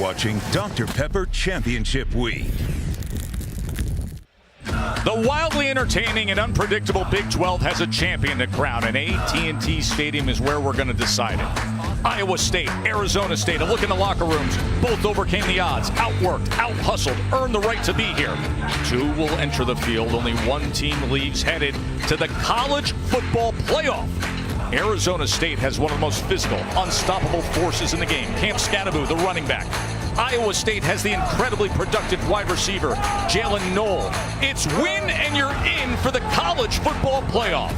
watching Dr. Pepper Championship Week. The wildly entertaining and unpredictable Big 12 has a champion to crown, and AT&T Stadium is where we're going to decide it. Iowa State, Arizona State, a look in the locker rooms. Both overcame the odds, outworked, out-hustled, earned the right to be here. Two will enter the field. Only one team leaves headed to the college football playoff. Arizona State has one of the most physical, unstoppable forces in the game. Cam Scatterbu, the running back. Iowa State has the incredibly productive wide receiver, Jalen Knoll. It's win and you're in for the college football playoff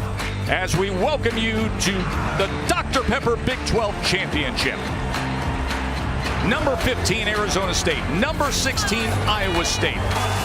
as we welcome you to the Dr. Pepper Big 12 Championship. Number 15, Arizona State. Number 16, Iowa State.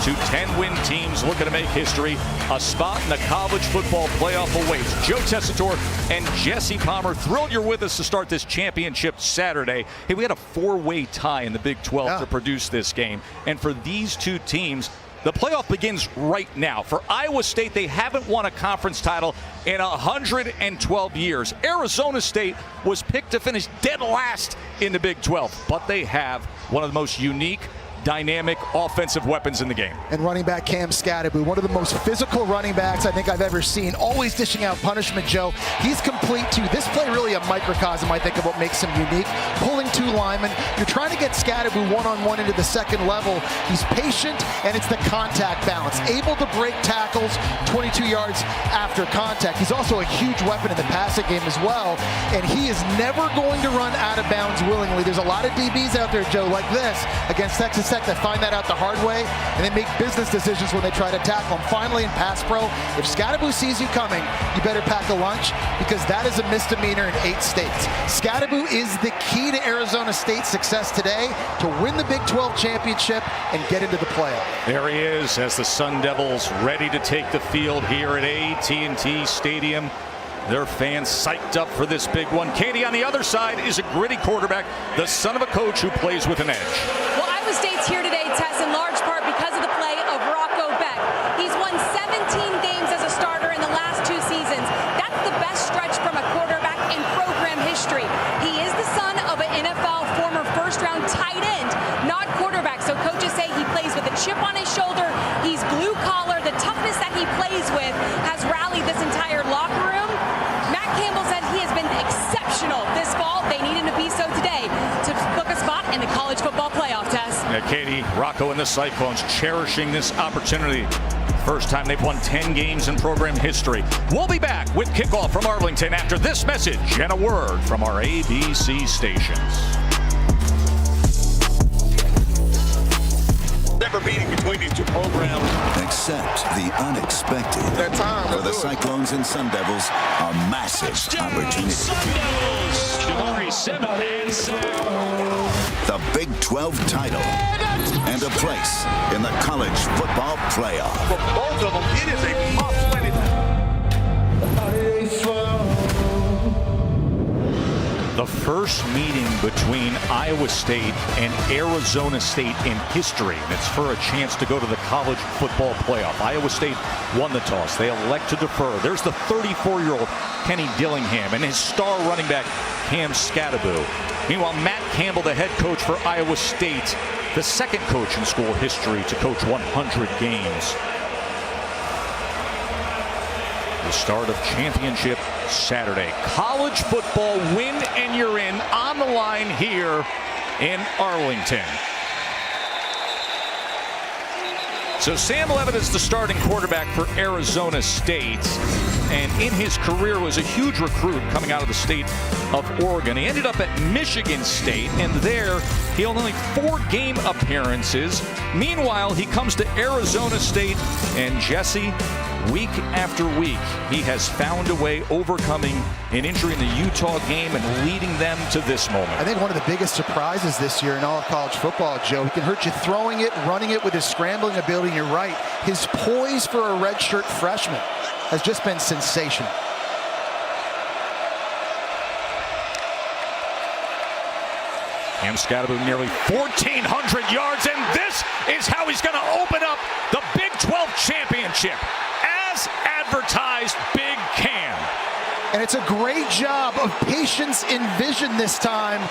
Two 10-win teams looking to make history. A spot in the college football playoff awaits. Joe Tessitore and Jesse Palmer, thrilled you're with us to start this championship Saturday. Hey, we had a four-way tie in the Big 12 to produce this game. And for these two teams, the playoff begins right now. For Iowa State, they haven't won a conference title in 112 years. Arizona State was picked to finish dead last in the Big 12, but they have one of the most unique, dynamic offensive weapons in the game. And running back Cam Scatterbu, one of the most physical running backs I think I've ever seen, always dishing out punishment, Joe. He's complete too. This play really a microcosm, I think, of what makes him unique. Pulling two linemen. You're trying to get Scatterbu one-on-one into the second level. He's patient, and it's the contact balance. Able to break tackles 22 yards after contact. He's also a huge weapon in the passing game as well, and he is never going to run out of bounds willingly. There's a lot of DBs out there, Joe, like this, against Texas Tech that find that out the hard way, and they make business decisions when they try to tackle him. Finally, in pass pro, if Scatterbu sees you coming, you better pack a lunch, because that is a misdemeanor in 8 states. Scatterbu is the key to Arizona State's success today to win the Big 12 championship and get into the playoff. There he is as the Sun Devils ready to take the field here at AT&T Stadium. Their fans psyched up for this big one. Katie on the other side is a gritty quarterback, the son of a coach who plays with an edge. Well, Iowa State's here today, Tess, in large part because of the play of Rocco Beck. He's won 17 games as a starter in the last 2 seasons. That's the best stretch from a quarterback in program history. He is the son of an NFL former first-round tight end, not quarterback. So coaches say he plays with a chip on his shoulder. He's blue-collar. The toughness that he plays with has rallied this entire locker room. Matt Campbell said he has been exceptional this fall. They need him to be so today to book a spot in the college football playoff, Tess. Yeah, Katie, Rocco and the Cyclones cherishing this opportunity. First time they've won 10 games in program history. We'll be back with kickoff from Arlington after this message and a word from our ABC stations. Never meeting between these two programs. Except the unexpected. That time for the Cyclones and Sun Devils, a massive opportunity. Sun Devils, Jamari 7 and 6. The Big 12 title and a place in the college football playoff. For both of them, it is a must-win. The first meeting between Iowa State and Arizona State in history. And it's for a chance to go to the college football playoff. Iowa State won the toss. They elect to defer. There's the 34-year-old Kenny Dillingham and his star running back, Cam Scatterbu. Meanwhile, Matt Campbell, the head coach for Iowa State, the second coach in school history to coach 100 games. The start of championship Saturday. College football, win and you're in, on the line here in Arlington. So Sam Levitt is the starting quarterback for Arizona State, and in his career was a huge recruit coming out of the state of Oregon. He ended up at Michigan State, and there he had only 4 game appearances. Meanwhile, he comes to Arizona State, and Jesse, week after week, he has found a way, overcoming an injury in the Utah game and leading them to this moment. I think one of the biggest surprises this year in all of college football, Joe, he can hurt you throwing it, running it with his scrambling ability. You're right. His poise for a redshirt freshman has just been sensational. Cam Scatterbu nearly 1,400 yards, and this is how he's going to open up the Big 12 championship. As advertised, Big Cam. And it's a great job of patience and vision this time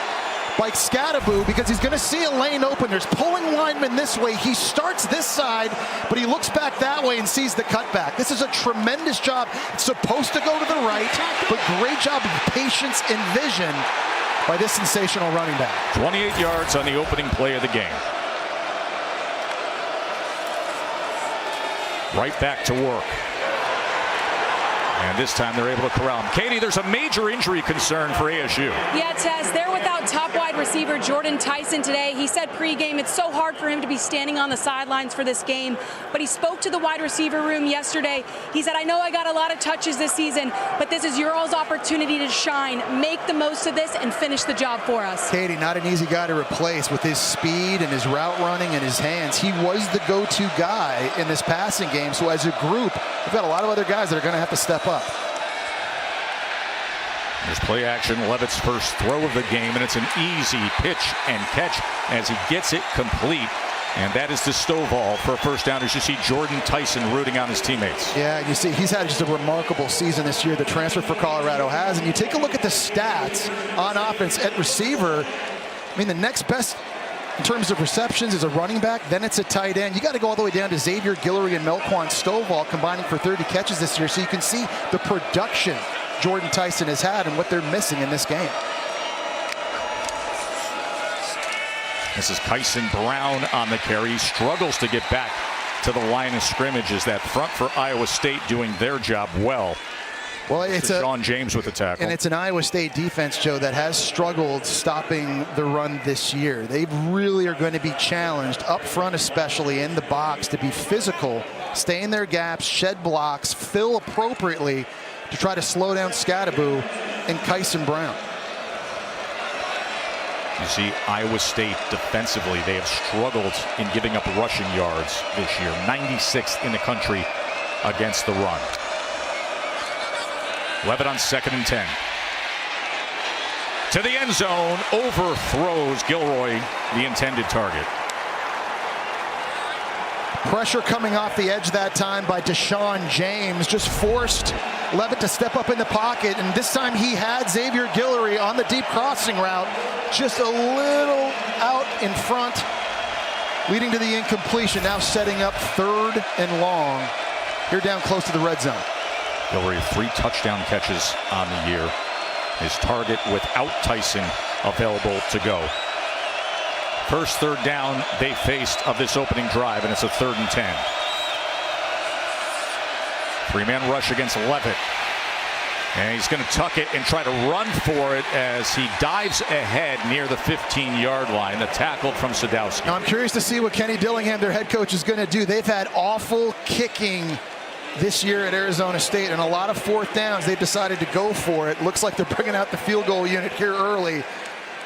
by Scadaboo because he's going to see a lane open. There's pulling linemen this way. He starts this side, but he looks back that way and sees the cutback. This is a tremendous job. It's supposed to go to the right, but great job of patience and vision by this sensational running back. 28 yards on the opening play of the game. Right back to work. And this time they're able to corral him. Katie, there's a major injury concern for ASU. Yeah, Tess, they're without top wide receiver Jordan Tyson today. He said pregame it's so hard for him to be standing on the sidelines for this game, but he spoke to the wide receiver room yesterday. He said, I know I got a lot of touches this season, but this is your all's opportunity to shine. Make the most of this and finish the job for us. Katie, not an easy guy to replace with his speed and his route running and his hands. He was the go-to guy in this passing game, so as a group, we've got a lot of other guys that are going to have to step up. There's play action, Levitt's first throw of the game, and it's an easy pitch and catch as he gets it complete. And that is to Stovall for a first down as you see Jordan Tyson rooting on his teammates. Yeah, you see he's had just a remarkable season this year, the transfer for Colorado has. And you take a look at the stats on offense at receiver. I mean, the next best in terms of receptions is a running back, then it's a tight end. You got to go all the way down to Xavier Guillory and Melquan Stovall combining for 30 catches this year. So you can see the production Jordan Tyson has had and what they're missing in this game. This is Kyson Brown on the carry. He struggles to get back to the line of scrimmage as that front for Iowa State doing their job well. Well, it's Sean James with the tackle. And it's an Iowa State defense, Joe, that has struggled stopping the run this year. They really are going to be challenged up front, especially in the box, to be physical, stay in their gaps, shed blocks, fill appropriately to try to slow down Scadaboo and Kyson Brown. You see Iowa State defensively, they have struggled in giving up rushing yards this year. 96th in the country against the run. Levitt on 2nd and 10. To the end zone, overthrows Gilroy, the intended target. Pressure coming off the edge that time by Deshaun James just forced Levitt to step up in the pocket, and this time he had Xavier Guillory on the deep crossing route, just a little out in front, leading to the incompletion, now setting up 3rd and long here down close to the red zone. Guillory 3 touchdown catches on the year. His target without Tyson available to go. First 3rd down they faced of this opening drive, and it's a 3rd and 10. 3-man rush against Levitt. And he's going to tuck it and try to run for it as he dives ahead near the 15-yard line. The tackle from Sadowski. Now I'm curious to see what Kenny Dillingham, their head coach, is going to do. They've had awful kicking this year at Arizona State, and a lot of 4th downs they've decided to go for it. Looks like they're bringing out the field goal unit here early,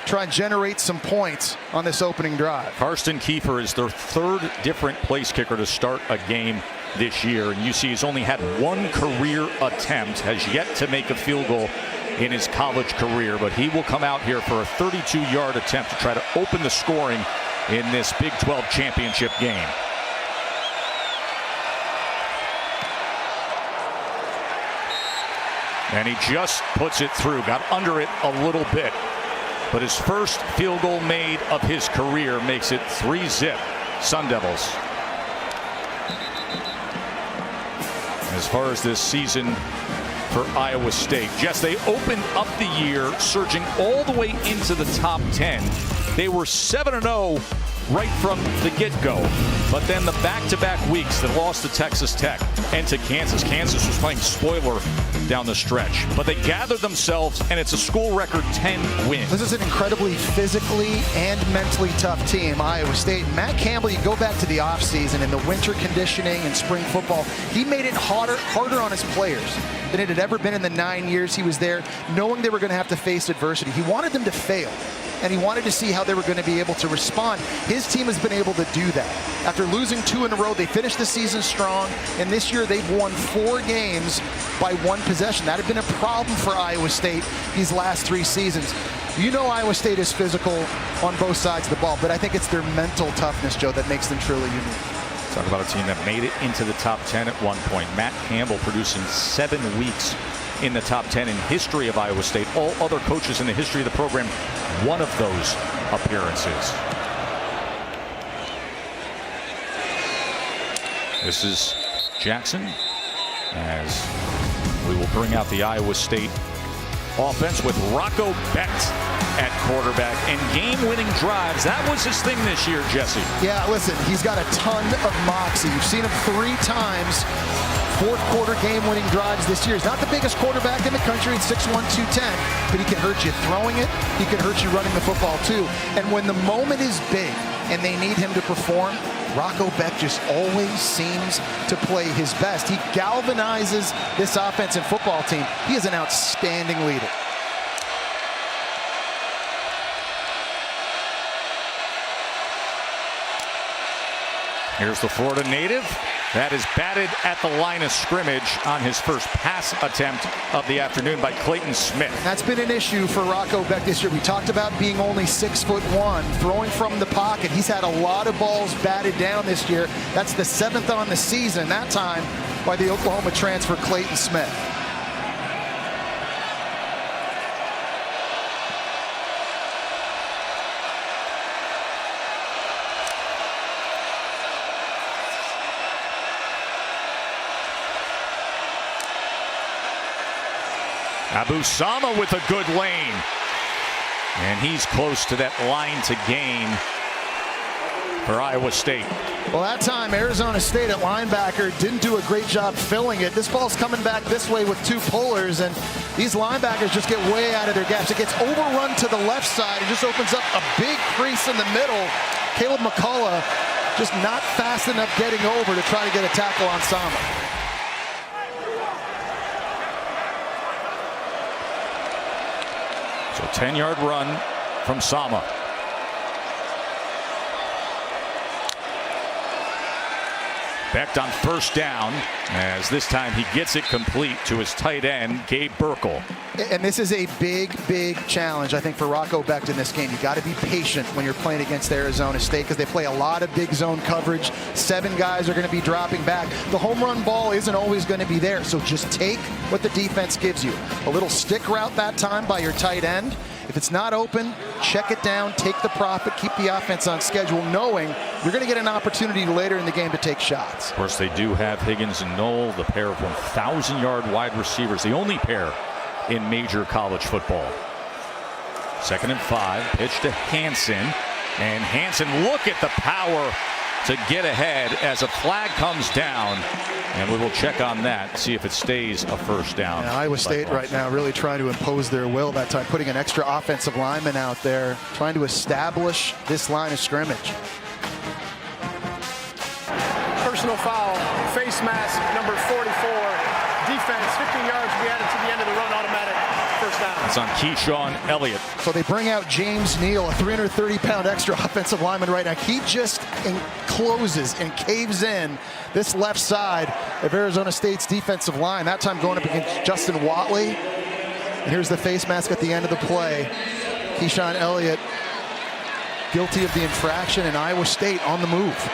try and generate some points on this opening drive. Karsten Kiefer is their 3rd different place kicker to start a game this year, and you see he's only had 1 career attempt, has yet to make a field goal in his college career, but he will come out here for a 32-yard attempt to try to open the scoring in this Big 12 championship game. And he just puts it through, got under it a little bit. But his first field goal made of his career makes it 3-zip Sun Devils. As far as this season for Iowa State, Jess, they opened up the year surging all the way into the top 10. They were 7-0 right from the get-go. But then the back-to-back weeks that lost to Texas Tech and to Kansas. Kansas was playing spoiler down the stretch. But they gathered themselves, and it's a school record 10 wins. This is an incredibly physically and mentally tough team, Iowa State. Matt Campbell, you go back to the offseason and the winter conditioning and spring football, he made it harder on his players than it had ever been in the 9 years he was there, knowing they were going to have to face adversity. He wanted them to fail, and he wanted to see how they were going to be able to respond. His team has been able to do that. After losing 2 in a row, they finished the season strong, and this year they've won 4 games by 1 possession. That had been a problem for Iowa State these last 3 seasons. You know Iowa State is physical on both sides of the ball, but I think it's their mental toughness, Joe, that makes them truly unique. Talk about a team that made it into the top 10 at one point. Matt Campbell producing 7 weeks in the top 10 in history of Iowa State. All other coaches in the history of the program, one of those appearances. This is Jackson as we will bring out the Iowa State offense with Rocco Becht at quarterback and game-winning drives. That was his thing this year, Jesse. Yeah, listen, he's got a ton of moxie. You've seen him 3 times, fourth quarter game-winning drives this year. He's not the biggest quarterback in the country at 6'1", 210, but he can hurt you throwing it. He can hurt you running the football too. And when the moment is big and they need him to perform, Rocco Becht just always seems to play his best. He galvanizes this offense and football team. He is an outstanding leader. Here's the Florida native that is batted at the line of scrimmage on his first pass attempt of the afternoon by Clayton Smith. That's been an issue for Rocco Becht this year. We talked about being only 6'1", throwing from the pocket. He's had a lot of balls batted down this year. That's the 7th on the season, that time by the Oklahoma transfer Clayton Smith. Abu Sama with a good lane. And he's close to that line to gain for Iowa State. Well, that time Arizona State at linebacker didn't do a great job filling it. This ball's coming back this way with 2 pullers, and these linebackers just get way out of their gaps. It gets overrun to the left side. It just opens up a big crease in the middle. Caleb McCullough just not fast enough getting over to try to get a tackle on Sama. So 10-yard run from Sama. Becht on first down, as this time he gets it complete to his tight end, Gabe Burkle. And this is a big, big challenge, I think, for Rocco Becht in this game. You got to be patient when you're playing against Arizona State because they play a lot of big zone coverage. 7 guys are going to be dropping back. The home run ball isn't always going to be there, so just take what the defense gives you. A little stick route that time by your tight end. If it's not open, check it down, take the profit, keep the offense on schedule, knowing you're going to get an opportunity later in the game to take shots. Of course, they do have Higgins and Knoll, the pair of 1,000-yard wide receivers, the only pair in major college football. 2nd and 5, pitch to Hansen, and Hansen, look at the power to get ahead as a flag comes down, and we will check on that, see if it stays a first down. And Iowa State right now really trying to impose their will that time, putting an extra offensive lineman out there, trying to establish this line of scrimmage. Personal foul, face mask, number 44. Defense, 15 yards to be added to the end of the run, automatic first down. It's on Keyshawn Elliott. So they bring out James Neal, a 330-pound extra offensive lineman right now. He just encloses and caves in this left side of Arizona State's defensive line. That time going up against Justin Watley. And here's the face mask at the end of the play. Keyshawn Elliott guilty of the infraction, and Iowa State on the move.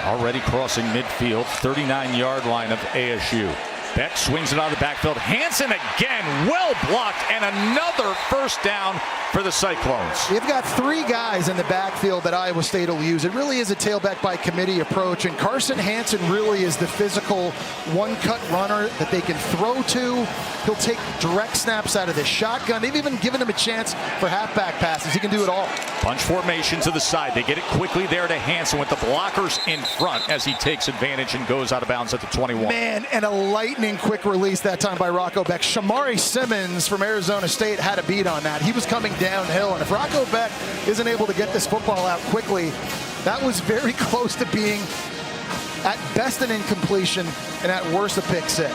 Already crossing midfield, 39-yard line of ASU. Becht swings it out of the backfield. Hansen again, well blocked, and another first down for the Cyclones. They've got 3 guys in the backfield that Iowa State will use. It really is a tailback by committee approach, and Carson Hansen really is the physical one-cut runner that they can throw to. He'll take direct snaps out of the shotgun. They've even given him a chance for halfback passes. He can do it all. Bunch formation to the side. They get it quickly there to Hansen with the blockers in front as he takes advantage and goes out of bounds at the 21. Man, and a lightning quick release that time by Rocco Becht. Shamari Simmons from Arizona State had a beat on that. He was coming downhill, and if Rocco Becht isn't able to get this football out quickly, that was very close to being at best an incompletion and at worst a pick 6.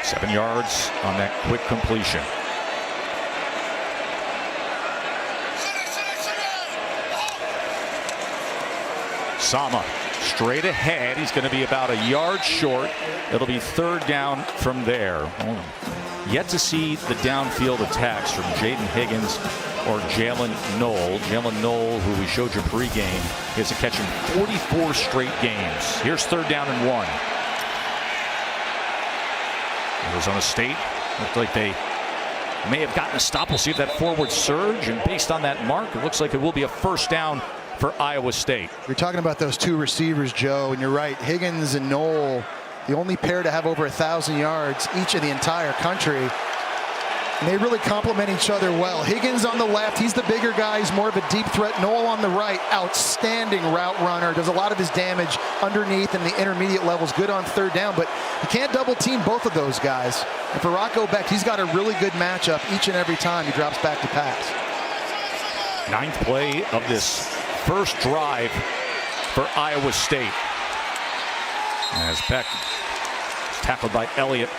Seven yards on that quick completion. Sama straight ahead. He's going to be about a yard short. It'll be third down from there. Yet to see the downfield attacks from Jaden Higgins or Jalen Knoll. Jalen Knoll, who we showed you pregame, is a catch in 44 straight games. Here's 3rd down and 1. Arizona State looked like they may have gotten a stop. We'll see if that forward surge, and based on that mark, it looks like it will be a 1st down for Iowa State. You're talking about those 2 receivers, Joe, and you're right. Higgins and Knoll, the only pair to have over 1,000 yards each in the entire country. And they really complement each other well. Higgins on the left, he's the bigger guy, he's more of a deep threat. Knoll on the right, outstanding route runner, does a lot of his damage underneath and the intermediate levels, good on 3rd down, but you can't double team both of those guys. And for Rocco Beck, he's got a really good matchup each and every time he drops back to pass. 9th play of this first drive for Iowa State. As Beck is tackled by Elliott.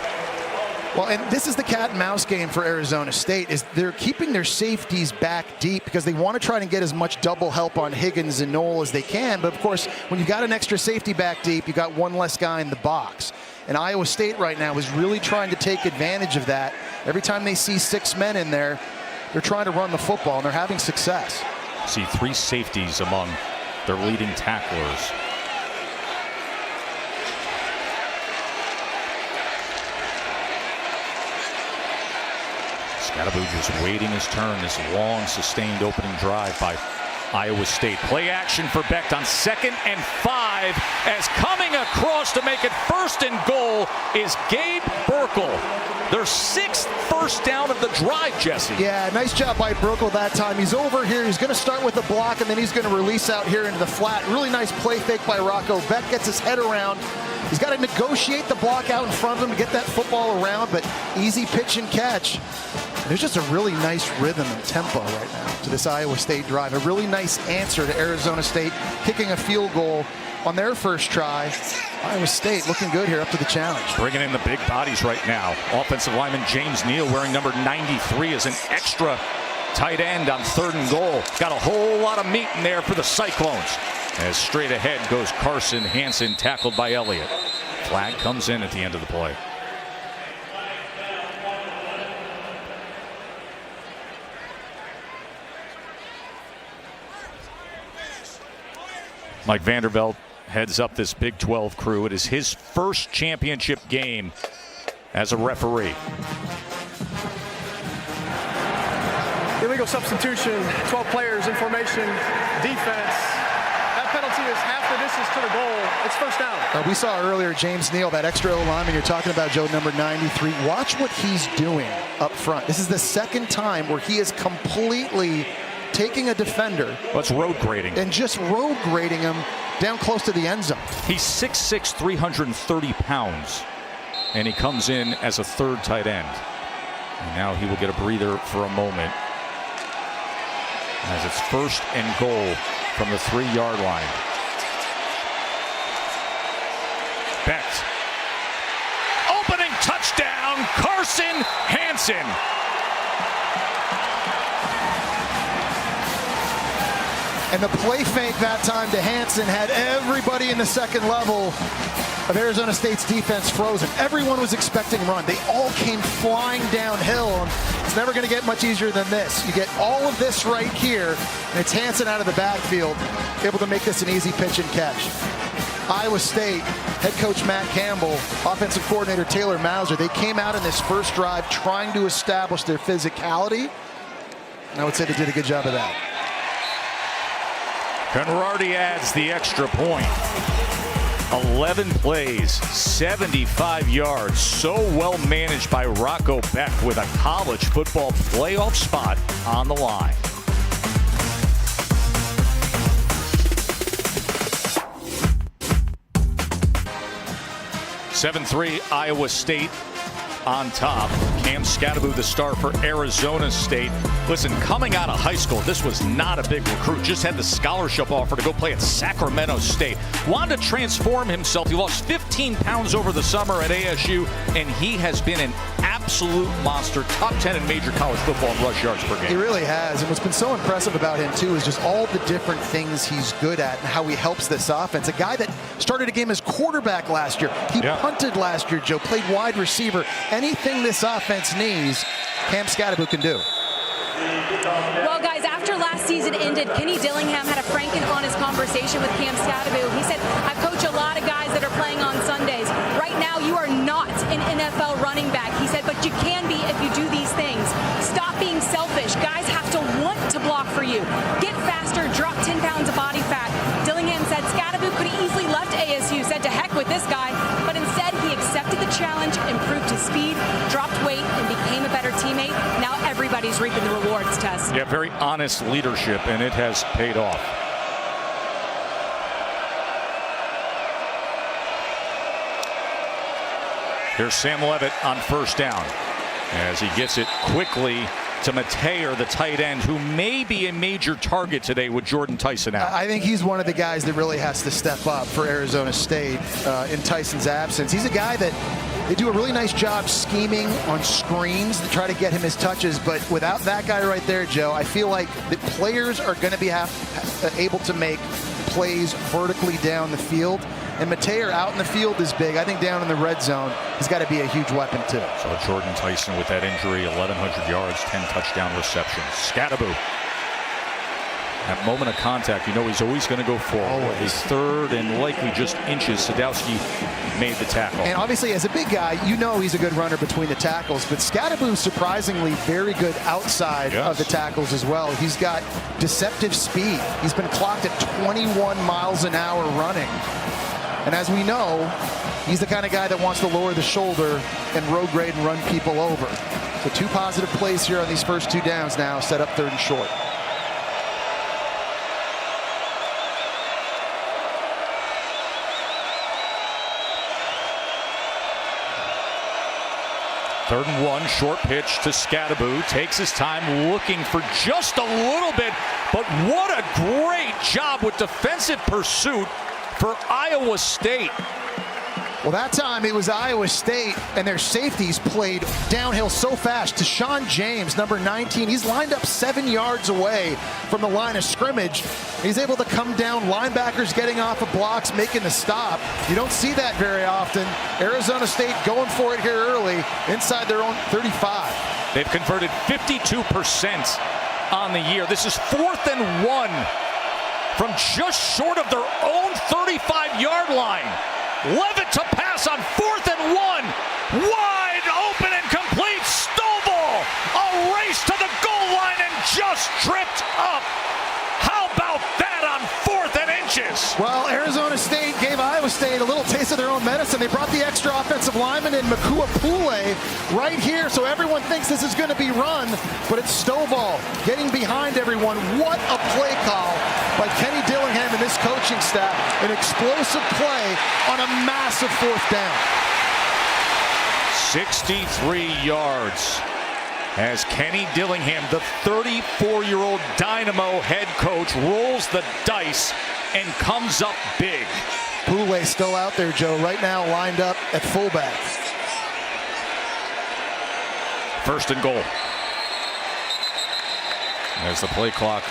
Well, and this is the cat and mouse game for Arizona State, is they're keeping their safeties back deep because they want to try and get as much double help on Higgins and Knoll as they can. But of course, when you've got an extra safety back deep, you've got one less guy in the box. And Iowa State right now is really trying to take advantage of that. Every time they see 6 men in there, they're trying to run the football, and they're having success. See 3 safeties among their leading tacklers. Scatterbo just waiting his turn. This long, sustained opening drive by Iowa State. Play action for Beck on 2nd and 5, as coming across to make it 1st and goal is Gabe Burkle. Their 6th first down of the drive, Jesse. Yeah, nice job by Burkle that time. He's over here. He's going to start with the block, and then he's going to release out here into the flat. Really nice play fake by Rocco. Beck gets his head around. He's got to negotiate the block out in front of him to get that football around, but easy pitch and catch. There's just a really nice rhythm and tempo right now to this Iowa State drive. A really nice answer to Arizona State kicking a field goal on their first try. Iowa State looking good here up to the challenge. Bringing in the big bodies right now. Offensive lineman James Neal wearing number 93 as an extra tight end on 3rd and goal. Got a whole lot of meat in there for the Cyclones. As straight ahead goes Carson Hansen, tackled by Elliott. Flag comes in at the end of the play. Mike Vanderbilt heads up this Big 12 crew. It is his first championship game as a referee. Illegal substitution, 12 players in formation, defense. That penalty is half the distance to the goal. It's 1st down. We saw earlier James Neal, that extra lineman you're talking about, Joe, number 93. Watch what he's doing up front. This is the 2nd time where he is completely taking a defender. What's road grading? And just road grading him down close to the end zone. He's 6'6", 330 pounds, and he comes in as a 3rd tight end. And now he will get a breather for a moment as it's 1st and goal from the 3-yard line. Beck. Opening touchdown, Carson Hansen. And the play fake that time to Hansen had everybody in the 2nd level of Arizona State's defense frozen. Everyone was expecting run. They all came flying downhill. It's never going to get much easier than this. You get all of this right here, and it's Hansen out of the backfield, able to make this an easy pitch and catch. Iowa State, head coach Matt Campbell, offensive coordinator Taylor Mauser, they came out in this first drive trying to establish their physicality. And I would say they did a good job of that. Conradi adds the extra point. 11 plays, 75 yards. So well managed by Rocco Beck with a college football playoff spot on the line. (7-3) Iowa State on top. Cam Scatterbo, the star for Arizona State. Listen, coming out of high school, this was not a big recruit. Just had the scholarship offer to go play at Sacramento State. Wanted to transform himself. He lost 15 pounds over the summer at ASU, and he has been an absolute monster. Top 10 in major college football in rush yards per game. He really has. And what's been so impressive about him, too, is just all the different things he's good at and how he helps this offense. A guy that started a game as quarterback last year. He punted last year, Joe, played wide receiver. Anything this offense needs, Cam Scatterbo can do. Well, guys, after last season ended, Kenny Dillingham had a frank and honest conversation with Cam Scadaboo. He said, I've coached a lot of guys that are playing on Sundays. Right now, you are not an NFL running back. He said, but you can be if you do these things. Stop being selfish. Guys have to want to block for you. Get faster, drop 10 pounds of body fat. Dillingham said Scadaboo could have easily left ASU, said to heck with this guy, but instead he accepted the challenge, improved his speed, dropped weight, and became a better teammate. Now everybody's reaping the rewards, Tess. Yeah, very honest leadership, and it has paid off. Here's Sam Levitt on first down as he gets it quickly to Mateer, the tight end, who may be a major target today with Jordan Tyson out. I think he's one of the guys that really has to step up for Arizona State in Tyson's absence. He's a guy that they do a really nice job scheming on screens to try to get him his touches, but without that guy right there, Joe, I feel like the players are going to be able to make plays vertically down the field. And Mateer out in the field is big. I think down in the red zone, he's got to be a huge weapon too. So Jordan Tyson with that injury, 1,100 yards, 10 touchdown receptions. Scadaboo. That moment of contact, you know he's always going to go forward. His third and likely just inches. Sadowski made the tackle. And obviously, as a big guy, you know he's a good runner between the tackles. But Scadaboo surprisingly very good outside of the tackles as well. He's got deceptive speed. He's been clocked at 21 miles an hour running. And as we know, he's the kind of guy that wants to lower the shoulder and road grade and run people over. So 2 positive plays here on these first 2 downs now, set up 3rd and short. Third and 1, short pitch to Scadaboo. Takes his time looking for just a little bit, but what a great job with defensive pursuit for Iowa State. Well, that time it was Iowa State, and their safeties played downhill so fast. To Sean James, number 19, he's lined up 7 yards away from the line of scrimmage. He's able to come down, linebackers getting off of blocks, making the stop. You don't see that very often. Arizona State going for it here early, inside their own 35. They've converted 52% on the year. This is 4th and 1 from just short of their own 35-yard line. Levitt to pass on 4th and 1. Wide open and complete. Stovall, a race to the goal line and just tripped up. How about that on 4th and inches? Well, Arizona State gave Iowa State a little taste of their own medicine. They brought the extra offensive lineman in Makua Pule right here, so everyone thinks this is going to be run, but it's Stovall getting behind everyone. What a play call by Kenny Dillingham and this coaching staff. An explosive play on a massive 4th down. 63 yards as Kenny Dillingham, the 34-year-old Dynamo head coach, rolls the dice and comes up big. Pule still out there, Joe, right now lined up at fullback. 1st and goal. As the play clock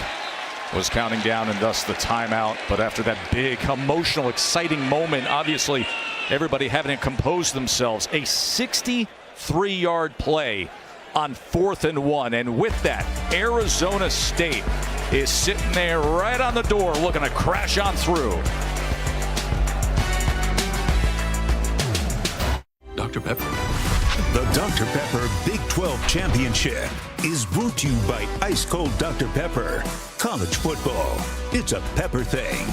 was counting down and thus the timeout, but after that big, emotional, exciting moment, obviously everybody having to compose themselves. A 63-yard play on 4th and 1, and with that, Arizona State is sitting there right on the door looking to crash on through. Dr. Pepper. The Dr. Pepper Big 12 Championship is brought to you by Ice Cold Dr. Pepper. College football, it's a pepper thing.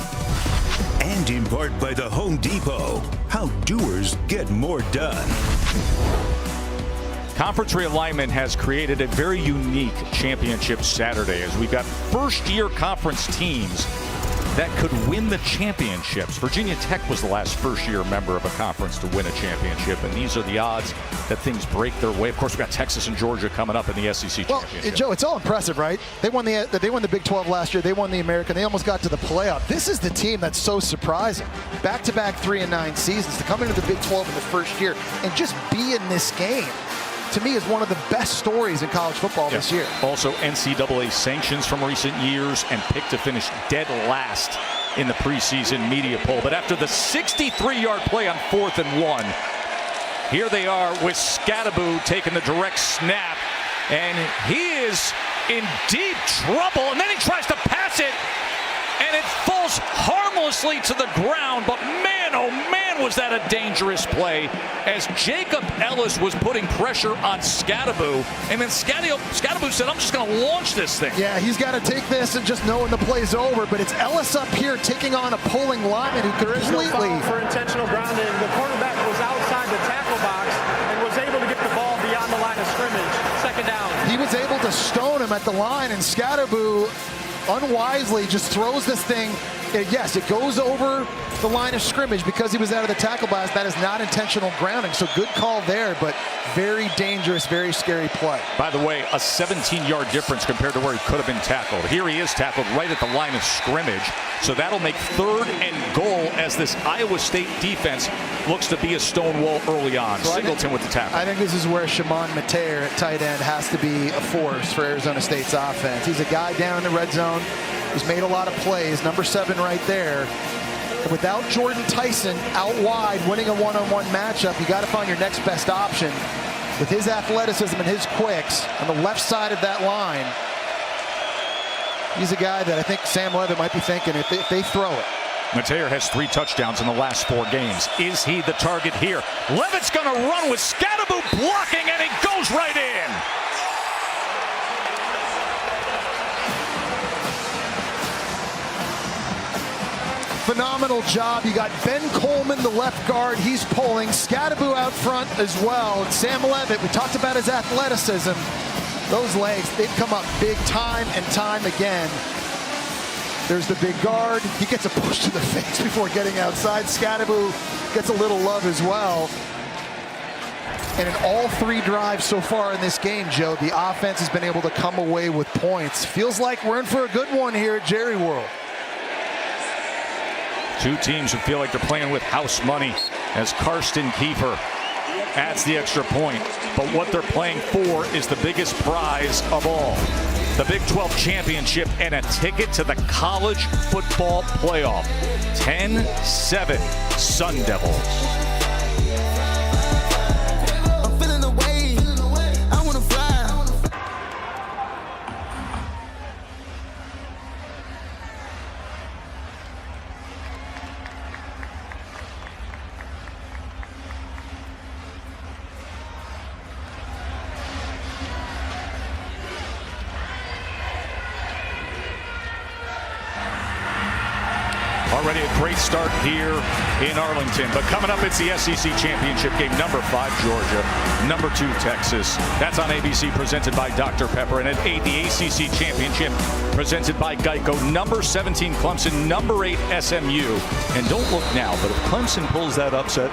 And in part by the Home Depot. How doers get more done. Conference realignment has created a very unique championship Saturday as we've got first-year conference teams that could win the championships. Virginia Tech was the last first-year member of a conference to win a championship, and these are the odds that things break their way. Of course, we've got Texas and Georgia coming up in the SEC championship. Well, Joe, it's all impressive, right? They won the Big 12 last year. They won the American. They almost got to the playoff. This is the team that's so surprising. Back-to-back 3-9 seasons to come into the Big 12 in the first year and just be in this game. To me, is one of the best stories in college football this year. Also, NCAA sanctions from recent years and picked to finish dead last in the preseason media poll. But after the 63-yard play on 4th and 1, here they are with Scadaboo taking the direct snap. And he is in deep trouble, and then he tries to pass it, and it falls harmlessly to the ground. But man, oh man, was that a dangerous play as Jacob Ellis was putting pressure on Scadaboo, and then Scadaboo said, I'm just going to launch this thing. Yeah, he's got to take this and just knowing the play's over, but it's Ellis up here taking on a pulling lineman who completely... There is no foul for intentional grounding. The quarterback was outside the tackle box and was able to get the ball beyond the line of scrimmage. Second down. He was able to stone him at the line, and Scadaboo unwisely just throws this thing. Yes, it goes over the line of scrimmage because he was out of the tackle box. That is not intentional grounding, so good call there, but very dangerous, very scary play. By the way, a 17-yard difference compared to where he could have been tackled. Here he is tackled right at the line of scrimmage, so that'll make 3rd and goal as this Iowa State defense looks to be a stone wall early on. So Singleton with the tackle. I think this is where Shimon Mateer at tight end has to be a force for Arizona State's offense. He's a guy down in the red zone. He's made a lot of plays. Number 7 right there. And without Jordan Tyson out wide winning a one-on-one matchup, you got to find your next best option. With his athleticism and his quicks on the left side of that line, he's a guy that I think Sam Leavitt might be thinking if they throw it. Mateer has 3 touchdowns in the last 4 games. Is he the target here? Leavitt's going to run with Scadaboo blocking, and he goes right in. Phenomenal job. You got Ben Coleman, the left guard. He's pulling. Scadaboo out front as well. And Sam Leavitt, we talked about his athleticism. Those legs, they've come up big time and time again. There's the big guard. He gets a push to the face before getting outside. Scadaboo gets a little love as well. And in all 3 drives so far in this game, Joe, the offense has been able to come away with points. Feels like we're in for a good one here at Jerry World. 2 teams who feel like they're playing with house money as Karsten Kiefer adds the extra point. But what they're playing for is the biggest prize of all. The Big 12 championship and a ticket to the college football playoff. 10-7 Sun Devils. Already a great start here in Arlington. But coming up, it's the SEC Championship game. Number 5, Georgia. Number 2, Texas. That's on ABC, presented by Dr. Pepper. And at 8, the ACC Championship, presented by Geico. Number 17, Clemson. Number 8, SMU. And don't look now, but if Clemson pulls that upset,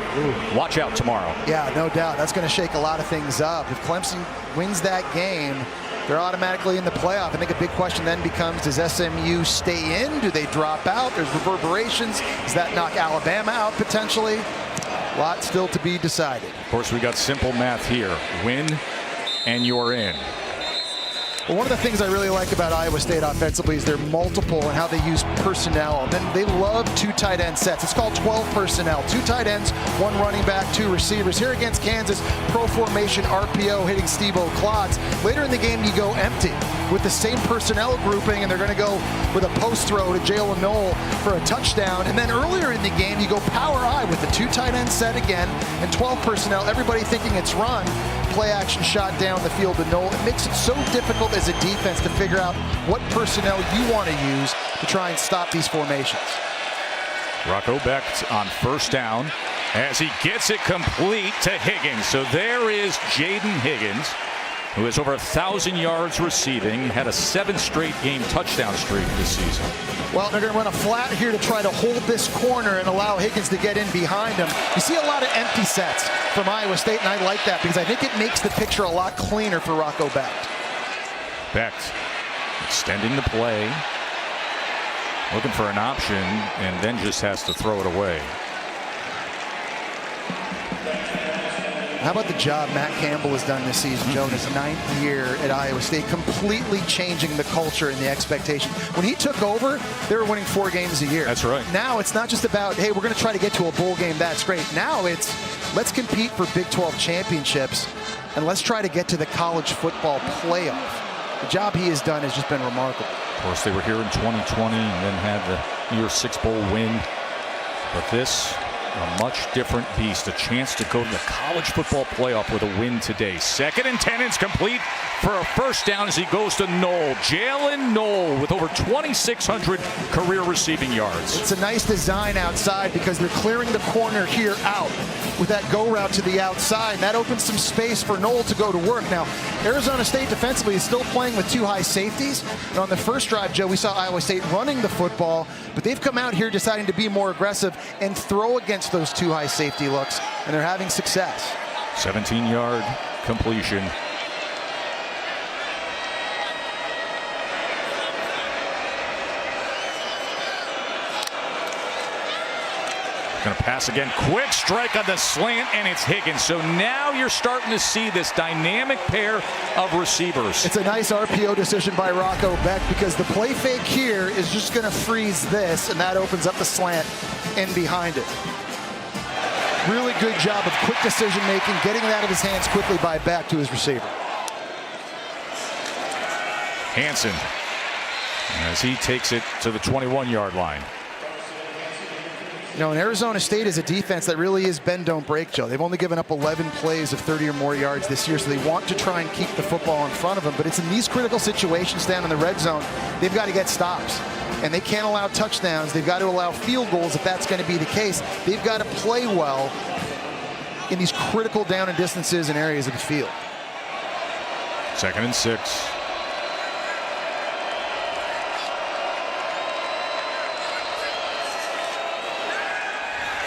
watch out tomorrow. Yeah, no doubt. That's going to shake a lot of things up. If Clemson wins that game, they're automatically in the playoff. I think a big question then becomes, does SMU stay in? Do they drop out? There's reverberations. Does that knock Alabama out potentially? A lot still to be decided. Of course, we got simple math here. Win, and you're in. Well, one of the things I really like about Iowa State offensively is they're multiple and how they use personnel. And then they love 2 tight end sets. It's called 12 personnel. 2 tight ends, 1 running back, 2 receivers. Here against Kansas, pro formation, RPO, hitting Steve-O Clods. Later in the game, you go empty with the same personnel grouping, and they're going to go with a post throw to Jalen Knoll for a touchdown. And then earlier in the game, you go power I with the 2 tight end set again and 12 personnel. Everybody thinking it's run. Play action shot down the field to Knoll. It makes it so difficult as a defense to figure out what personnel you want to use to try and stop these formations. Rocco Becht on first down as he gets it complete to Higgins. So there is Jaden Higgins, who has over 1,000 yards receiving, had a 7-straight game touchdown streak this season. Well, they're going to run a flat here to try to hold this corner and allow Higgins to get in behind him. You see a lot of empty sets from Iowa State, and I like that because I think it makes the picture a lot cleaner for Rocco Becht. Becht extending the play, looking for an option, and then just has to throw it away. How about the job Matt Campbell has done this season, Joe, in his 9th year at Iowa State, completely changing the culture and the expectation. When he took over, they were winning 4 games a year. That's right. Now it's not just about, hey, we're going to try to get to a bowl game. That's great. Now it's, let's compete for Big 12 championships, and let's try to get to the college football playoff. The job he has done has just been remarkable. Of course, they were here in 2020 and then had the Year 6 Bowl win. But this, a much different beast. A chance to go to the college football playoff with a win today. 2nd and 10 is complete for a first down as he goes to Knoll. Jalen Knoll with over 2,600 career receiving yards. It's a nice design outside because they're clearing the corner here out with that go route to the outside. And that opens some space for Knoll to go to work. Now, Arizona State defensively is still playing with 2 high safeties. And on the first drive, Joe, we saw Iowa State running the football, but they've come out here deciding to be more aggressive and throw against those 2 high safety looks, and they're having success. 17-yard completion. Going to pass again. Quick strike on the slant, and it's Higgins. So now you're starting to see this dynamic pair of receivers. It's a nice RPO decision by Rocco Beck because the play fake here is just going to freeze this, and that opens up the slant in behind it. Really good job of quick decision making, getting it out of his hands quickly by Beck to his receiver. Hansen as he takes it to the 21-yard line. You know, and Arizona State is a defense that really is bend, don't break, Joe. They've only given up 11 plays of 30 or more yards this year, so they want to try and keep the football in front of them. But it's in these critical situations down in the red zone, they've got to get stops. And they can't allow touchdowns. They've got to allow field goals if that's going to be the case. They've got to play well in these critical down and distances and areas of the field. 2nd and 6.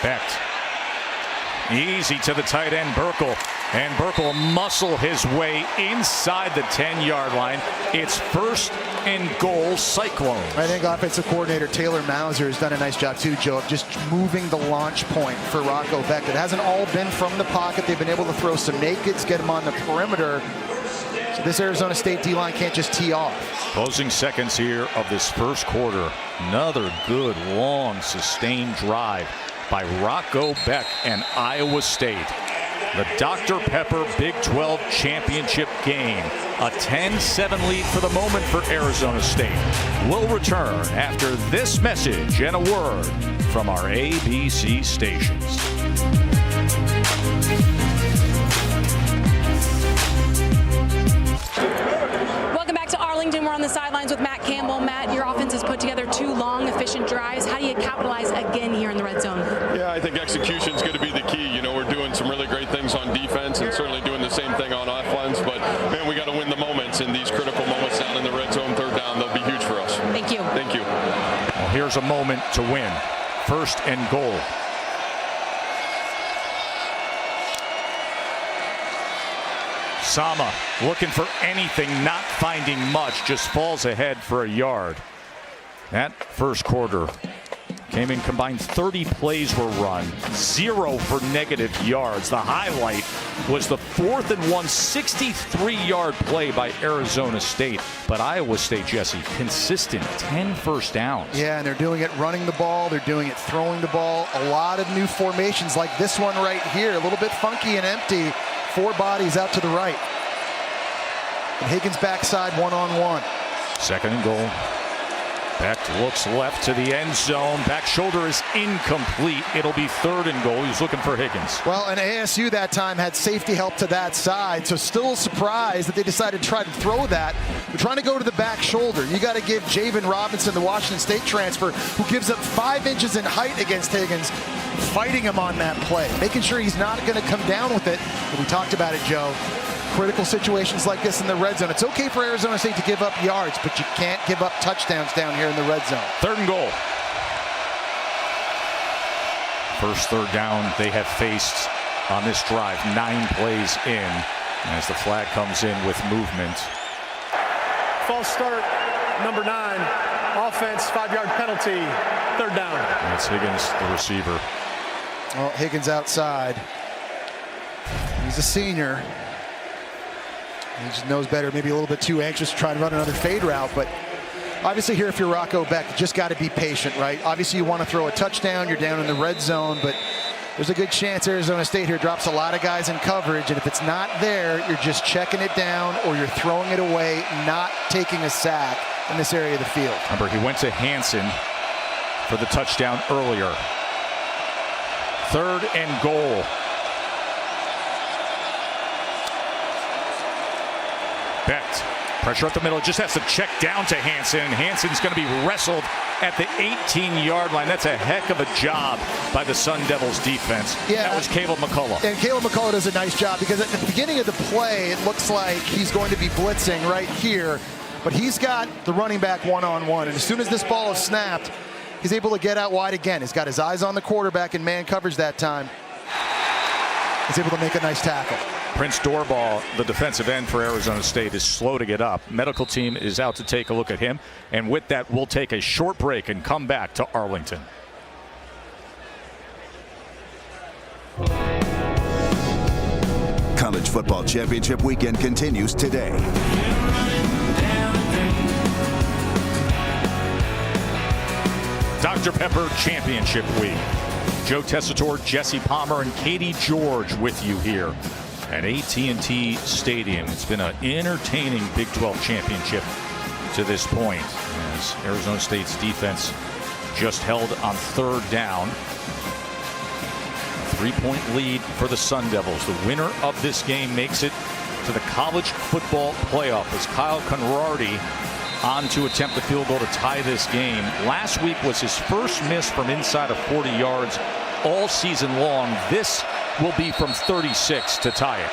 Becht. Easy to the tight end, Burkle. And Burkle muscle his way inside the 10-yard line. It's 1st and goal, Cyclones. I think offensive coordinator Taylor Mauser has done a nice job too, Joe, of just moving the launch point for Rocco Becht. It hasn't all been from the pocket. They've been able to throw some nakeds, get them on the perimeter. So this Arizona State D-line can't just tee off. Closing seconds here of this first quarter. Another good, long, sustained drive by Rocco Becht and Iowa State. The Dr. Pepper Big 12 championship game. A 10-7 lead for the moment for Arizona State. We'll return after this message and a word from our ABC stations. Welcome back to Arlington. We're on the sidelines with Matt Campbell. Matt, your offense has put together 2 long, efficient drives. How do you capitalize again here in the red zone? Yeah, I think execution is going to be the key. You know, we're doing some really great things on defense and certainly doing the same thing on offense. But, man, we got to win the moments in these critical moments down in the red zone, 3rd down. They'll be huge for us. Thank you. Thank you. Well, here's a moment to win. 1st and goal. Sama looking for anything, not finding much, just falls ahead for a yard. That first quarter came in combined 30 plays were run, 0 for negative yards. The highlight was the 4th and 1 63-yard play by Arizona State. But Iowa State, Jesse, consistent 10 first downs. Yeah, and they're doing it running the ball. They're doing it throwing the ball. A lot of new formations like this one right here. A little bit funky and empty. 4 bodies out to the right. And Higgins backside one-on-one. 2nd and goal. Becht looks left to the end zone. Back shoulder is incomplete. It'll be 3rd and goal. He's looking for Higgins. Well, and ASU that time had safety help to that side, so still surprised that they decided to try to throw that. They're trying to go to the back shoulder. You got to give Javen Robinson, the Washington State transfer, who gives up 5 inches in height against Higgins, fighting him on that play, making sure he's not going to come down with it. And we talked about it, Joe. Critical situations like this in the red zone. It's okay for Arizona State to give up yards, but you can't give up touchdowns down here in the red zone. 3rd and goal. First 3rd down they have faced on this drive. 9 plays in as the flag comes in with movement. False start, number 9. Offense, 5-yard penalty, 3rd down. That's Higgins, the receiver. Well, Higgins outside. He's a senior. He just knows better, maybe a little bit too anxious to try to run another fade route, but obviously here if you're Rocco Becht, you just got to be patient, right? Obviously you want to throw a touchdown, you're down in the red zone, but there's a good chance Arizona State here drops a lot of guys in coverage, and if it's not there, you're just checking it down or you're throwing it away, not taking a sack in this area of the field. Remember, he went to Hansen for the touchdown earlier. 3rd and goal. Becht, pressure up the middle, just has to check down to Hansen, and Hansen's going to be wrestled at the 18-yard line. That's a heck of a job by the Sun Devils defense. Yeah, that was Caleb McCullough. And Caleb McCullough does a nice job because at the beginning of the play, it looks like he's going to be blitzing right here, but he's got the running back one-on-one, and as soon as this ball is snapped, he's able to get out wide again. He's got his eyes on the quarterback in man coverage that time. He's able to make a nice tackle. Prince Doorball, the defensive end for Arizona State, is slow to get up. Medical team is out to take a look at him. And with that, we'll take a short break and come back to Arlington. College football championship weekend continues today. Dr. Pepper Championship Week. Joe Tessitore, Jesse Palmer, and Katie George with you here at AT&T Stadium. It's been an entertaining Big 12 championship to this point, as Arizona State's defense just held on 3rd down. 3-point lead for the Sun Devils. The winner of this game makes it to the college football playoff, as Kyle Conradi on to attempt the field goal to tie this game. Last week was his first miss from inside of 40 yards all season long. This will be from 36 to tie it.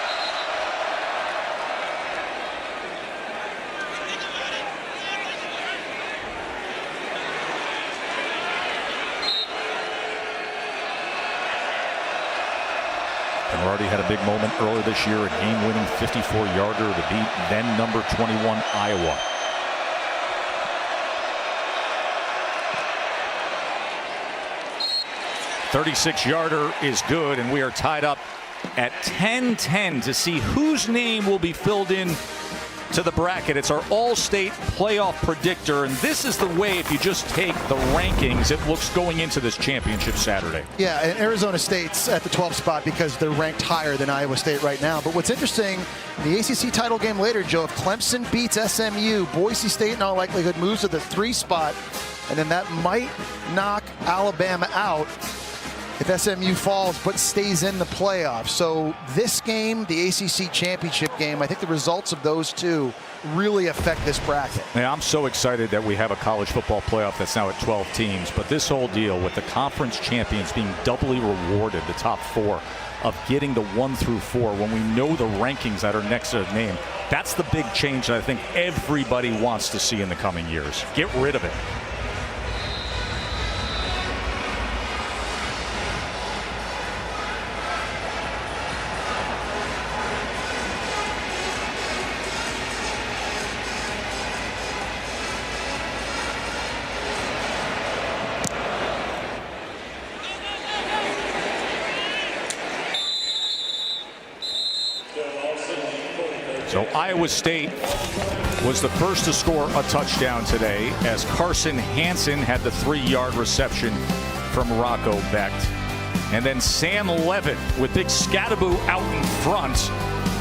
Conradi had a big moment earlier this year, a game-winning 54-yarder to beat then number 21 Iowa. .36-yarder is good, and we are tied up at 10-10 to see whose name will be filled in to the bracket. It's our all-state playoff predictor, and this is the way, if you just take the rankings, it looks going into this championship Saturday. Yeah, and Arizona State's at the 12th spot because they're ranked higher than Iowa State right now. But what's interesting, the ACC title game later, Joe, if Clemson beats SMU, Boise State in all likelihood moves to the 3 spot, and then that might knock Alabama out if SMU falls but stays in the playoffs. So this game, the ACC championship game, I think the results of those two really affect this bracket. Yeah, I'm so excited that we have a college football playoff that's now at 12 teams, but this whole deal with the conference champions being doubly rewarded, the top 4, of getting the 1 through 4 when we know the rankings that are next to the name, that's the big change that I think everybody wants to see in the coming years. Get rid of it. So Iowa State was the first to score a touchdown today, as Carson Hansen had the 3-yard reception from Rocco Becht. And then Sam Levitt with Big Scadaboo out in front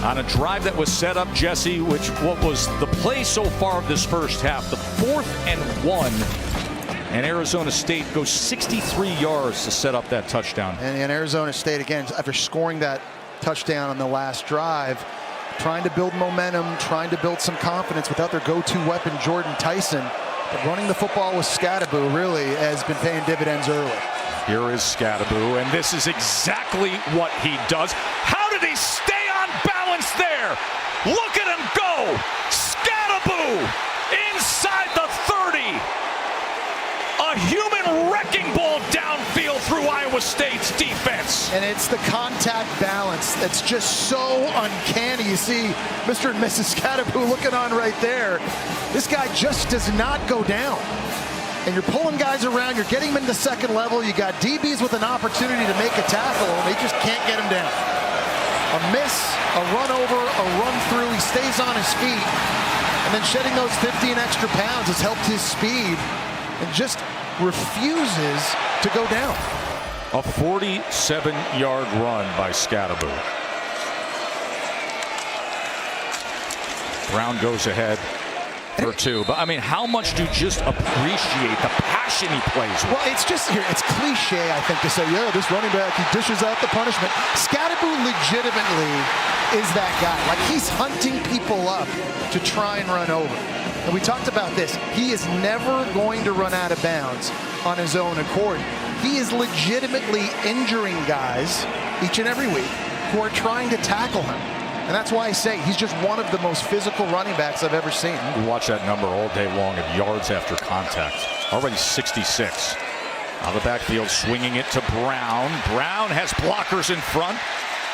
on a drive that was set up, Jesse, which what was the play so far of this first half, the 4th and 1. And Arizona State goes 63 yards to set up that touchdown. And Arizona State, again, after scoring that touchdown on the last drive, trying to build momentum, trying to build some confidence without their go-to weapon, Jordan Tyson. But running the football with Scadaboo really has been paying dividends early. Here is Scadaboo, and this is exactly what he does. How did he stay on balance there? Look at him go! Scadaboo inside the 30. A human wrecking ball downfield through Iowa State's defense. And it's the contact balance that's just so uncanny. You see Mr. and Mrs. Scadaboo looking on right there. This guy just does not go down. And you're pulling guys around, you're getting them into second level, you got DBs with an opportunity to make a tackle, and they just can't get him down. A miss, a run over, a run through, he stays on his feet, and then shedding those 15 extra pounds has helped his speed, and just refuses to go down. A 47-yard run by Scatterbo. Brown goes ahead for 2. But I mean, how much do you just appreciate the passion he plays with? Well, it's just here. It's cliche, I think, to say, yeah, this running back, he dishes out the punishment. Scatterbo legitimately is that guy. Like, he's hunting people up to try and run over. And we talked about this. He is never going to run out of bounds on his own accord. He is legitimately injuring guys each and every week who are trying to tackle him. And that's why I say he's just one of the most physical running backs I've ever seen. We watch that number all day long of yards after contact. Already 66. Out of the backfield, swinging it to Brown. Brown has blockers in front.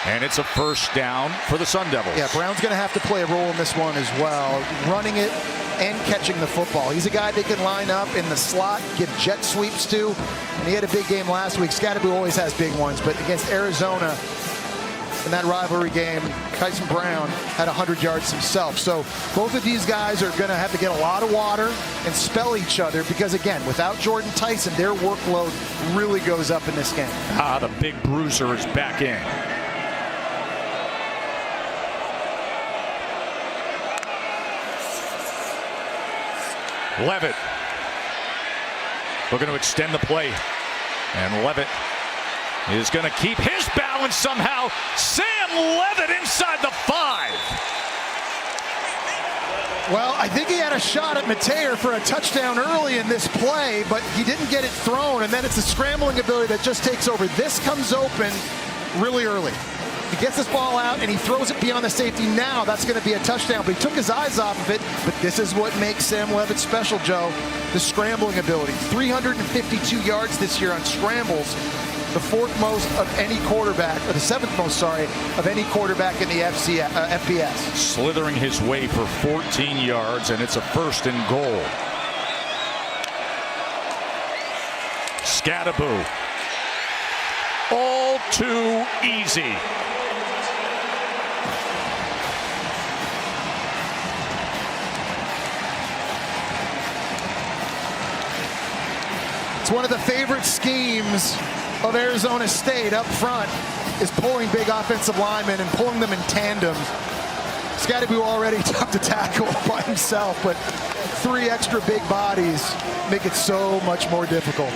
And it's a first down for the Sun Devils. Yeah, Brown's going to have to play a role in this one as well, running it and catching the football. He's a guy they can line up in the slot, give jet sweeps to, and he had a big game last week. Scatterbo always has big ones, but against Arizona in that rivalry game, Kyson Brown had 100 yards himself. So both of these guys are going to have to get a lot of water and spell each other because, again, without Jordan Tyson, their workload really goes up in this game. The big bruiser is back in. Levitt looking to extend the play, and Levitt is going to keep his balance somehow. Sam Levitt inside the 5. Well, I think he had a shot at Mateer for a touchdown early in this play, but he didn't get it thrown, and then it's a scrambling ability that just takes over. This comes open really early. He gets this ball out and he throws it beyond the safety. Now that's going to be a touchdown, but he took his eyes off of it. But this is what makes Sam Levitt special, Joe. The scrambling ability. 352 yards this year on scrambles. The 4th most of any quarterback, or the 7th most, sorry, of any quarterback in the FBS. Slithering his way for 14 yards, and it's a 1st and goal. Scatterbo. All too easy. It's one of the favorite schemes of Arizona State up front is pulling big offensive linemen and pulling them in tandem. Scatterbo already tough to tackle by himself, but 3 extra big bodies make it so much more difficult.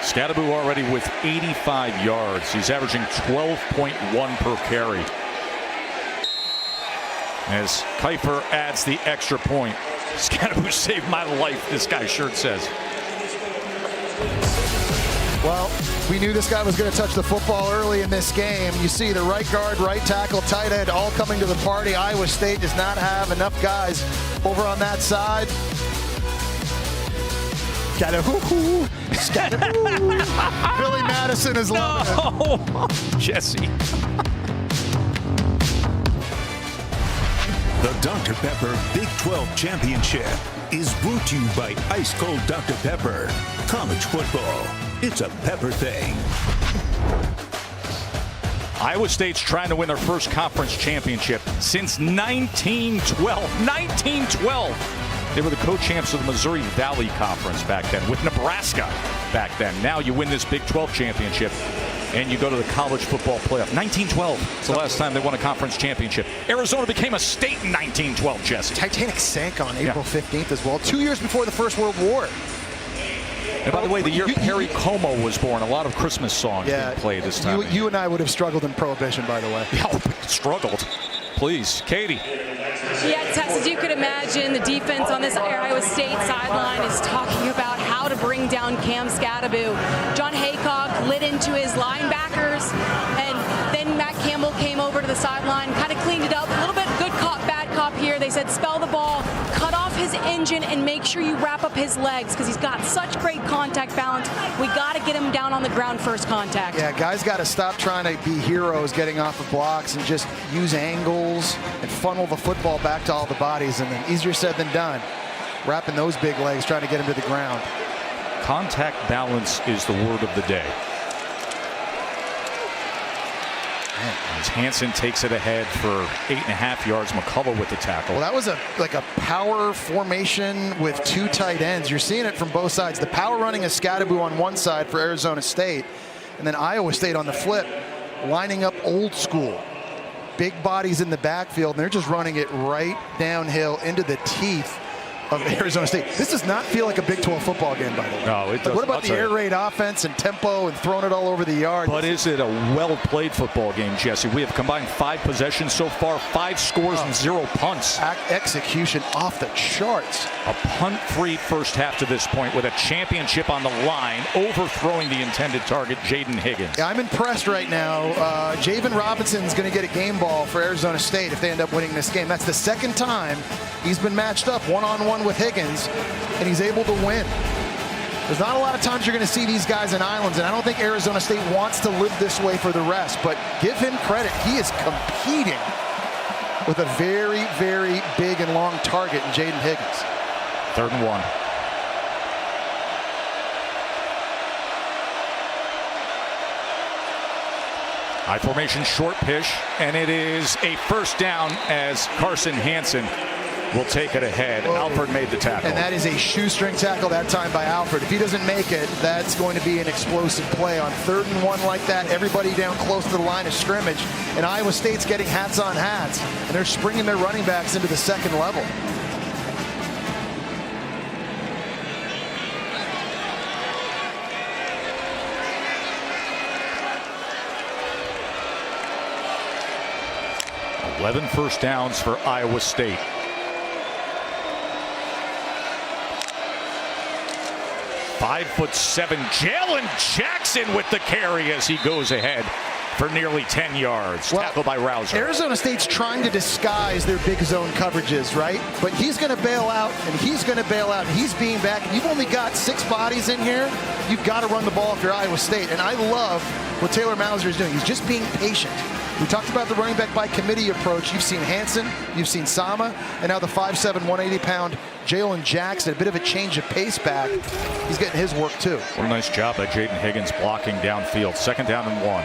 Scatterbo already with 85 yards. He's averaging 12.1 per carry. As Kuiper adds the extra point. Scatterbo saved my life, this guy's shirt says. Well, we knew this guy was going to touch the football early in this game. You see the right guard, right tackle, tight end all coming to the party. Iowa State does not have enough guys over on that side. Scatterbo. Billy Madison is loving it. Jesse. The Dr. Pepper Big 12 Championship is brought to you by Ice Cold Dr. Pepper. College football, it's a pepper thing. Iowa State's trying to win their first conference championship since 1912. 1912. They were the co-champs of the Missouri Valley Conference back then with Nebraska back then. Now you win this Big 12 championship and you go to the college football playoff. 1912 is the last time they won a conference championship. Arizona became a state in 1912, Jesse. Titanic sank on April 15th as well, 2 years before the First World War. And by the way, the year Perry Como was born, a lot of Christmas songs being played this time. You and I would have struggled in Prohibition, by the way. Yeah, struggled. Please, Katie. Yeah, Tess, as you could imagine, the defense on this Iowa State sideline is talking about how to bring down Cam Scatterbo. John Haycock lit into his linebackers, and then Matt Campbell came over to the sideline, kind of cleaned it up. A little bit good cop, bad cop here. They said spell the ball, cut off his engine, and make sure you wrap up his legs because he's got such great contact balance. We got to get him down on the ground first contact. Yeah, guys got to stop trying to be heroes getting off of blocks and just use angles and funnel the football back to all the bodies, and then easier said than done. Wrapping those big legs, trying to get him to the ground. Contact balance is the word of the day. As Hansen takes it ahead for 8.5 yards. McCullough with the tackle. Well, that was like a power formation with two tight ends. You're seeing it from both sides. The power running of Scadaboo on one side for Arizona State, and then Iowa State on the flip, lining up old school. Big bodies in the backfield, and they're just running it right downhill into the teeth of Arizona State. This does not feel like a Big 12 football game, by the way. No, it doesn't. What about the air raid offense and tempo and throwing it all over the yard? But is it a well-played football game, Jesse? We have combined 5 possessions so far, 5 scores and 0 punts. Execution off the charts. A punt-free first half to this point with a championship on the line, overthrowing the intended target, Jaden Higgins. Yeah, I'm impressed right now. Javen Robinson's going to get a game ball for Arizona State if they end up winning this game. That's the second time he's been matched up one-on-one with Higgins, and he's able to win. There's not a lot of times you're going to see these guys in islands, and I don't think Arizona State wants to live this way for the rest, but give him credit. He is competing with a very, very big and long target in Jaden Higgins. 3rd and 1. High formation short pitch, and it is a first down as Carson Hansen will take it ahead. Alford made the tackle. And that is a shoestring tackle that time by Alford. If he doesn't make it, that's going to be an explosive play. On 3rd and 1 like that, everybody down close to the line of scrimmage, and Iowa State's getting hats on hats, and they're springing their running backs into the second level. Eleven first downs for Iowa State. 5'7", Jalen Jackson with the carry as he goes ahead for nearly 10 yards. Well, tackled by Rouser. Arizona State's trying to disguise their big zone coverages, right? But he's going to bail out, and he's going to bail out, and he's being back. You've only got 6 bodies in here. You've got to run the ball if you're Iowa State. And I love what Taylor Mauser is doing. He's just being patient. We talked about the running back by committee approach. You've seen Hansen, you've seen Sama, and now the 5'7", 180-pound Jalen Jackson. A bit of a change of pace back. He's getting his work too. What a nice job by Jaden Higgins blocking downfield. 2nd down and 1.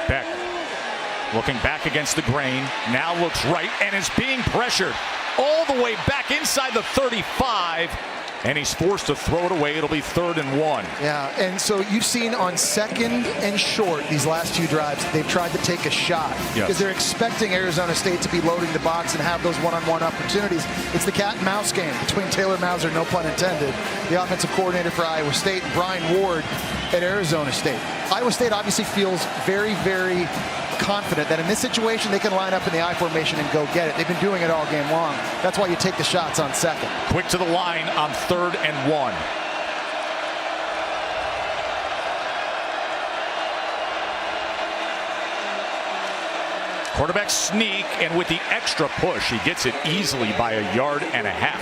Beck looking back against the grain. Now looks right and is being pressured all the way back inside the 35. And he's forced to throw it away. It'll be 3rd and 1. Yeah, and so you've seen on 2nd and short these last 2 drives, they've tried to take a shot because they're expecting Arizona State to be loading the box and have those one-on-one opportunities. It's the cat and mouse game between Taylor Mauser, no pun intended, the offensive coordinator for Iowa State, and Brian Ward at Arizona State. Iowa State obviously feels very, very confident that in this situation they can line up in the I formation and go get it. They've been doing it all game long. That's why you take the shots on 2nd. Quick to the line on 3rd and 1. Quarterback sneak, and with the extra push, he gets it easily by 1.5 yards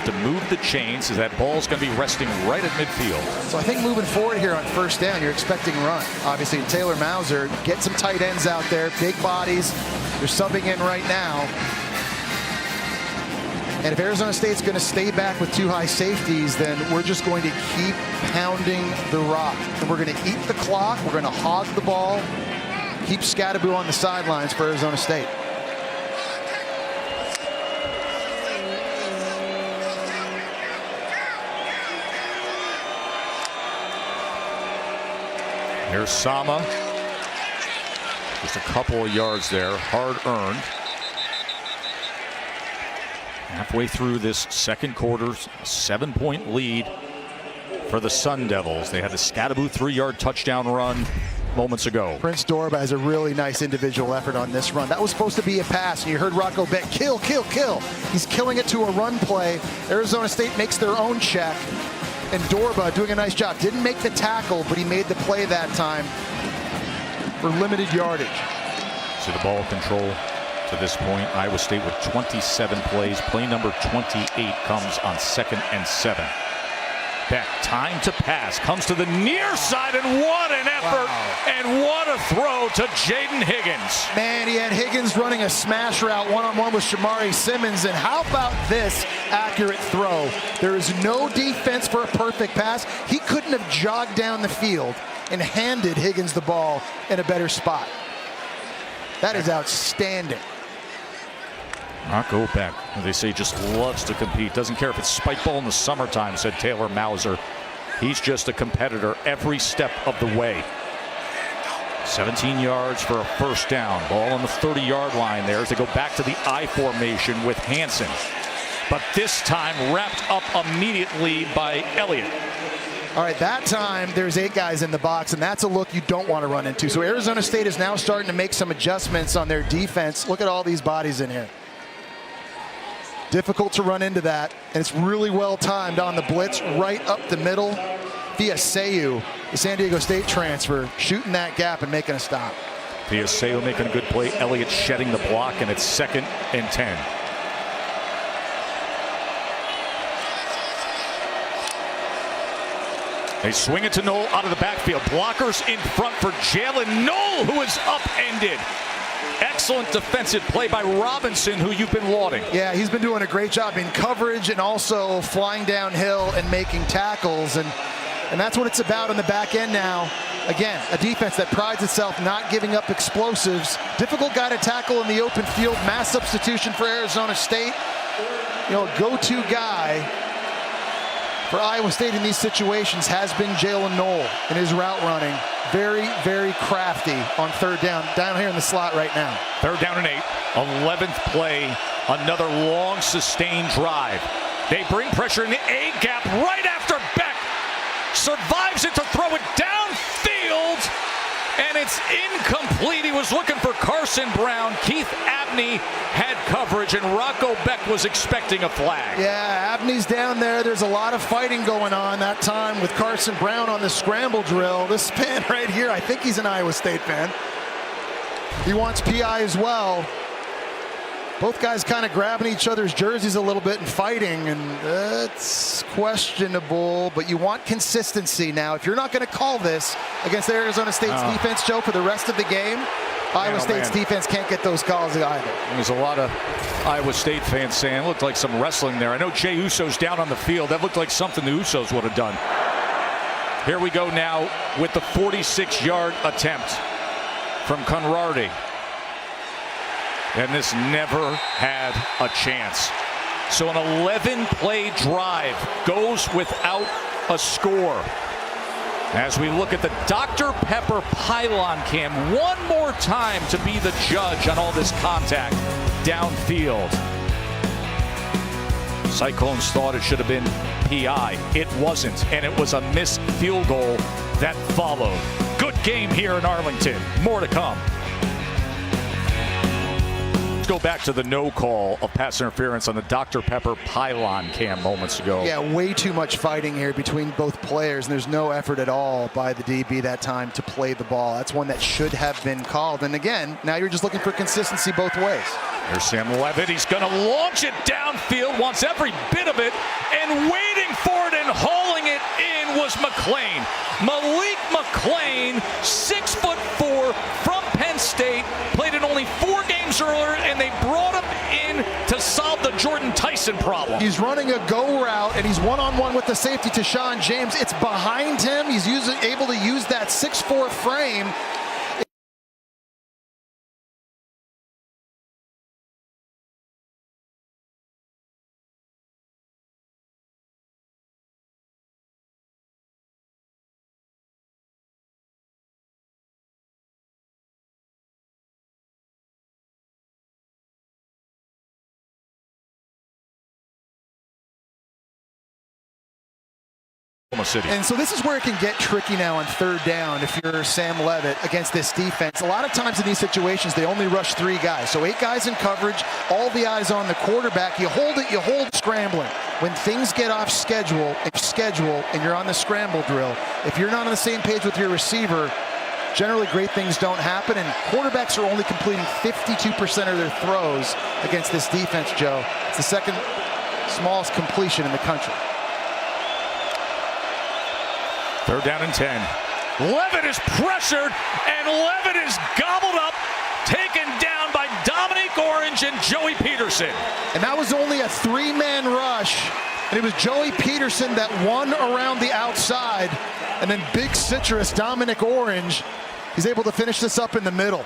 to move the chains, as that ball's going to be resting right at midfield. So I think moving forward here on 1st down, you're expecting run. Obviously, Taylor Mauser, get some tight ends out there, big bodies. They're subbing in right now. And if Arizona State's going to stay back with 2 high safeties, then we're just going to keep pounding the rock. And we're going to eat the clock. We're going to hog the ball. Keep Scadaboo on the sidelines for Arizona State. Here's Sama. Just a couple of yards there, hard earned. Halfway through this 2nd quarter, 7-point lead for the Sun Devils. They had the Scadaboo 3-yard touchdown run moments ago. Prince Dorba has a really nice individual effort on this run. That was supposed to be a pass, and you heard Rocco Beck, kill, kill, kill. He's killing it to a run play. Arizona State makes their own check, and Dorba doing a nice job. Didn't make the tackle, but he made the play that time for limited yardage. See the ball control to this point. Iowa State with 27 plays. Play number 28 comes on 2nd and 7. Beck, time to pass, comes to the near side, and what an effort, and what a throw to Jaden Higgins. Man, he had Higgins running a smash route one-on-one with Shamari Simmons, and how about this accurate throw? There is no defense for a perfect pass. He couldn't have jogged down the field and handed Higgins the ball in a better spot. That is outstanding. Rocco Beck, as they say, just loves to compete. Doesn't care if it's spike ball in the summertime, said Taylor Mauser. He's just a competitor every step of the way. 17 yards for a first down. Ball on the 30-yard line there as they go back to the I formation with Hansen. But this time wrapped up immediately by Elliott. All right, that time there's 8 guys in the box, and that's a look you don't want to run into. So Arizona State is now starting to make some adjustments on their defense. Look at all these bodies in here. Difficult to run into that, and it's really well timed on the blitz right up the middle via Sayu, the San Diego State transfer, shooting that gap and making a stop. Via Sayu making a good play. Elliott shedding the block, and it's 2nd and 10. They swing it to Knoll out of the backfield. Blockers in front for Jalen Knoll, who is upended. Excellent defensive play by Robinson, who you've been lauding. Yeah, he's been doing a great job in coverage and also flying downhill and making tackles. And that's what it's about on the back end now. Again, a defense that prides itself not giving up explosives. Difficult guy to tackle in the open field. Mass substitution for Arizona State. You know, a go-to guy for Iowa State in these situations has been Jalen Knoll in his route running. Very, very crafty on third down here in the slot right now. 3rd down and 8. 11th play. Another long sustained drive. They bring pressure in the A gap right after Beck survives it to throw it downfield, and it's incomplete. He was looking for Carson Brown. Keith Abney had coverage, and Rocco Beck was expecting a flag. Yeah, Abney's down there. There's a lot of fighting going on that time with Carson Brown on the scramble drill. This fan right here, I think he's an Iowa State fan. He wants PI as well. Both guys kind of grabbing each other's jerseys a little bit and fighting, and that's questionable, but you want consistency now. If you're not going to call this against Arizona State's defense, Joe, for the rest of the game, Iowa State's defense can't get those calls either. There's a lot of Iowa State fans saying it looked like some wrestling there. I know Jay Uso's down on the field. That looked like something the Usos would have done. Here we go now with the 46-yard attempt from Conradi. And this never had a chance. So an 11-play drive goes without a score. As we look at the Dr. Pepper pylon cam one more time to be the judge on all this contact downfield. Cyclones thought it should have been PI. It wasn't, and it was a missed field goal that followed. Good game here in Arlington. More to come. Go back to the no call of pass interference on the Dr. Pepper pylon cam moments ago. Yeah, way too much fighting here between both players, and there's no effort at all by the DB that time to play the ball. That's one that should have been called. And again, now you're just looking for consistency both ways. There's Sam Levitt. He's going to launch it downfield, wants every bit of it, and waiting for it and hauling it in was McClain. Malik McClain, 6'4", from Penn State, played in only 4 games earlier, and they brought him in to solve the Jordan Tyson problem. He's running a go route, and he's one-on-one with the safety, Tashawn James. It's behind him. He's able to use that 6'4" frame. City. And so this is where it can get tricky now on third down if you're Sam Levitt against this defense. A lot of times in these situations, they only rush 3 guys. So 8 guys in coverage, all the eyes on the quarterback. You hold it, you hold scrambling. When things get off schedule, and you're on the scramble drill, if you're not on the same page with your receiver, generally great things don't happen, and quarterbacks are only completing 52% of their throws against this defense, Joe. It's the second smallest completion in the country. Third down and 10. Levitt is pressured, and Levitt is gobbled up, taken down by Dominic Orange and Joey Peterson. And that was only a three-man rush. And it was Joey Peterson that won around the outside. And then big citrus, Dominic Orange, he's able to finish this up in the middle.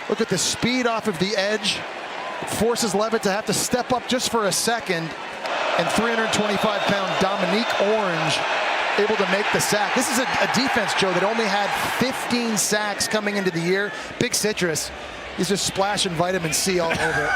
Look at the speed off of the edge. It forces Levitt to have to step up just for a second. And 325-pound Dominique Orange able to make the sack. This is a defense, Joe, that only had 15 sacks coming into the year. Big citrus. He's just splashing vitamin C all over it.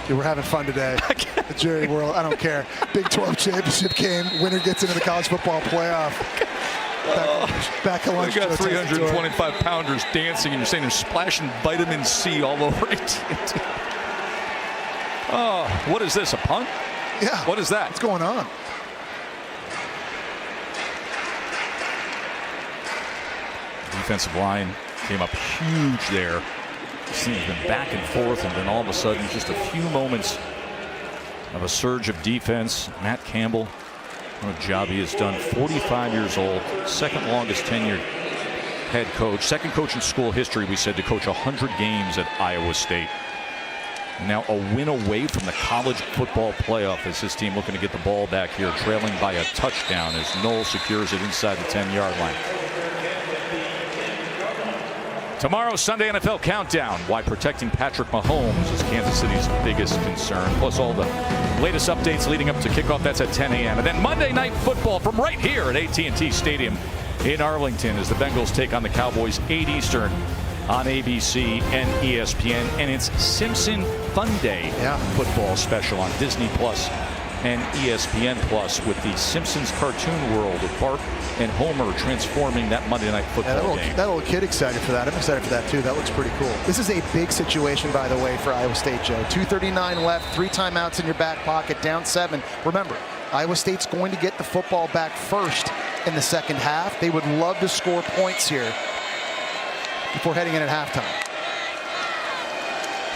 Dude, we're having fun today. The Jerry World, I don't care. Big 12 championship game. Winner gets into the college football playoff. Back at lunch. We got 325-pounders dancing, and you're saying they're splashing vitamin C all over it. Oh, what is this, a punt? Yeah. What is that? What's going on? Defensive line came up huge there. This thing's been back and forth, and then all of a sudden, just a few moments of a surge of defense. Matt Campbell, what a job he has done. 45 years old, second longest tenured head coach. Second coach in school history, we said, to coach 100 games at Iowa State. Now a win away from the college football playoff as his team looking to get the ball back here, trailing by a touchdown as Knoll secures it inside the 10-yard line. Tomorrow, Sunday NFL Countdown. Why protecting Patrick Mahomes is Kansas City's biggest concern. Plus all the latest updates leading up to kickoff. That's at 10 a.m. And then Monday Night Football from right here at AT&T Stadium in Arlington as the Bengals take on the Cowboys 8 Eastern on ABC and ESPN. And it's Simpson Fun Day football special on Disney Plus and ESPN Plus with the Simpsons cartoon world with Bart and Homer transforming that Monday Night Football game. That little kid excited for that. I'm excited for that too. That looks pretty cool. This is a big situation, by the way, for Iowa State, Joe. 2:39 left, 3 timeouts in your back pocket, down 7. Remember, Iowa State's going to get the football back first in the second half. They would love to score points here before heading in at halftime.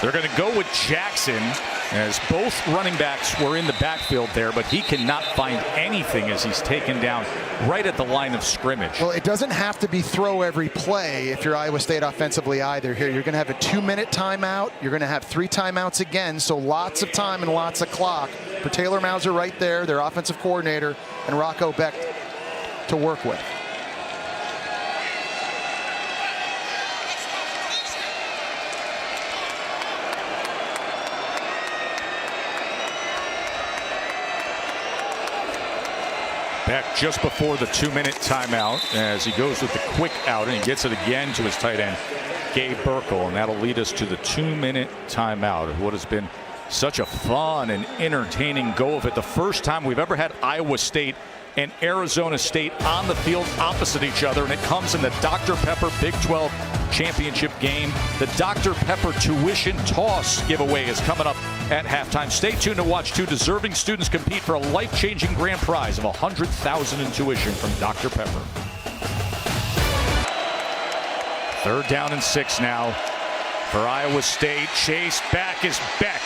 They're going to go with Jackson as both running backs were in the backfield there, but he cannot find anything as he's taken down right at the line of scrimmage. Well, it doesn't have to be throw every play if you're Iowa State offensively either here. You're going to have a 2-minute timeout. You're going to have 3 timeouts again, so lots of time and lots of clock for Taylor Mauser right there, their offensive coordinator, and Rocco Beck to work with. Beck just before the 2-minute timeout as he goes with the quick out, and he gets it again to his tight end, Gabe Burkle, and that'll lead us to the 2-minute timeout of what has been such a fun and entertaining go of it. The first time we've ever had Iowa State and Arizona State on the field opposite each other, and it comes in the Dr. Pepper Big 12 championship game. The Dr. Pepper tuition toss giveaway is coming up at halftime. Stay tuned to watch 2 deserving students compete for a life-changing grand prize of $100,000 in tuition from Dr. Pepper. 3rd down and 6 now for Iowa State. Chase back is Beck.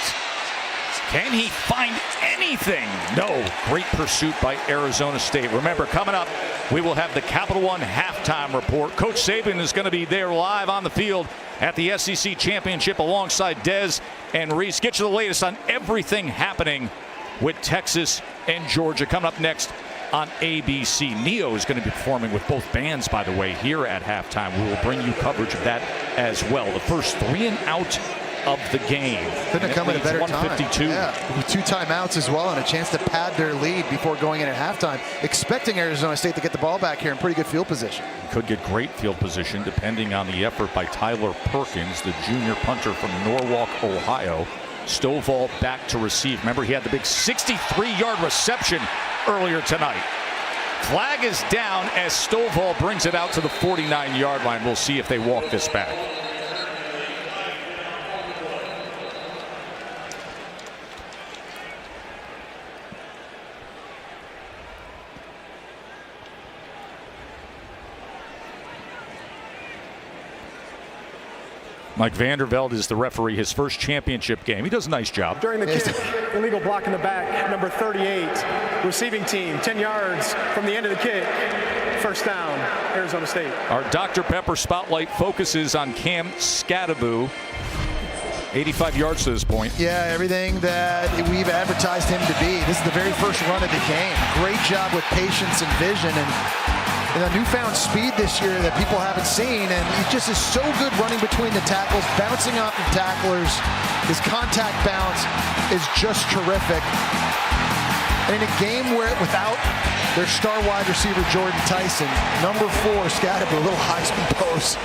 Can he find anything? No. Great pursuit by Arizona State. Remember, coming up, we will have the Capital One halftime report. Coach Saban is going to be there live on the field at the SEC Championship alongside Dez and Reese. Get you the latest on everything happening with Texas and Georgia. Coming up next on ABC. Neo is going to be performing with both bands, by the way, here at halftime. We will bring you coverage of that as well. The first 3 and out of the game. Couldn't have come at a better 152. time. Yeah, with 2 timeouts as well and a chance to pad their lead before going in at halftime. Expecting Arizona State to get the ball back here in pretty good field position. Could get great field position depending on the effort by Tyler Perkins, the junior punter from Norwalk, Ohio. Stovall back to receive. Remember, he had the big 63-yard reception earlier tonight. Flag is down as Stovall brings it out to the 49-yard line. We'll see if they walk this back. Mike Vandervelde is the referee, his first championship game. He does a nice job. During the kick, illegal block in the back, number 38, receiving team, 10 yards from the end of the kick. First down, Arizona State. Our Dr. Pepper spotlight focuses on Cam Skattebo. 85 yards to this point. Yeah, everything that we've advertised him to be. This is the very first run of the game. Great job with patience and vision, and a newfound speed this year that people haven't seen, and he just is so good running between the tackles, bouncing off of tacklers. His contact balance is just terrific. And in a game where without their star wide receiver Jordan Tyson, number 4 Skattebo, a little Heisman post,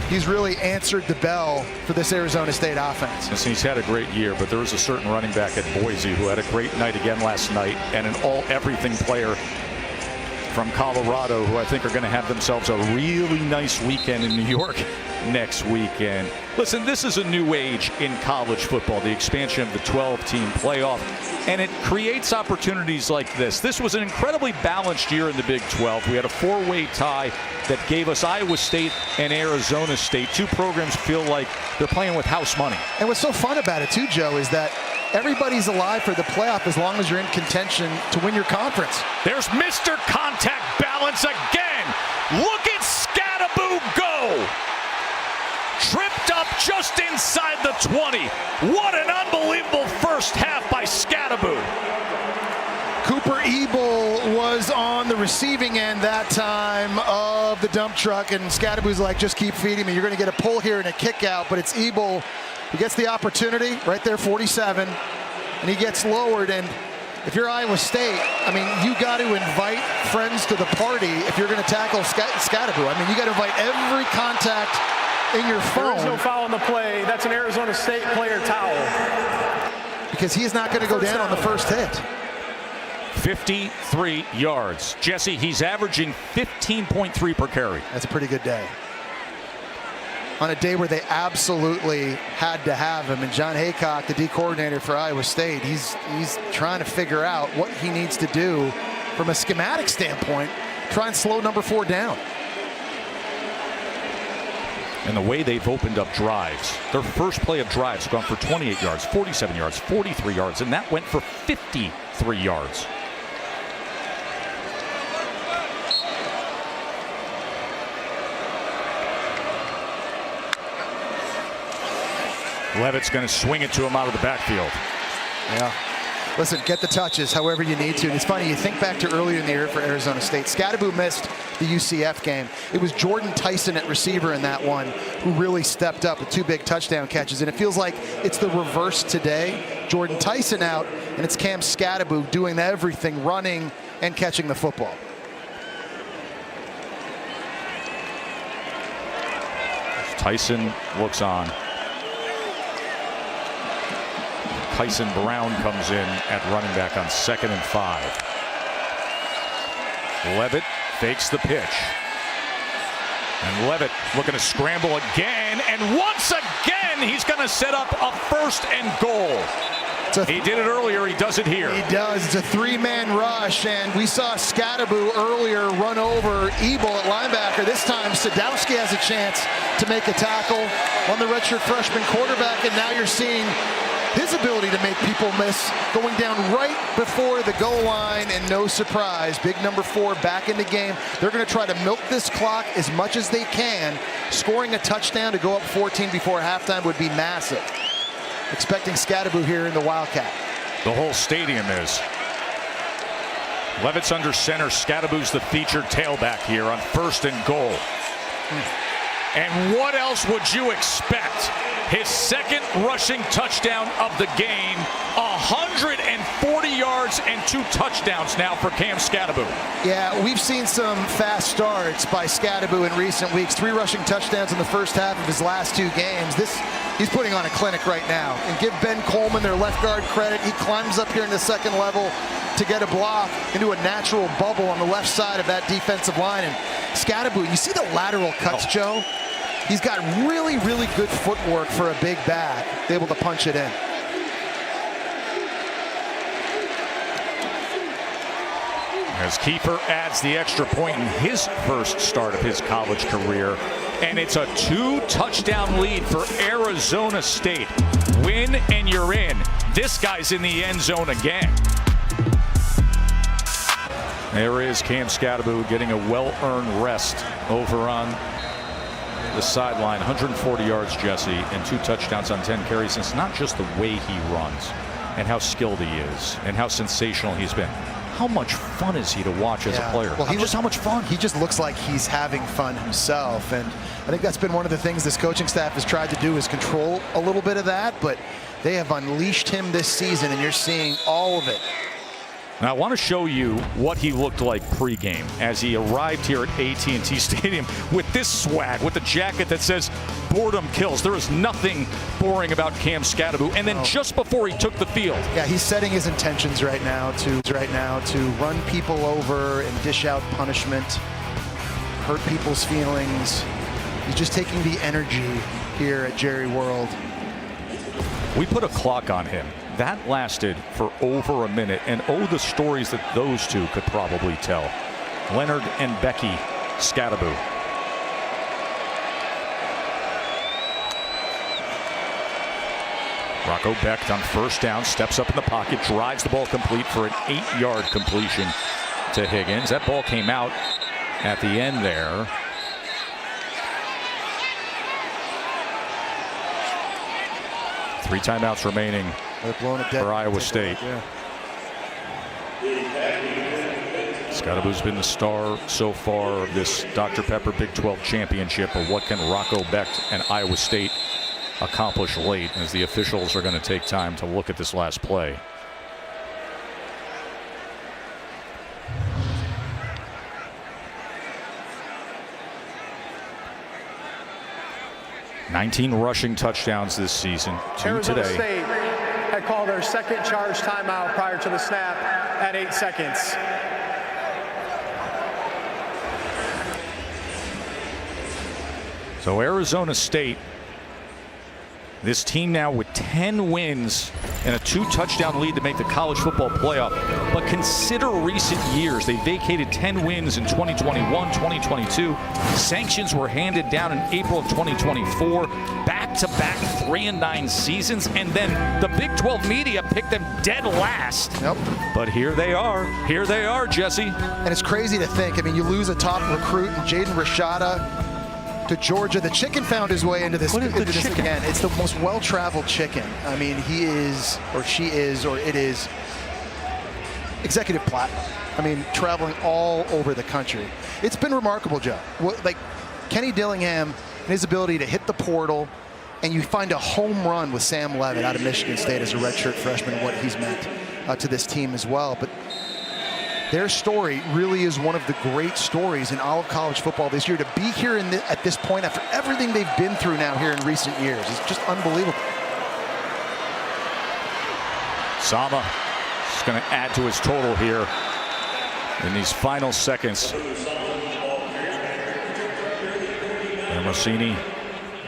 he's really answered the bell for this Arizona State offense. Listen, he's had a great year, but there was a certain running back at Boise who had a great night again last night, and an all-everything player from Colorado who I think are going to have themselves a really nice weekend in New York next weekend. Listen, this is a new age in college football, the expansion of the 12-team playoff, and it creates opportunities like this. This was an incredibly balanced year in the Big 12. We had a 4-way tie that gave us Iowa State and Arizona State. Two programs feel like they're playing with house money. And what's so fun about it too, Joe, is that everybody's alive for the playoff as long as you're in contention to win your conference. There's Mr. Contact Balance again. Look at Skattebo go. Tripped up just inside the 20. What an unbelievable first half by Skattebo. Cooper Ebel was on the receiving end that time of the dump truck, and Skattebo's like, just keep feeding me. You're going to get a pull here and a kick out, but it's Ebel who gets the opportunity right there, 47, and he gets lowered. And if you're Iowa State, I mean, you got to invite friends to the party if you're going to tackle Skattebo. I mean, you got to invite every contact in your phone. There is no foul on the play. That's an Arizona State player towel. Because he's not going to go down on the first hit. 53 yards. Jesse, he's averaging 15.3 per carry. That's a pretty good day. On a day where they absolutely had to have him. And John Haycock, the D coordinator for Iowa State, he's trying to figure out what he needs to do from a schematic standpoint, try and slow number 4 down. And the way they've opened up drives, their first play of drives gone for 28 yards, 47 yards, 43 yards, and that went for 53 yards. Levitt's going to swing it to him out of the backfield. Yeah. Listen, get the touches however you need to. And it's funny, you think back to earlier in the year for Arizona State. Skattebo missed the UCF game. It was Jordan Tyson at receiver in that one who really stepped up with 2 big touchdown catches. And it feels like it's the reverse today. Jordan Tyson out, and it's Cam Skattebo doing everything, running and catching the football. Tyson looks on. Tyson Brown comes in at running back on 2nd and 5. Levitt fakes the pitch. And Levitt looking to scramble again. And once again, he's going to set up a 1st and goal. He did it earlier. He does it here. He does. It's a 3-man rush. And we saw Skattebo earlier run over Ebel at linebacker. This time, Sadowski has a chance to make a tackle on the redshirt freshman quarterback. And now you're seeing his ability to make people miss, going down right before the goal line, and no surprise, big number 4 back in the game. They're going to try to milk this clock as much as they can. Scoring a touchdown to go up 14 before halftime would be massive. Expecting Skattebo here in the Wildcat. The whole stadium is. Levitt's under center. Skattebo's the featured tailback here on 1st and goal. And what else would you expect? His 2nd rushing touchdown of the game, 140 yards and 2 touchdowns now for Cam Skattebo. Yeah, we've seen some fast starts by Skattebo in recent weeks. 3 rushing touchdowns in the first half of his last 2 games. He's putting on a clinic right now. And give Ben Coleman, their left guard, credit. He climbs up here in the 2nd level to get a block into a natural bubble on the left side of that defensive line. And Skattebo, you see the lateral cuts, Joe? He's got really, really good footwork for a big back, able to punch it in. As Kiefer adds the extra point in his first start of his college career, And it's a 2-touchdown lead for Arizona State. Win and you're in. This guy's in the end zone again. There is Cam Scatterbo getting a well-earned rest over on the sideline. 140 yards, Jesse, and 2 touchdowns on 10 carries. It's not just the way he runs and how skilled he is and how sensational he's been. How much fun is he to watch as a player? Well, how much fun? He just looks like he's having fun himself, and I think that's been one of the things this coaching staff has tried to do is control a little bit of that, but they have unleashed him this season, and you're seeing all of it. Now, I want to show you what he looked like pregame as he arrived here at AT&T Stadium with this swag, with the jacket that says boredom kills. There is nothing boring about Cam Scatterbo. And then just before he took the field. Yeah, he's setting his intentions right now to run people over and dish out punishment, hurt people's feelings. He's just taking the energy here at Jerry World. We put a clock on him. That lasted for over a minute, and oh, the stories that those two could probably tell. Leonard and Becky Scatterbo. Rocco Becht on first down, steps up in the pocket, drives the ball complete for an 8-yard completion to Higgins. That ball came out at the end there. Three timeouts remaining for Iowa State. Yeah. Scatterbo's been the star so far of this Dr. Pepper Big 12 championship, but what can Rocco Becht and Iowa State accomplish late as the officials are going to take time to look at this last play? "19 rushing touchdowns this season, 2 Arizona today." State had called their second charge timeout prior to the snap at 8 seconds. So Arizona State, this team now with 10 wins and a 2-touchdown lead to make the college football playoff. But consider recent years. They vacated 10 wins in 2021, 2022. Sanctions were handed down in April of 2024. Back-to-back 3-9 seasons. And then the Big 12 media picked them dead last. Yep. But here they are. Here they are, Jesse. And it's crazy to think. I mean, you lose a top recruit in Jaden Rashada to Georgia. The chicken found his way into this, again. It's the most well-traveled chicken. I mean, he is, or she is, or it is executive platinum. I mean, traveling all over the country. It's been remarkable, Joe. Like Kenny Dillingham and his ability to hit the portal, and you find a home run with Sam Levitt out of Michigan State as a redshirt freshman, what he's meant to this team as well. But their story really is one of the great stories in all of college football this year. To be here at this point after everything they've been through now here in recent years is just unbelievable. Sama is going to add to his total here in these final seconds. And Rossini,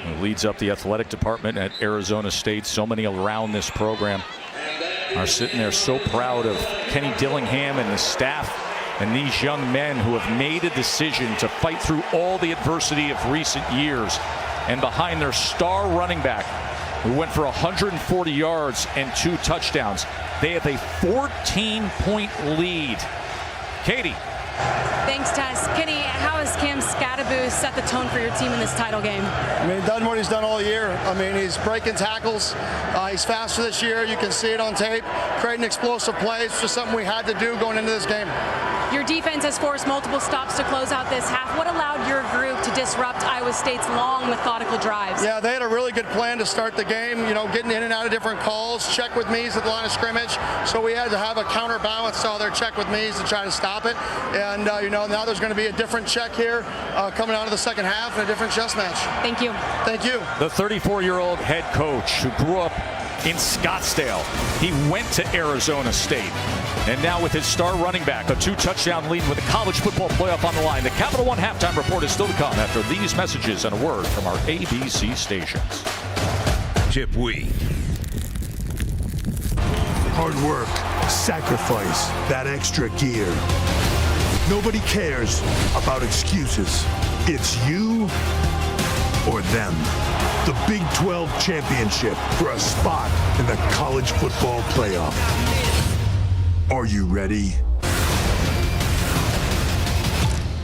who leads up the athletic department at Arizona State, so many around this program are sitting there so proud of Kenny Dillingham and the staff and these young men who have made a decision to fight through all the adversity of recent years. And behind their star running back, who went for 140 yards and 2 touchdowns, they have a 14-point lead. Katie. Thanks, Tess. Kenny, how has Cam Scatterbo set the tone for your team in this title game? I mean, done what he's done all year. I mean, he's breaking tackles. He's faster this year. You can see it on tape. Creating explosive plays, just something we had to do going into this game. Your defense has forced multiple stops to close out this half. What allowed your group to disrupt Iowa State's long, methodical drives? Yeah, they had a really good plan to start the game, you know, getting in and out of different calls, check with me's at the line of scrimmage. So we had to have a counterbalance to all their check with me's to try to stop it. And, you know, now there's going to be a different check here coming out of the second half and a different chess match. Thank you. Thank you. The 34-year-old head coach who grew up in Scottsdale. He went to Arizona State. And now with his star running back, a 2-touchdown lead with the college football playoff on the line. The Capital One halftime report is still to come after these messages and a word from our ABC stations. Chip Week. Hard work, sacrifice, that extra gear. Nobody cares about excuses. It's you them. The Big 12 Championship for a spot in the college football playoff. Are you ready?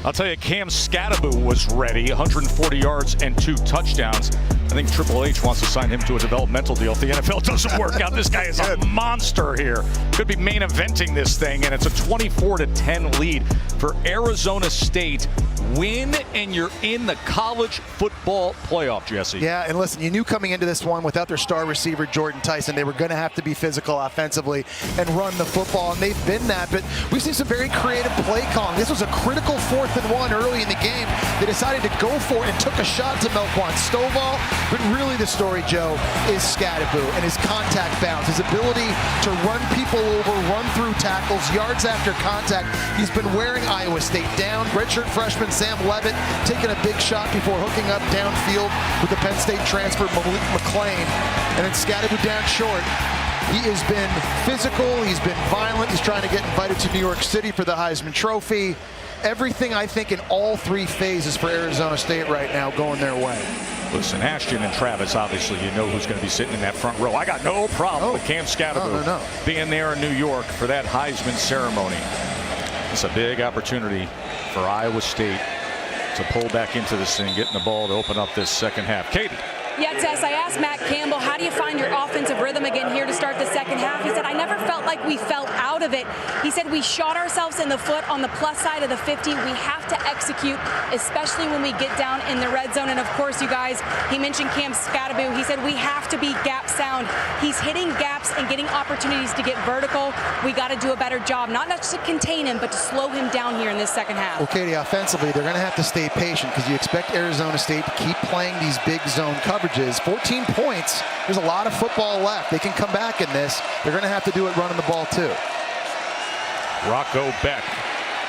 I'll tell you, Cam Scattaboo was ready, 140 yards and 2 touchdowns. I think Triple H wants to sign him to a developmental deal if the NFL doesn't work out. This guy is a monster here. Could be main eventing this thing, and it's a 24-10 lead for Arizona State. Win, and you're in the college football playoff, Jesse. Yeah, and listen, you knew coming into this one without their star receiver, Jordan Tyson, they were going to have to be physical offensively and run the football, and they've been that. But we've seen some very creative play calling. This was a critical 4th and 1 early in the game. They decided to go for it and took a shot to Melquan Stovall. But really the story, Joe, is Scattaboo and his contact bounce, his ability to run people over, run through tackles, yards after contact. He's been wearing Iowa State down. Redshirt freshman Sam Levitt taking a big shot before hooking up downfield with the Penn State transfer Malik McLean. And then Scattaboo down short. He has been physical, he's been violent, he's trying to get invited to New York City for the Heisman Trophy. Everything, I think, in all 3 phases for Arizona State right now going their way. Listen, Ashton and Travis, obviously, you know who's going to be sitting in that front row. I got no problem with Cam Scattaboo being there in New York for that Heisman ceremony. It's a big opportunity for Iowa State to pull back into this thing, getting the ball to open up this second half. Katie. Yeah, Tess, I asked Matt Campbell, how do you find your offensive rhythm again here to start the second half? He said, I never felt like we fell out of it. He said, we shot ourselves in the foot on the plus side of the 50. We have to execute, especially when we get down in the red zone. And of course, you guys, he mentioned Cam Scattaboo. He said, we have to be gap sound. He's hitting gaps and getting opportunities to get vertical. We got to do a better job, not just to contain him, but to slow him down here in this second half. Well, Katie, offensively, they're going to have to stay patient because you expect Arizona State to keep playing these big zone coverages. 14 points. There's a lot of football left. They can come back in this. They're going to have to do it running the ball too. Rocco Beck.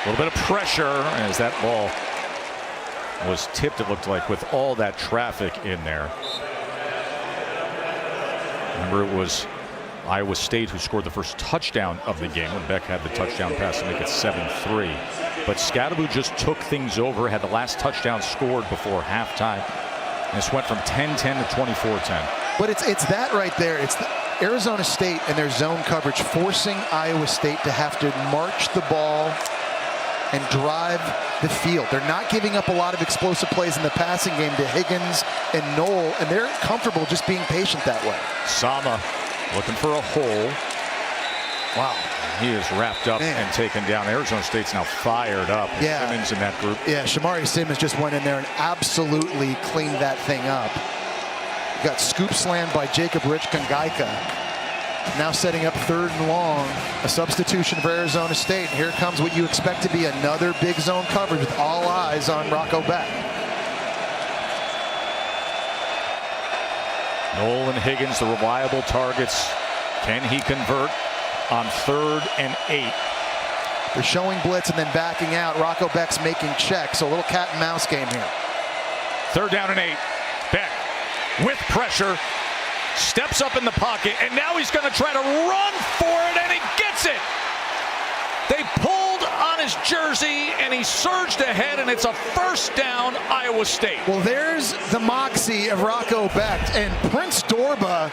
A little bit of pressure as that ball was tipped, it looked like, with all that traffic in there. Remember, it was Iowa State who scored the first touchdown of the game when Beck had the touchdown pass to make it 7-3. But Scattaboo just took things over, had the last touchdown scored before halftime. And this went from 10-10 to 24-10. But it's that right there. It's Arizona State and their zone coverage forcing Iowa State to have to march the ball and drive the field. They're not giving up a lot of explosive plays in the passing game to Higgins and Knoll, and they're comfortable just being patient that way. Sama looking for a hole. Wow. He is wrapped up and taken down. Arizona State's now fired up. Yeah. Simmons in that group. Yeah, Shamari Simmons just went in there and absolutely cleaned that thing up. Got scoop slammed by Jacob Rich-Kangaika. Now setting up 3rd and long. A substitution for Arizona State. And here comes what you expect to be another big zone coverage with all eyes on Rocco Beck. Knoll and Higgins, the reliable targets. Can he convert on 3rd and 8? They're showing blitz and then backing out. Rocco Beck's making checks, so a little cat and mouse game here. 3rd down and 8. Beck with pressure, steps up in the pocket, and now he's going to try to run for it, and he gets it. They pulled on his jersey, and he surged ahead, and it's a 1st down, Iowa State. Well, there's the moxie of Rocco Beck, and Prince Dorba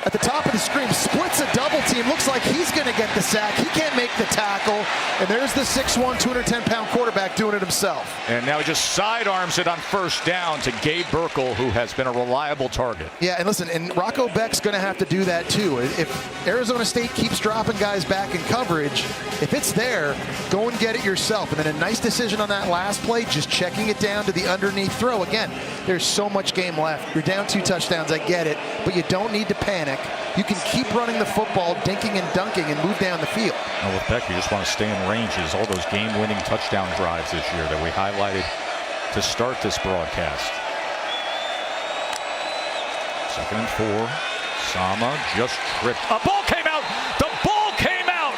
at the top of the screen splits a double team. Looks like he's going to get the sack. He can't make the tackle. And there's the 6'1", 210-pound quarterback doing it himself. And now he just sidearms it on 1st down to Gabe Burkle, who has been a reliable target. Yeah, and listen, and Rocco Beck's going to have to do that too. If Arizona State keeps dropping guys back in coverage, if it's there, go and get it yourself. And then a nice decision on that last play, just checking it down to the underneath throw. Again, there's so much game left. You're down 2 touchdowns, I get it, but you don't need to panic. You can keep running the football, dinking and dunking, and move down the field. Now with Beck, you just want to stay in ranges. All those game-winning touchdown drives this year that we highlighted to start this broadcast. 2nd and 4. Sama just tripped. A ball came out. The ball came out.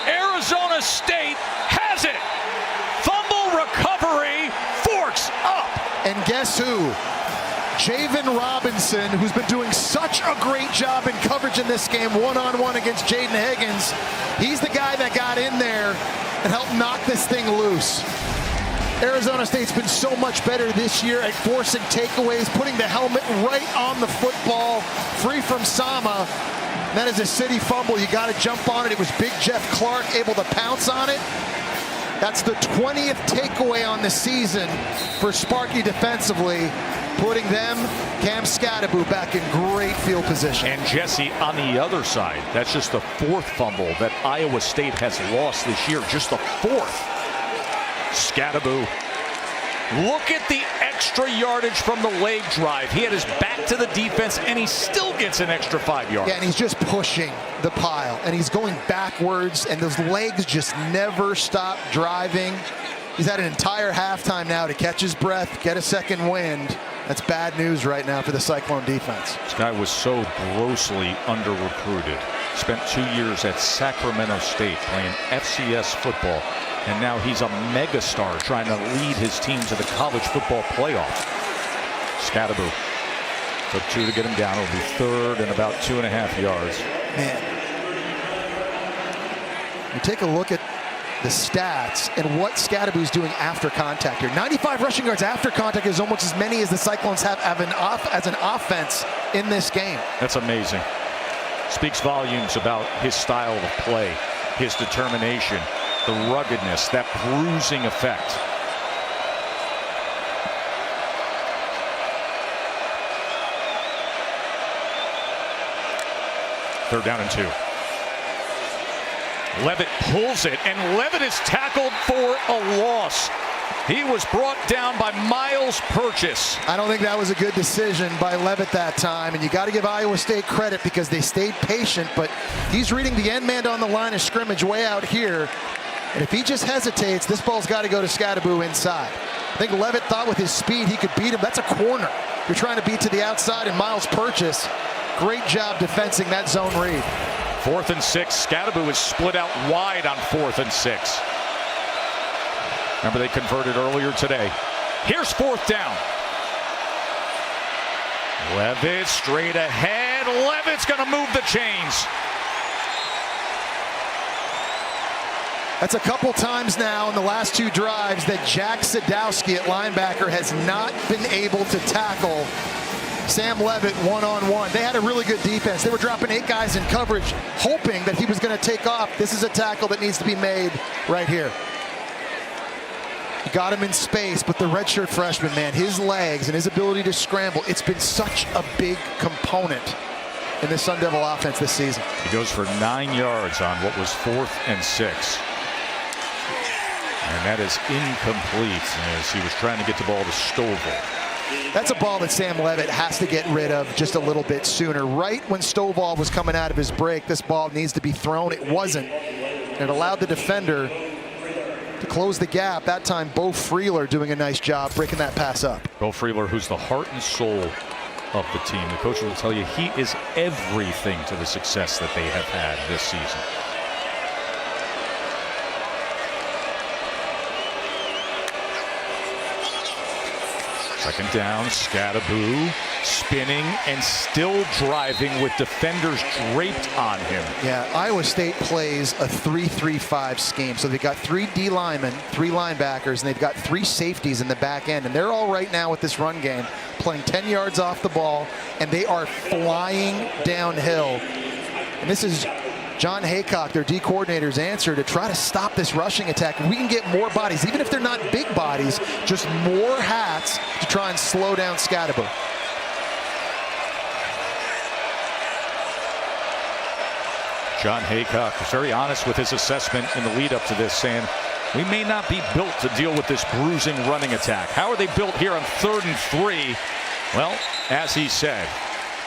Arizona State has it. Fumble recovery. Forks up. And guess who? Javen Robinson, who's been doing such a great job in coverage in this game, one-on-one against Jaden Higgins. He's the guy that got in there and helped knock this thing loose. Arizona State's been so much better this year at forcing takeaways, putting the helmet right on the football, free from Sama. That is a city fumble. You got to jump on it. It was Big Jeff Clark able to pounce on it. That's the 20th takeaway on the season for Sparky defensively, putting them, Cam Scadaboo, back in great field position. And Jesse, on the other side, that's just the 4th fumble that Iowa State has lost this year. Just the 4th. Scadaboo. Look at the extra yardage from the leg drive. He had his back to the defense, and he still gets an extra 5 yards. Yeah, and he's just pushing the pile, and he's going backwards, and those legs just never stop driving. He's had an entire halftime now to catch his breath, get a second wind. That's bad news right now for the Cyclone defense. This guy was so grossly under-recruited. Spent 2 years at Sacramento State playing FCS football. And now he's a megastar trying to lead his team to the college football playoff. Scadaboo took 2 to get him down. It'll be 3rd and about 2.5 yards. Man, you take a look at the stats and what Scadaboo's doing after contact here. 95 rushing yards after contact is almost as many as the Cyclones have as an offense in this game. That's amazing. Speaks volumes about his style of play, his determination, the ruggedness, that bruising effect. Third down and 2. Levitt pulls it, and Levitt is tackled for a loss. He was brought down by Miles Purchase. I don't think that was a good decision by Levitt that time, and you got to give Iowa State credit because they stayed patient, but he's reading the end man on the line of scrimmage way out here. And if he just hesitates, this ball's got to go to Scadaboo inside. I think Levitt thought with his speed he could beat him. That's a corner. You're trying to beat to the outside, and Miles Purchase, great job defensing that zone read. 4th and 6. Scadaboo is split out wide on 4th and 6. Remember, they converted earlier today. Here's 4th down. Levitt straight ahead. Levitt's going to move the chains. That's a couple times now in the last 2 drives that Jack Sadowski at linebacker has not been able to tackle Sam Levitt one-on-one. They had a really good defense. They were dropping 8 guys in coverage, hoping that he was going to take off. This is a tackle that needs to be made right here. He got him in space, but the redshirt freshman, man, his legs and his ability to scramble, it's been such a big component in the Sun Devil offense this season. He goes for 9 yards on what was 4th and 6. And that is incomplete as he was trying to get the ball to Stovall. That's a ball that Sam Levitt has to get rid of just a little bit sooner. Right when Stovall was coming out of his break, this ball needs to be thrown. It wasn't. It allowed the defender to close the gap. That time, Bo Freeler doing a nice job breaking that pass up. Bo Freeler, who's the heart and soul of the team. The coach will tell you he is everything to the success that they have had this season. Second down, Scadaboo spinning and still driving with defenders draped on him. Yeah, Iowa State plays a 3-3-5 scheme. So they've got 3 D linemen, 3 linebackers, and they've got 3 safeties in the back end. And they're all right now with this run game, playing 10 yards off the ball, and they are flying downhill. And this is John Haycock, their D coordinator's answer to try to stop this rushing attack. We can get more bodies, even if they're not big bodies, just more hats to try and slow down Scadaboo. John Haycock was very honest with his assessment in the lead up to this, saying we may not be built to deal with this bruising running attack. How are they built here on 3rd and 3? Well, as he said,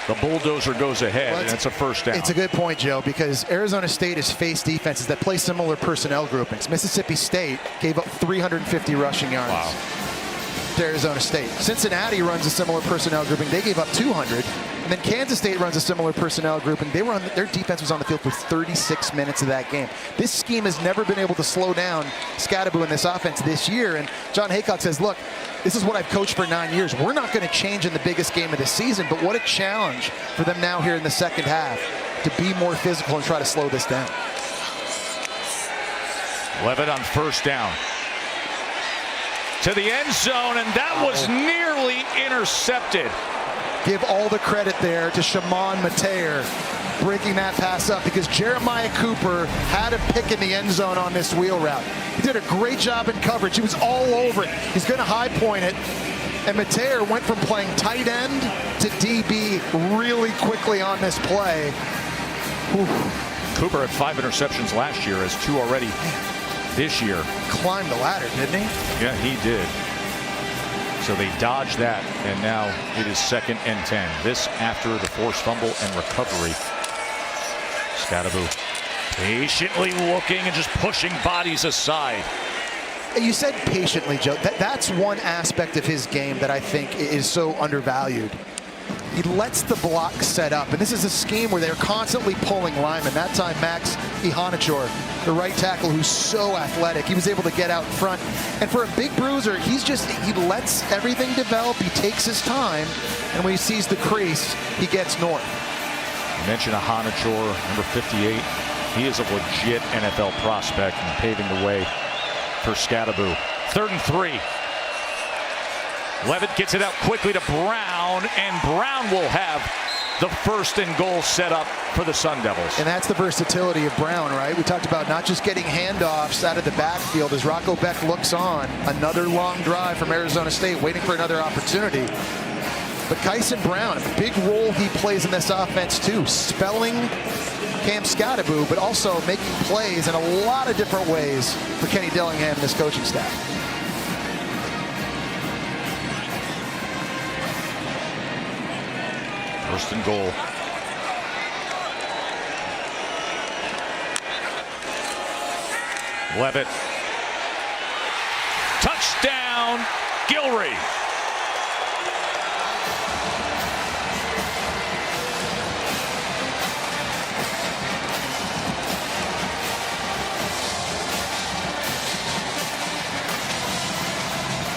the bulldozer goes ahead, and it's a first down. It's a good point, Joe, because Arizona State has faced defenses that play similar personnel groupings. Mississippi State gave up 350 rushing yards to Arizona State. Cincinnati runs a similar personnel grouping. They gave up 200. And then Kansas State runs a similar personnel group, and their defense was on the field for 36 minutes of that game. This scheme has never been able to slow down Scadaboo in this offense this year. And John Haycock says, look, this is what I've coached for 9 years. We're not going to change in the biggest game of the season, but what a challenge for them now here in the second half to be more physical and try to slow this down. Levitt on first down. to the end zone, and that was nearly intercepted. Give all the credit there to Shimon Mateer breaking that pass up, because Jeremiah Cooper had a pick in the end zone on this wheel route. He did a great job in coverage. He was all over it. He's going to high point it. And Mateer went from playing tight end to DB really quickly on this play. Whew. Cooper had 5 interceptions last year, has 2 already this year. Climbed the ladder, didn't he? Yeah, he did. So they dodged that, and now it is 2nd and 10. This after the forced fumble and recovery. Scadaboo patiently looking and just pushing bodies aside. You said patiently, Joe. That's one aspect of his game that I think is so undervalued. He lets the block set up, and this is a scheme where they're constantly pulling linemen. That time, Max Ihanachor, the right tackle, who's so athletic, he was able to get out in front. And for a big bruiser, he lets everything develop. He takes his time, and when he sees the crease, he gets north. You mentioned Ihanachor, number 58. He is a legit NFL prospect and paving the way for Scadaboo. 3rd and 3. Levitt gets it out quickly to Brown, and Brown will have the 1st and goal set up for the Sun Devils. And that's the versatility of Brown, right? We talked about not just getting handoffs out of the backfield as Rocco Beck looks on. Another long drive from Arizona State, waiting for another opportunity. But Kyson Brown, a big role he plays in this offense too, spelling Cam Scadaboo, but also making plays in a lot of different ways for Kenny Dillingham and this coaching staff. First and goal. Levitt. Touchdown, Gilreath.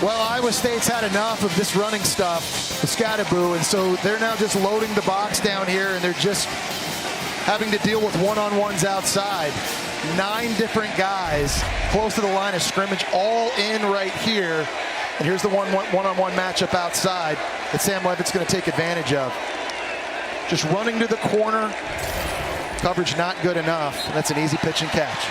Well, Iowa State's had enough of this running stuff with Scadaboo, and so they're now just loading the box down here, and they're just having to deal with one-on-ones outside. 9 different guys close to the line of scrimmage, all in right here. And here's the one-on-one matchup outside that Sam Levitt's going to take advantage of. Just running to the corner. Coverage not good enough. That's an easy pitch and catch.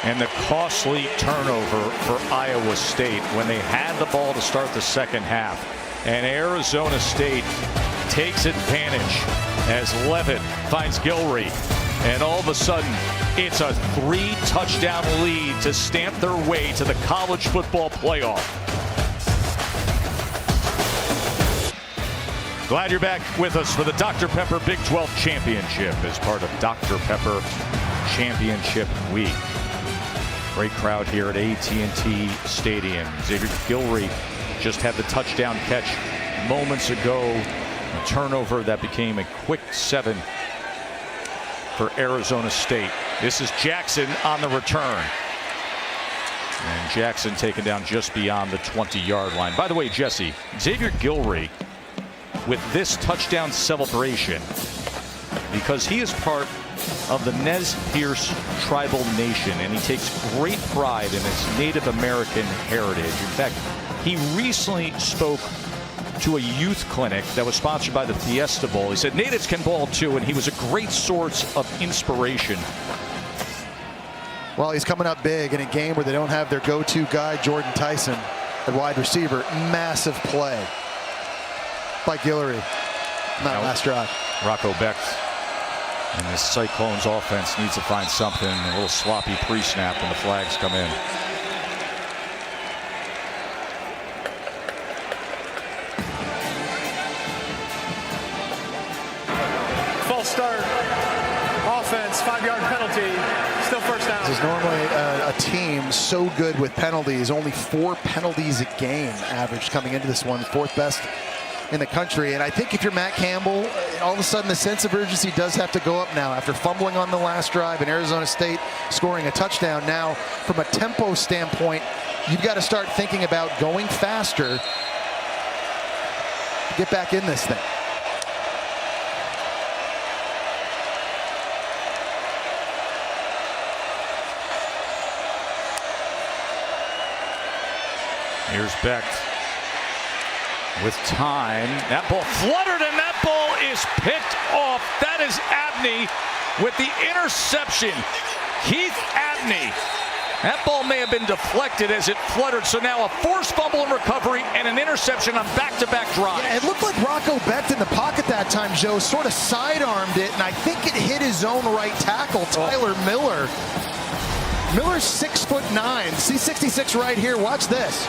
And the costly turnover for Iowa State when they had the ball to start the second half. And Arizona State takes advantage as Levitt finds Gilreath. And all of a sudden, it's a 3-touchdown lead to stamp their way to the college football playoff. Glad you're back with us for the Dr. Pepper Big 12 Championship as part of Dr. Pepper Championship Week. Great crowd here at AT&T Stadium. Xavier Gilreath just had the touchdown catch moments ago. A turnover that became a quick 7 for Arizona State. This is Jackson on the return. And Jackson taken down just beyond the 20-yard line. By the way, Jesse, Xavier Gilreath with this touchdown celebration, because he is part of the Nez Perce tribal nation, and he takes great pride in his Native American heritage. In fact, he recently spoke to a youth clinic that was sponsored by the Fiesta Bowl. He said natives can ball too, and he was a great source of inspiration. Well, he's coming up big in a game where they don't have their go-to guy, Jordan Tyson, at wide receiver. Massive play by Gilreath. Not last drive. Rocco Beck and this Cyclones offense needs to find something. A little sloppy pre-snap when the flags come in. False start. Offense, 5-yard penalty. Still first down. This is normally a team so good with penalties. Only 4 penalties a game average coming into this one. 4th best in the country. And I think if you're Matt Campbell, all of a sudden the sense of urgency does have to go up now after fumbling on the last drive and Arizona State scoring a touchdown. Now, from a tempo standpoint, you've got to start thinking about going faster to get back in this thing. Here's Becht with time. That ball fluttered, and that ball is picked off. That is Abney with the interception. Keith Abney. That ball may have been deflected as it fluttered, so now a forced fumble and recovery and an interception on back-to-back drives. Yeah, it looked like Rocco Becht in the pocket that time, Joe, sort of sidearmed it, and I think it hit his own right tackle, Tyler Miller. Miller's 6'9", C66 right here, watch this.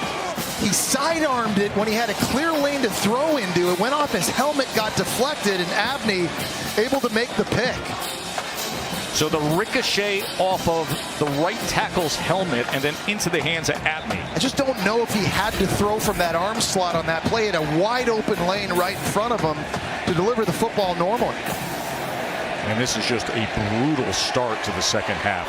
He sidearmed it when he had a clear lane to throw into. It went off his helmet, got deflected, and Abney able to make the pick. So the ricochet off of the right tackle's helmet and then into the hands of Abney. I just don't know if he had to throw from that arm slot on that play in a wide open lane right in front of him to deliver the football normally. And this is just a brutal start to the second half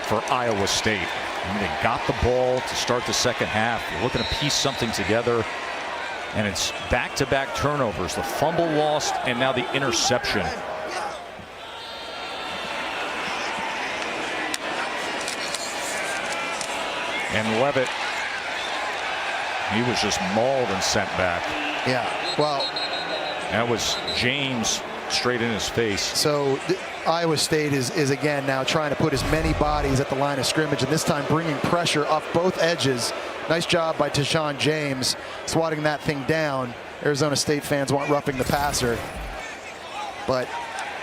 for Iowa State. And they got the ball to start the second half. You're looking to piece something together, and it's back-to-back turnovers. The fumble lost, and now the interception. And Levitt, he was just mauled and sent back. Yeah, well, that was James straight in his face. So Iowa State is again now trying to put as many bodies at the line of scrimmage, and this time bringing pressure up both edges. Nice job by Tashawn James swatting that thing down. Arizona State fans want roughing the passer, but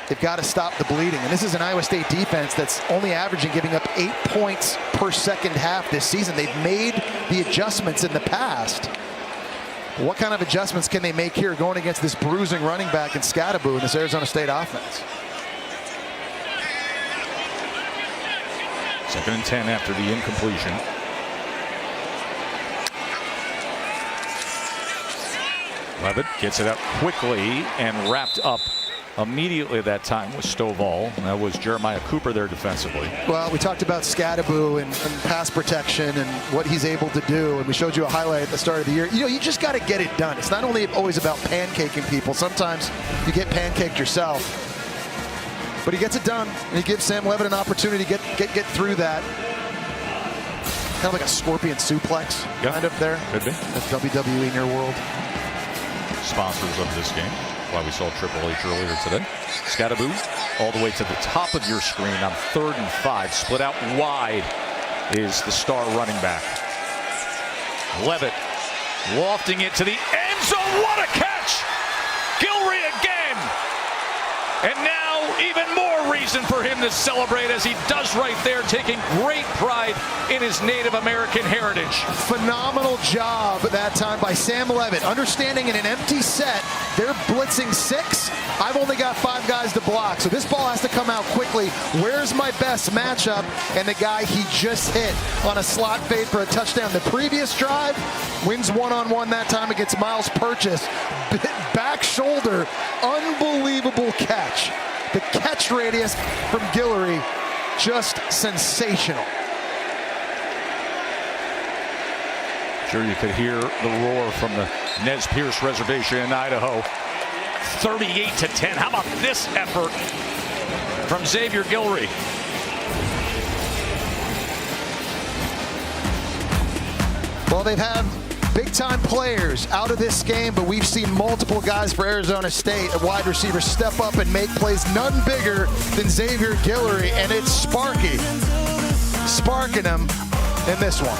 they've got to stop the bleeding. And this is an Iowa State defense that's only averaging giving up 8 points per second half this season. They've made the adjustments in the past. What kind of adjustments can they make here going against this bruising running back in Scatterbo in this Arizona State offense? 2nd and 10 after the incompletion. Levitt gets it out quickly and wrapped up immediately that time with Stovall. That was Jeremiah Cooper there defensively. Well, we talked about Scatterbo and pass protection and what he's able to do, and we showed you a highlight at the start of the year. You know, you just got to get it done. It's not only always about pancaking people. Sometimes you get pancaked yourself. But he gets it done, and he gives Sam Levitt an opportunity to get through that. Kind of like a scorpion suplex, kind of there. Could be. That's WWE in your world. Sponsors of this game. Why we saw Triple H earlier today. Scatterbo all the way to the top of your screen on 3rd and 5. Split out wide is the star running back. Levitt lofting it to the end zone. What a catch! Gilroy again. And now even more reason for him to celebrate, as he does right there, taking great pride in his Native American heritage. Phenomenal job that time by Sam Levitt. Understanding in an empty set, they're blitzing 6. I've only got 5 guys to block, so this ball has to come out quickly. Where's my best matchup? And the guy he just hit on a slot fade for a touchdown. The previous drive wins one-on-one that time against Miles Purchase. Back shoulder, unbelievable catch. The catch radius from Guillory, just sensational. Sure, you could hear the roar from the Nez Perce Reservation in Idaho. 38-10. How about this effort from Xavier Guillory? Well, they've had big-time players out of this game, but we've seen multiple guys for Arizona State, a wide receiver, step up and make plays, none bigger than Xavier Guillory, and it's sparking him in this one.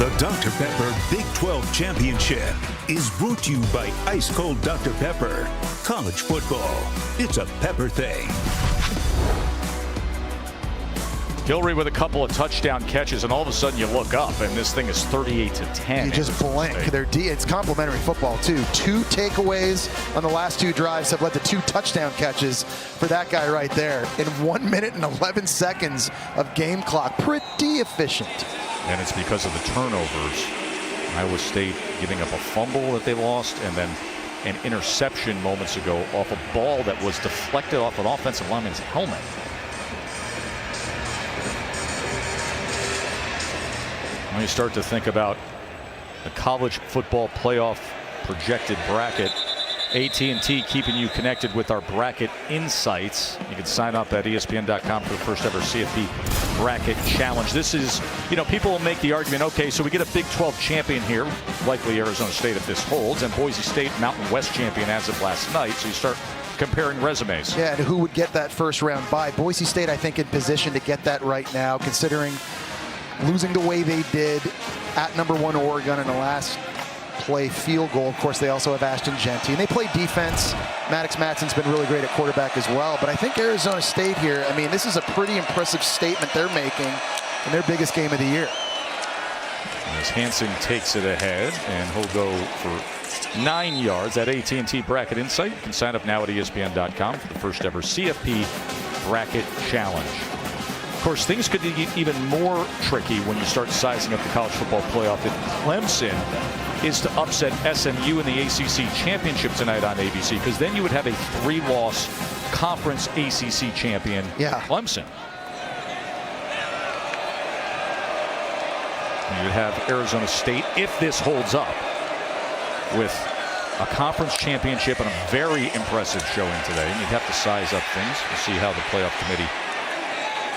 The Dr. Pepper Big 12 Championship is brought to you by Ice Cold Dr. Pepper. College football, it's a pepper thing. Guillory with a couple of touchdown catches, and all of a sudden you look up and this thing is 38-10. You just blink. It's complimentary football too. 2 takeaways on the last 2 drives have led to 2 touchdown catches for that guy right there in 1 minute and 11 seconds of game clock. Pretty efficient. And it's because of the turnovers. Iowa State giving up a fumble that they lost, and then an interception moments ago off a ball that was deflected off an offensive lineman's helmet. When you start to think about the college football playoff projected bracket, AT&T keeping you connected with our bracket insights. You can sign up at ESPN.com for the first ever CFP bracket challenge. This is, people will make the argument, okay, so we get a Big 12 champion here, likely Arizona State if this holds, and Boise State Mountain West champion as of last night. So you start comparing resumes. Yeah, and who would get that first round bye? Boise State, I think, in position to get that right now, considering losing the way they did at #1 Oregon in the last play field goal. Of course, they also have Ashton Genty, and they play defense. Maddox Matson's been really great at quarterback as well. But I think Arizona State here, this is a pretty impressive statement they're making in their biggest game of the year. As Hansen takes it ahead, and he'll go for 9 yards. At AT&T Bracket Insight, you can sign up now at ESPN.com for the first ever CFP Bracket Challenge. Of course, things could be even more tricky when you start sizing up the college football playoff. If Clemson is to upset SMU in the ACC championship tonight on ABC, because then you would have a 3-loss conference ACC champion, Clemson. You would have Arizona State, if this holds up, with a conference championship and a very impressive showing today. And you'd have to size up things to see how the playoff committee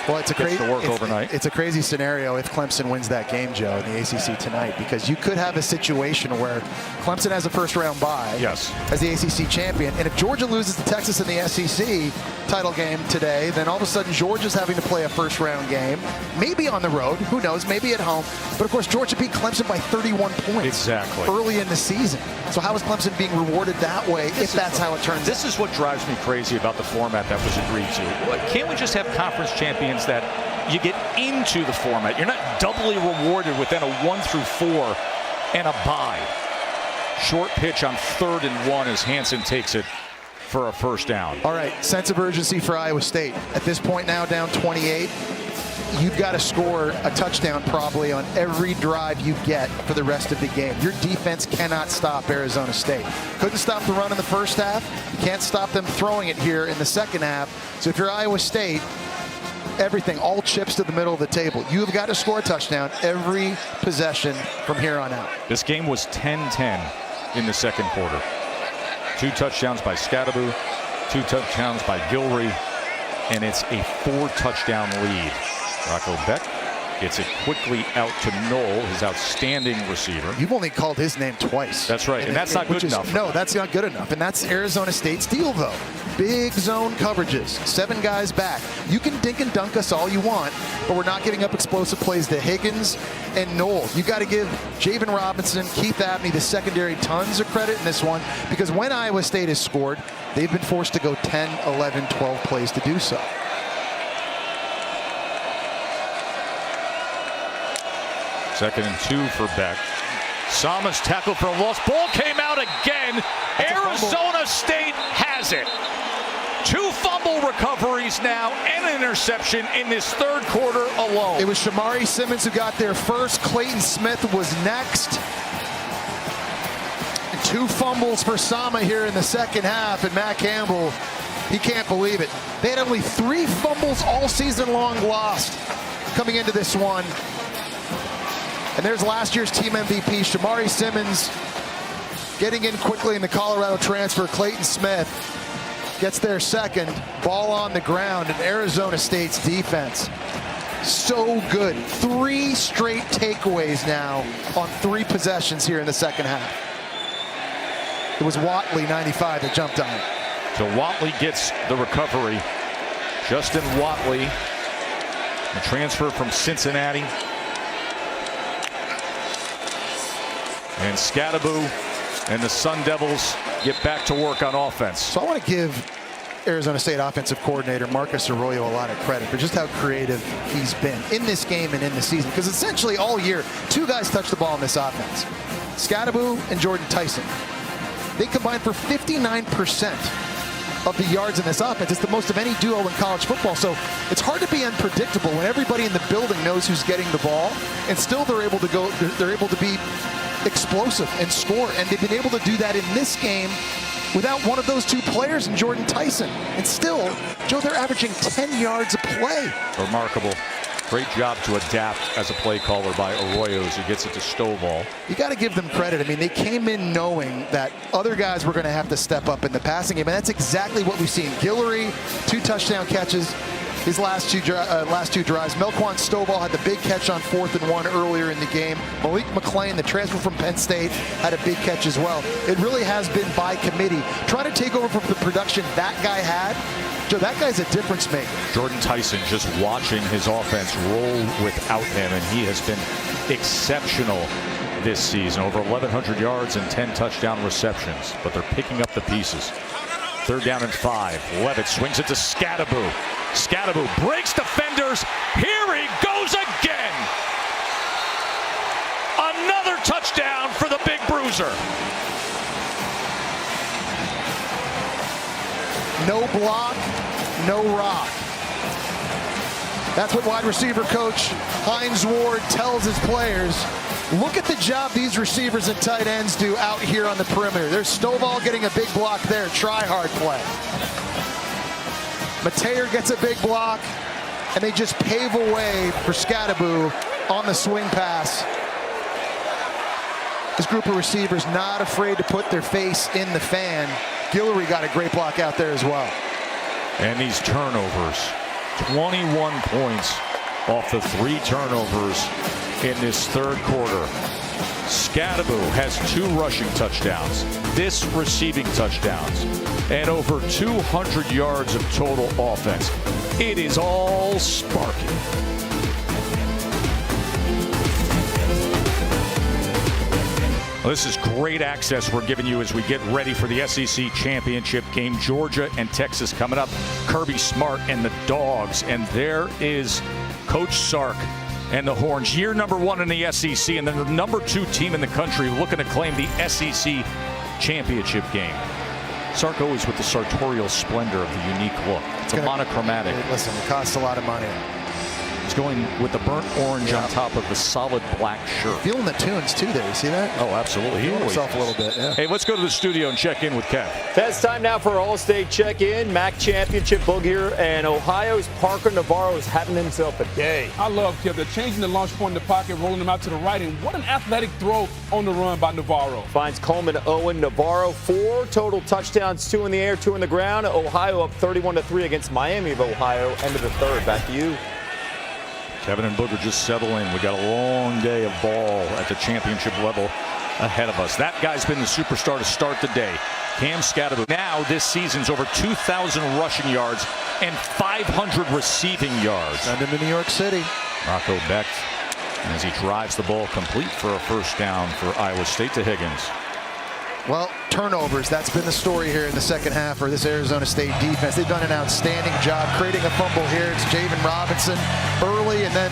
it's a crazy scenario if Clemson wins that game, Joe, in the ACC tonight, because you could have a situation where Clemson has a first-round bye as the ACC champion, and if Georgia loses to Texas in the SEC title game today, then all of a sudden Georgia's having to play a first-round game, maybe on the road, who knows, maybe at home. But of course, Georgia beat Clemson by 31 points early in the season. So how is Clemson being rewarded that way if that's how it turns out? This is what drives me crazy about the format that was agreed to. Can't we just have conference champions that you get into the format? You're not doubly rewarded with then a 1 through 4 and a bye. Short pitch on 3rd and 1 as Hansen takes it for a first down. All right, sense of urgency for Iowa State. At this point now, down 28. You've got to score a touchdown probably on every drive you get for the rest of the game. Your defense cannot stop Arizona State. Couldn't stop the run in the first half. You can't stop them throwing it here in the second half. So if you're Iowa State, everything, all chips to the middle of the table. You've got to score a touchdown every possession from here on out. This game was 10-10 in the second quarter. 2 touchdowns by Scadaboo, 2 touchdowns by Gilry, and it's a 4-touchdown lead. Rocco Beck gets it quickly out to Knoll, his outstanding receiver. You've only called his name twice. That's right, and that's not good enough. No, that's not good enough, and that's Arizona State's deal, though. Big zone coverages, 7 guys back. You can dink and dunk us all you want, but we're not giving up explosive plays to Higgins and Knoll. You got to give Javen Robinson, Keith Abney, the secondary, tons of credit in this one, because when Iowa State has scored, they've been forced to go 10, 11, 12 plays to do so. Second and 2 for Beck. Sama's tackle for a loss. Ball came out again. Arizona State has it. 2 fumble recoveries now and an interception in this third quarter alone. It was Shamari Simmons who got there first. Clayton Smith was next. And 2 fumbles for Sama here in the second half, and Matt Campbell, he can't believe it. They had only 3 fumbles all season long lost coming into this one. And there's last year's team MVP, Shamari Simmons, getting in quickly in the Colorado transfer. Clayton Smith gets there second. Ball on the ground, and Arizona State's defense, so good. 3 straight takeaways now on 3 possessions here in the second half. It was Watley, 95, that jumped on it. So Watley gets the recovery. Justin Watley, a transfer from Cincinnati. And Scadaboo and the Sun Devils get back to work on offense. So I want to give Arizona State offensive coordinator Marcus Arroyo a lot of credit for just how creative he's been in this game and in the season. Because essentially all year, 2 guys touched the ball in this offense. Scadaboo and Jordan Tyson. They combined for 59% of the yards in this offense. It's the most of any duo in college football. So it's hard to be unpredictable when everybody in the building knows who's getting the ball, and still they're able to be explosive and score, and they've been able to do that in this game without one of those 2 players in Jordan Tyson. And still, Joe, they're averaging 10 yards a play. Remarkable. Great job to adapt as a play caller by Arroyo as he gets it to Stovall. You got to give them credit. I mean, they came in knowing that other guys were going to have to step up in the passing game, and that's exactly what we've seen. Guillory, 2 touchdown catches his last two drives. Melquan Stovall had the big catch on 4th and 1 earlier in the game. Malik McClain, the transfer from Penn State, had a big catch as well. It really has been by committee. Trying to take over from the production that guy had. Joe, that guy's a difference maker. Jordan Tyson just watching his offense roll without him, and he has been exceptional this season. Over 1,100 yards and 10 touchdown receptions, but they're picking up the pieces. 3rd down and 5. Levitt swings it to Scadaboo. Scadaboo breaks defenders. Here he goes again. Another touchdown for the big bruiser. No block, no rock. That's what wide receiver coach Hines Ward tells his players. Look at the job these receivers and tight ends do out here on the perimeter. There's Stovall getting a big block there. Try hard play. Mateer gets a big block, and they just pave a way for Scadaboo on the swing pass. This group of receivers not afraid to put their face in the fan. Guillory got a great block out there as well. And these turnovers, 21 points off the 3 turnovers in this 3rd quarter. Scadaboo has 2 rushing touchdowns, this receiving touchdowns, and over 200 yards of total offense. It is all sparking. Well, this is great access we're giving you as we get ready for the SEC championship game. Georgia and Texas coming up. Kirby Smart and the Dogs. And there is Coach Sark and the Horns. Year number 1 in the SEC, and then the number 2 team in the country looking to claim the SEC championship game. Sark always with the sartorial splendor of the unique look. It's a monochromatic. Listen, it costs a lot of money. He's going with the burnt orange on top of the solid black shirt. Feeling the tunes too there. You see that? Oh, absolutely. He always himself a little bit. Yeah. Hey, let's go to the studio and check in with Kev. It's time now for All-State check-in. MAC championship book here, and Ohio's Parker Navarro is having himself a day. I love Kev. They're changing the launch point in the pocket, rolling them out to the right, and what an athletic throw on the run by Navarro. Finds Coleman Owen. Navarro 4 total touchdowns, 2 in the air, 2 in the ground. Ohio up 31-3 against Miami of Ohio. End of the 3rd. Back to you. Kevin and Booger just settle in. We got a long day of ball at the championship level ahead of us. That guy's been the superstar to start the day. Cam Scadaboo. Now this season's over 2,000 rushing yards and 500 receiving yards. Send him to New York City. Rocco Becht as he drives the ball complete for a 1st down for Iowa State to Higgins. Well, turnovers, that's been the story here in the 2nd half for this Arizona State defense. They've done an outstanding job creating a fumble here. It's Javen Robinson early, and then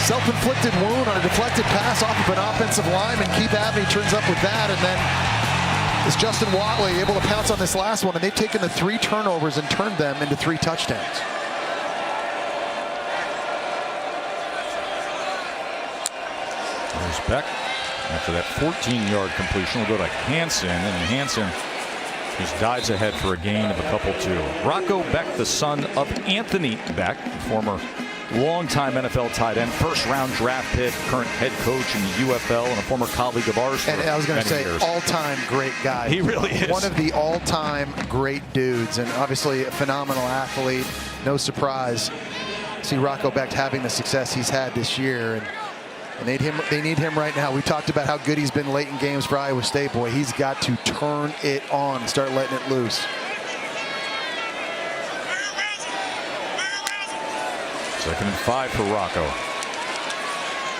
self-inflicted wound on a deflected pass off of an offensive lineman. Keith Abney turns up with that, and then is Justin Watley able to pounce on this last one, and they've taken the 3 turnovers and turned them into 3 touchdowns. There's Beck. After that 14-yard completion, we'll go to Hansen, and Hansen just dives ahead for a gain of a couple too. Rocco Becht, the son of Anthony Beck, former longtime NFL tight end, 1st-round draft pick, current head coach in the UFL, and a former colleague of ours for And I was going to say, years. all-time great guy. He really is. One of the all-time great dudes, and obviously a phenomenal athlete. No surprise to see Rocco Becht having the success he's had this year. And they need him right now. We talked about how good he's been late in games for Iowa State. Boy, he's got to turn it on and start letting it loose. Second and 5 for Rocco.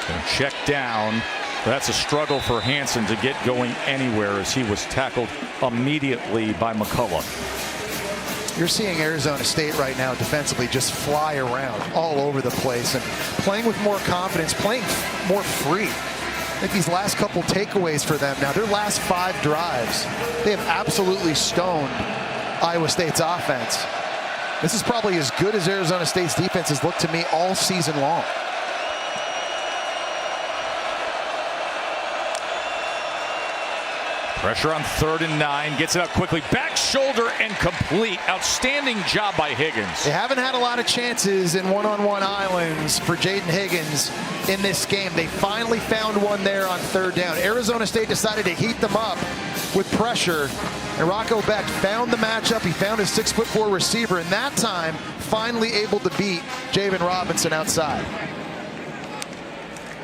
Going to check down. That's a struggle for Hansen to get going anywhere as he was tackled immediately by McCullough. You're seeing Arizona State right now defensively just fly around all over the place and playing with more confidence, playing more free. I think these last couple takeaways for them now, their last 5 drives, they have absolutely stoned Iowa State's offense. This is probably as good as Arizona State's defense has looked to me all season long. Pressure on 3rd and 9. Gets it out quickly. Back shoulder and complete. Outstanding job by Higgins. They haven't had a lot of chances in one-on-one islands for Jaden Higgins in this game. They finally found one there on 3rd down. Arizona State decided to heat them up with pressure. And Rocco Becht found the matchup. He found his 6'4" receiver, and that time finally able to beat Javen Robinson outside.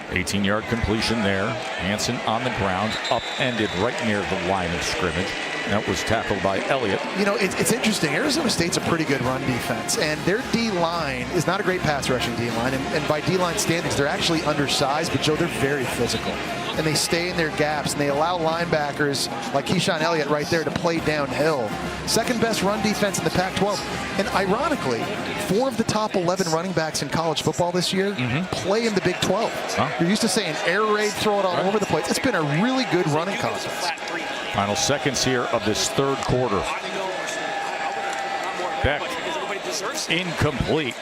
18-yard completion there. Hansen on the ground, upended right near the line of scrimmage. That was tackled by Elliott. You know, it's interesting. Arizona State's a pretty good run defense, and their D-line is not a great pass rushing D-line. And by D-line standards, they're actually undersized, but Joe, they're very physical. And they stay in their gaps, and they allow linebackers like Keyshawn Elliott right there to play downhill. Second best run defense in the Pac-12. And ironically, 4 of the top 11 running backs in college football this year play in the Big 12. Huh? You're used to saying air raid, throw it all over the place. It's been a really good running conference. Final seconds here of this 3rd quarter. Becht incomplete.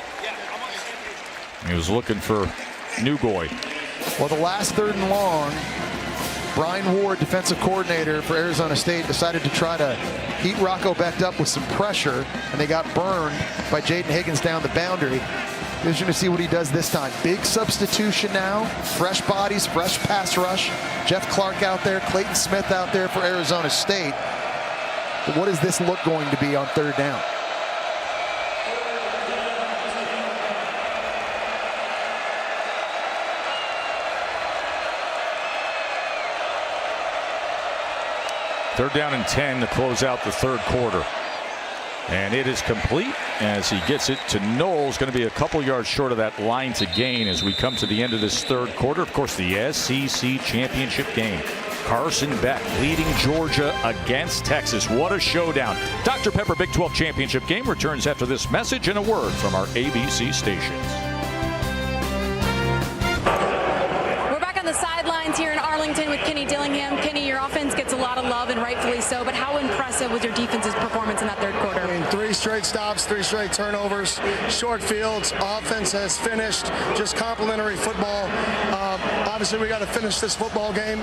He was looking for Newgoy. Well, the last 3rd and long, Brian Ward, defensive coordinator for Arizona State, decided to try to heat Rocco Becht up with some pressure, and they got burned by Jaden Higgins down the boundary. Interesting to see what he does this time. Big substitution now. Fresh bodies, fresh pass rush. Jeff Clark out there, Clayton Smith out there for Arizona State. But what is this look going to be on 3rd down? Third down and 10 to close out the 3rd quarter. And it is complete as he gets it to Knowles. Going to be a couple yards short of that line to gain as we come to the end of this 3rd quarter. Of course, the SEC championship game. Carson Beck leading Georgia against Texas. What a showdown. Dr. Pepper Big 12 championship game returns after this message and a word from our ABC stations. We're back on the sidelines here in Arlington with Kenny Dillingham. Kenny, your offense gets a lot of love, and rightfully so, but how impressive was your defense's performance in that 3rd quarter? I mean, 3 straight stops, 3 straight turnovers, short fields. Offense has finished. Just complimentary football. Obviously, we got to finish this football game.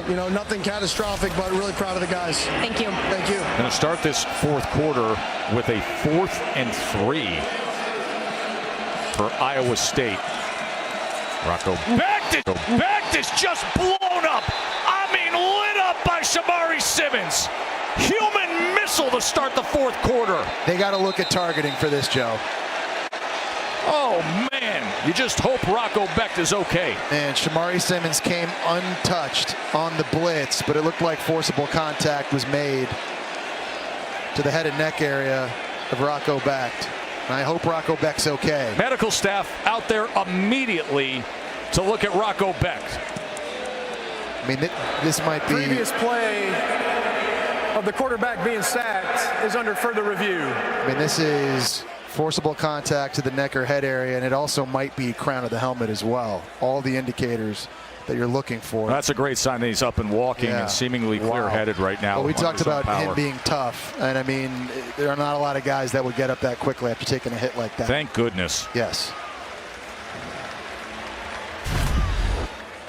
You know, nothing catastrophic, but really proud of the guys. Thank you. Thank you. Going to start this 4th quarter with a 4th and 3 for Iowa State. Rocco Becht is just blown up. I mean, lit up by Shamari Simmons. Human missile to start the 4th quarter. They got to look at targeting for this, Joe. Oh, man. You just hope Rocco Becht is okay. And Shamari Simmons came untouched on the blitz, but it looked like forcible contact was made to the head and neck area of Rocco Becht. And I hope Rocco Becht's okay. Medical staff out there immediately to look at Rocco Becht. I mean, this might be... Previous play of the quarterback being sacked is under further review. I mean, this is forcible contact to the neck or head area, and it also might be crown of the helmet as well. All the indicators that you're looking for. That's a great sign that he's up and walking and seemingly clear-headed right now. Well, we talked about him being tough, and I mean, there are not a lot of guys that would get up that quickly after taking a hit like that. Thank goodness. Yes.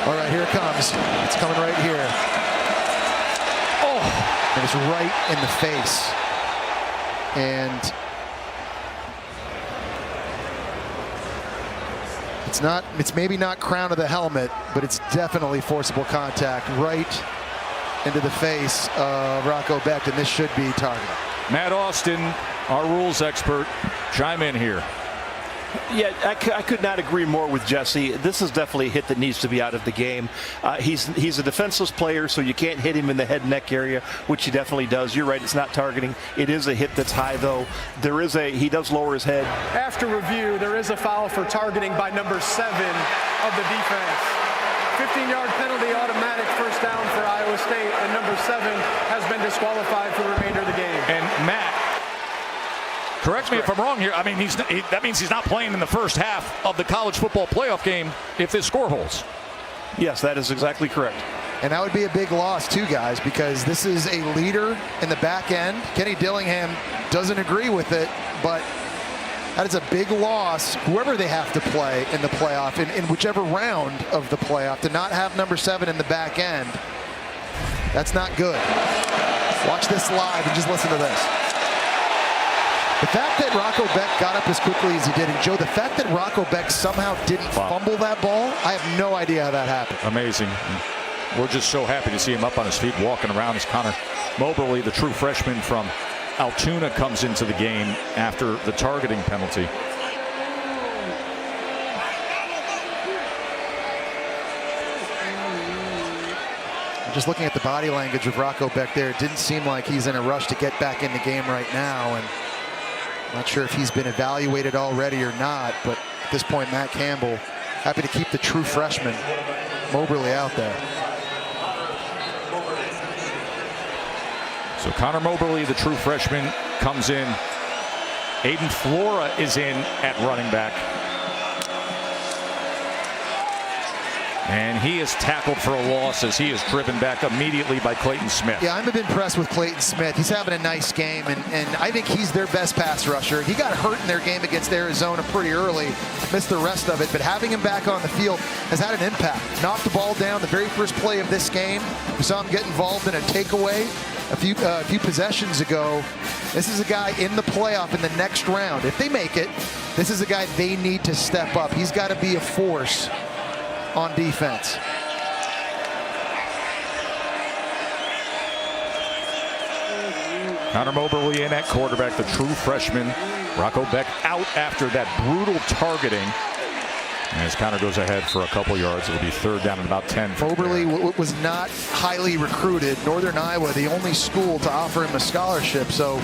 All right, here it comes. It's coming right here. Oh! And it's right in the face. And it's maybe not crown of the helmet, but it's definitely forcible contact right into the face of Rocco Becht, and this should be targeted. Matt Austin, our rules expert, chime in here. Yeah, I could not agree more with Jesse. This is definitely a hit that needs to be out of the game. He's a defenseless player, so you can't hit him in the head and neck area, which he definitely does. You're right, it's not targeting. It is a hit that's high, though. He does lower his head. After review, there is a foul for targeting by number 7 of the defense. 15-yard penalty, automatic first down for Iowa State, and number 7 has been disqualified for the remainder of the game. And Matt, correct me if I'm wrong here. I mean, that means he's not playing in the first half of the college football playoff game if this score holds. Yes, that is exactly correct. And that would be a big loss, too, guys, because this is a leader in the back end. Kenny Dillingham doesn't agree with it, but that is a big loss, whoever they have to play in the playoff, in whichever round of the playoff, to not have number 7 in the back end. That's not good. Watch this live and just listen to this. The fact that Rocco Beck got up as quickly as he did, and Joe, the fact that Rocco Beck somehow didn't fumble that ball, I have no idea how that happened. Amazing. We're just so happy to see him up on his feet walking around as Connor Moberly, the true freshman from Altoona, comes into the game after the targeting penalty. Just looking at the body language of Rocco Beck there, it didn't seem like he's in a rush to get back in the game right now. And I'm not sure if he's been evaluated already or not, but at this point, Matt Campbell happy to keep the true freshman Moberly out there. So Connor Moberly, the true freshman, comes in. Aiden Flora is in at running back. And he is tackled for a loss as he is driven back immediately by Clayton Smith. Yeah, I'm impressed with Clayton Smith. He's having a nice game, and I think he's their best pass rusher. He got hurt in their game against Arizona pretty early, missed the rest of it, but having him back on the field has had an impact. Knocked the ball down the very first play of this game. We saw him get involved in a takeaway a few possessions ago. This is a guy in the playoff in the next round. If they make it, this is a guy they need to step up. He's got to be a force on defense. Connor Moberly in at quarterback, the true freshman. Rocco Beck out after that brutal targeting. As Connor goes ahead for a couple yards, it'll be third down and about 10. Moberly was not highly recruited. Northern Iowa, the only school to offer him a scholarship, so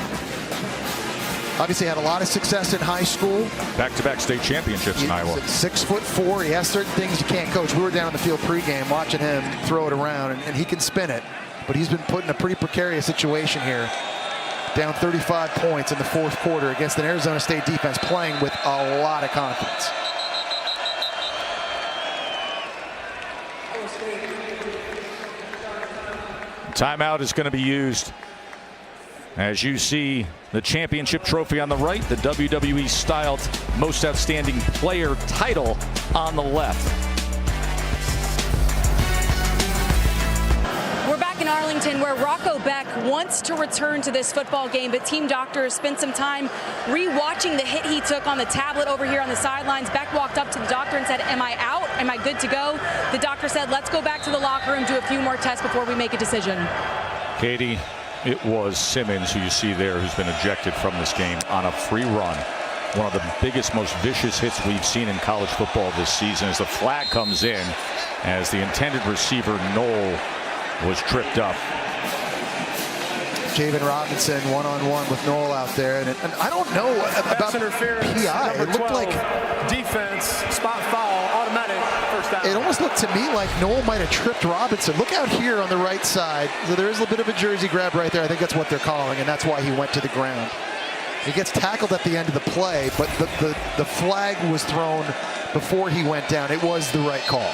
obviously had a lot of success in high school. Back-to-back state championships in Iowa. 6'4". He has certain things you can't coach. We were down on the field pregame watching him throw it around, and he can spin it. But he's been put in a pretty precarious situation here. Down 35 points in the fourth quarter against an Arizona State defense playing with a lot of confidence. Timeout is going to be used. As you see the championship trophy on the right, the WWE-styled Most Outstanding Player title on the left. We're back in Arlington where Rocco Beck wants to return to this football game, but team doctors spent some time re-watching the hit he took on the tablet over here on the sidelines. Beck walked up to the doctor and said, "Am I out? Am I good to go?" The doctor said, "Let's go back to the locker room, do a few more tests before we make a decision." Katie, it was Simmons, who you see there, who's been ejected from this game on a free run. One of the biggest, most vicious hits we've seen in college football this season as the flag comes in as the intended receiver, Knoll, was tripped up. Javen Robinson one-on-one with Knoll out there, and I don't know about interference. PI. It looked like defense, spot foul, automatic first down. It almost looked to me like Knoll might have tripped Robinson. Look out here on the right side. So there is a bit of a jersey grab right there. I think that's what they're calling, and that's why he went to the ground. He gets tackled at the end of the play, but the flag was thrown before he went down. It was the right call.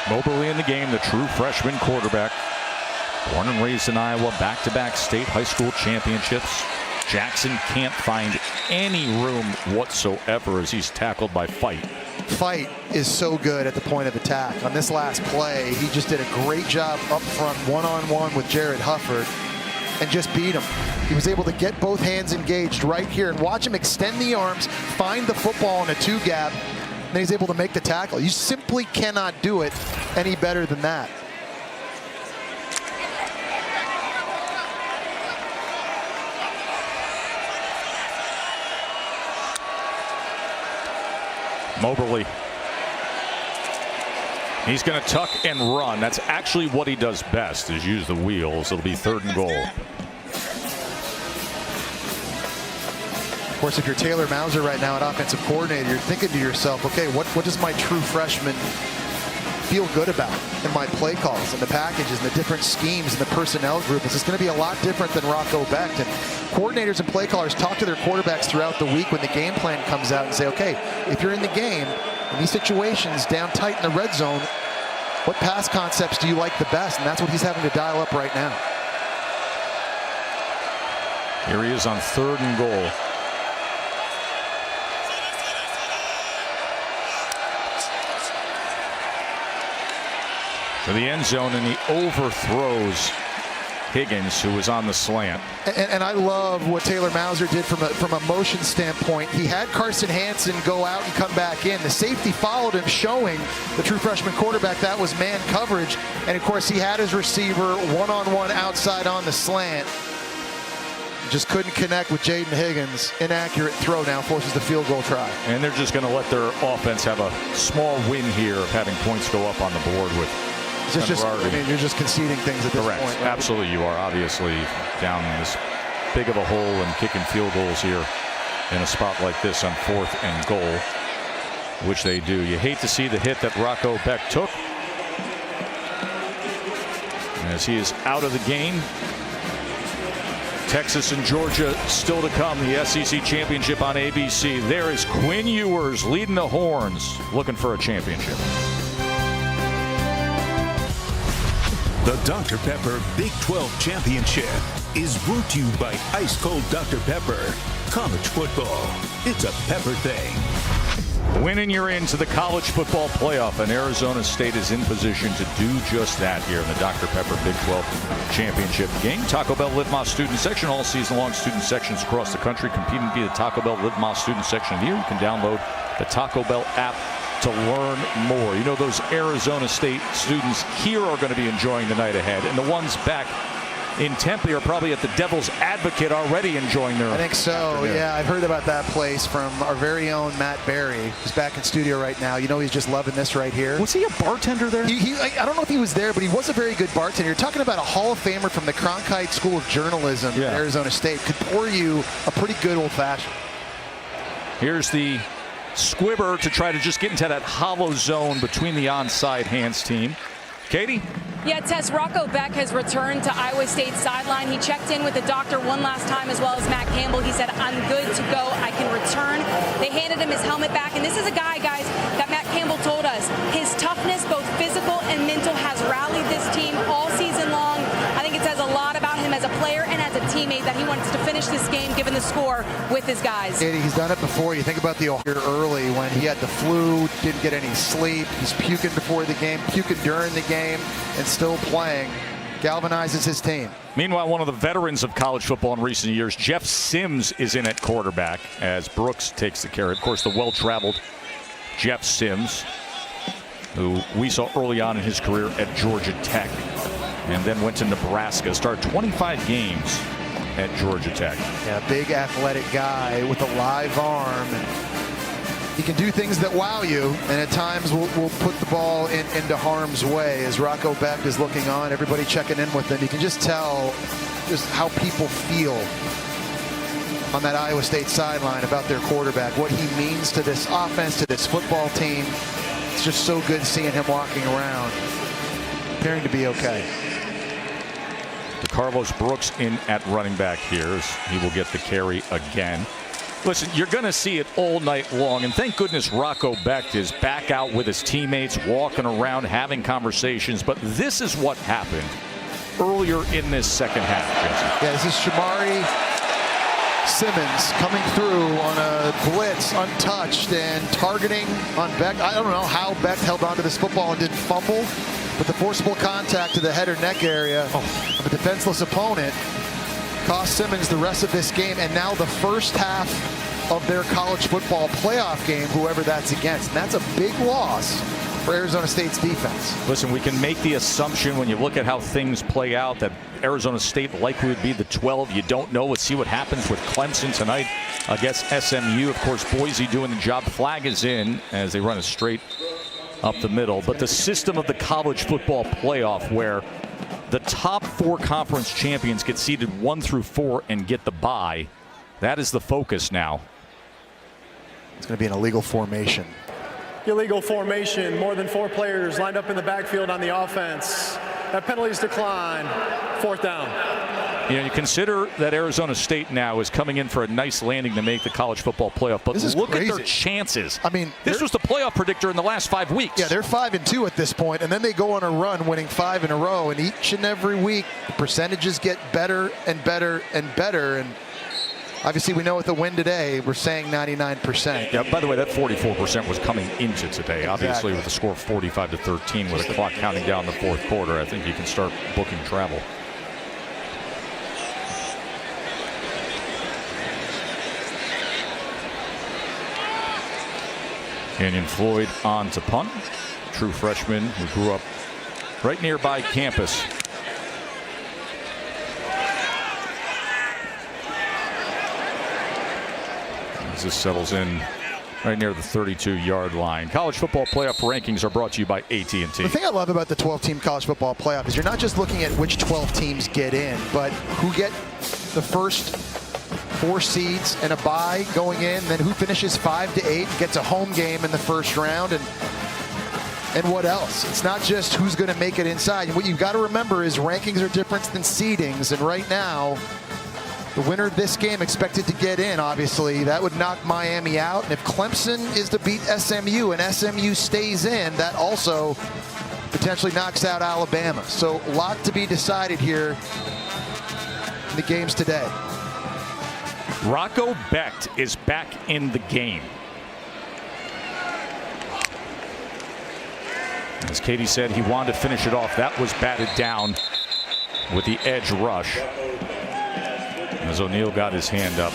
Moberly in the game, the true freshman quarterback. Born and raised in Iowa, back-to-back state high school championships. Jackson can't find any room whatsoever as he's tackled by Fight. Fight is so good at the point of attack. On this last play, he just did a great job up front, one-on-one with Jared Hufford, and just beat him. He was able to get both hands engaged right here and watch him extend the arms, find the football in a two-gap, and he's able to make the tackle. You simply cannot do it any better than that. Moberly. He's going to tuck and run. That's actually what he does best, is use the wheels. It'll be 3rd and goal. Of course, if you're Taylor Mauser right now at offensive coordinator, you're thinking to yourself, okay, what does my true freshman feel good about in my play calls and the packages and the different schemes and the personnel group? It's going to be a lot different than Rocco Beck. And coordinators and play callers talk to their quarterbacks throughout the week when the game plan comes out and say, okay, if you're in the game, in these situations, down tight in the red zone, what pass concepts do you like the best? And that's what he's having to dial up right now. Here he is on 3rd and goal. to the end zone, and he overthrows Higgins, who was on the slant. And I love what Taylor Mauser did from a motion standpoint. He had Carson Hansen go out and come back in. The safety followed him, showing the true freshman quarterback that was man coverage. And, of course, he had his receiver one-on-one outside on the slant. Just couldn't connect with Jaden Higgins. Inaccurate throw now forces the field goal try. And they're just going to let their offense have a small win here of having points go up on the board with you're just conceding things at this point. Right? Absolutely you are. Obviously down this big of a hole and kicking field goals here in a spot like this on 4th and goal, which they do. You hate to see the hit that Rocco Beck took as he is out of the game. Texas and Georgia still to come, the SEC championship on ABC. There is Quinn Ewers leading the Horns, looking for a championship. The Dr. Pepper Big 12 Championship is brought to you by Ice Cold Dr. Pepper. College football, it's a pepper thing. Winning, you're into the college football playoff, and Arizona State is in position to do just that here in the Dr. Pepper Big 12 Championship game. Taco Bell Live Más Student Section, all season long student sections across the country competing via the Taco Bell Live Más Student Section of the year. You can download the Taco Bell app to learn more. You know, those Arizona State students here are going to be enjoying the night ahead, and the ones back in Tempe are probably at the Devil's Advocate already enjoying their I think so, afternoon. Yeah. I've heard about that place from our very own Matt Berry, who's back in studio right now. You know, he's just loving this right here. Was he a bartender there? I don't know if he was there, but he was a very good bartender. You're talking about a Hall of Famer from the Cronkite School of Journalism at Arizona State. Could pour you a pretty good old-fashioned. Here's the squibber to try to just get into that hollow zone between the onside hands team. Katie? Yeah, Tess, Rocco Beck has returned to Iowa State's sideline. He checked in with the doctor one last time, as well as Matt Campbell. He said, I'm good to go. I can return. They handed him his helmet back. And this is a guy, guys, that Matt Campbell told us. His toughness, both physical and mental, has rallied this team all season long. I think it says a lot about him as a player and as a teammate that he wants to finish this game, given the score, with his guys. Katie, he's done it before. You think about the year early when he had the flu, didn't get any sleep. He's puking before the game, puking during the game, and still playing. Galvanizes his team. Meanwhile, one of the veterans of college football in recent years, Jeff Sims, is in at quarterback as Brooks takes the carry. Of course, the well-traveled Jeff Sims, who we saw early on in his career at Georgia Tech, and then went to Nebraska, started 25 games at Georgia Tech. Yeah, big athletic guy with a live arm. And he can do things that wow you, and at times will put the ball into harm's way. As Rocco Beck is looking on, everybody checking in with him. You can just tell just how people feel on that Iowa State sideline about their quarterback, what he means to this offense, to this football team. It's just so good seeing him walking around, appearing to be okay. DeCarlos Brooks in at running back here as he will get the carry again. Listen, you're going to see it all night long, and thank goodness Rocco Beck is back out with his teammates, walking around, having conversations, but this is what happened earlier in this second half, Jesse. Yeah, this is Shamari Simmons coming through on a blitz, untouched, and targeting on Beck. I don't know how Beck held onto this football and didn't fumble, but the forcible contact to the head or neck area of a defenseless opponent cost Simmons the rest of this game, and now the first half of their college football playoff game, whoever that's against. And that's a big loss for Arizona State's defense. Listen, we can make the assumption when you look at how things play out that Arizona State likely would be the 12. You don't know. Let's see what happens with Clemson tonight against SMU. Of course, Boise doing the job. Flag is in as they run it straight up the middle. But the system of the college football playoff, where the top 4 conference champions get seeded 1 through 4 and get the bye, that is the focus now. It's going to be an illegal formation. Illegal formation, more than 4 players lined up in the backfield on the offense. That penalties decline, 4th down. You know, you consider that Arizona State now is coming in for a nice landing to make the college football playoff, but look at their chances. I mean, this was the playoff predictor in the last 5 weeks. Yeah, they're 5-2 at this point, and then they go on a run, winning 5 in a row, and each and every week the percentages get better and better and better. And Obviously, we know with the win today, we're saying 99%. Yeah, by the way, that 44% was coming into today. Obviously, Exactly. with the score of 45-13 with the clock counting down the fourth quarter, I think you can start booking travel. Kenyon Floyd on to punt. True freshman who grew up right nearby campus. As this settles in right near the 32-yard line. College football playoff rankings are brought to you by AT&T. The thing I love about the 12-team college football playoff is you're not just looking at which 12 teams get in, but who get the first 4 seeds and a bye going in, then who finishes 5 to 8, gets a home game in the first round, and what else. It's not just who's going to make it inside. What you've got to remember is rankings are different than seedings, and right now, the winner of this game expected to get in, obviously. That would knock Miami out. And if Clemson is to beat SMU and SMU stays in, that also potentially knocks out Alabama. So a lot to be decided here in the games today. Rocco Becht is back in the game. As Katie said, he wanted to finish it off. That was batted down with the edge rush. As O'Neal got his hand up.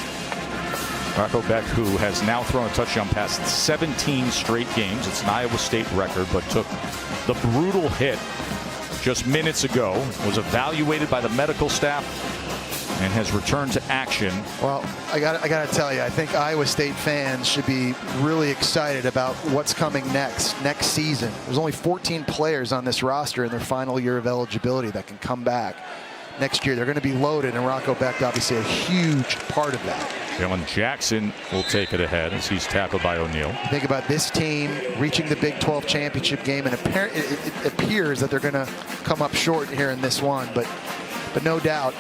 Rocco Becht, who has now thrown a touchdown pass in 17 straight games. It's an Iowa State record, but took the brutal hit just minutes ago, was evaluated by the medical staff, and has returned to action. Well, I got to tell you, I think Iowa State fans should be really excited about what's coming next season. There's only 14 players on this roster in their final year of eligibility that can come back next year. They're going to be loaded, and Rocco Becht obviously a huge part of that. Jalen Jackson will take it ahead as he's tackled by O'Neal. Think about this team reaching the Big 12 championship game, and it appears that they're going to come up short here in this one, but no doubt.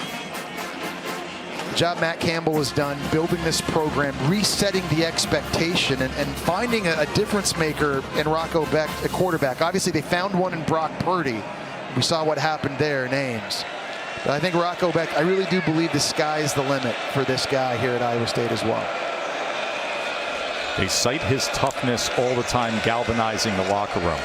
The job Matt Campbell has done building this program, resetting the expectation, and finding a difference maker in Rocco Becht, a quarterback. Obviously, they found one in Brock Purdy. We saw what happened there in Ames. But I think Rocco Becht, I really do believe the sky's the limit for this guy here at Iowa State as well. They cite his toughness all the time, galvanizing the locker room.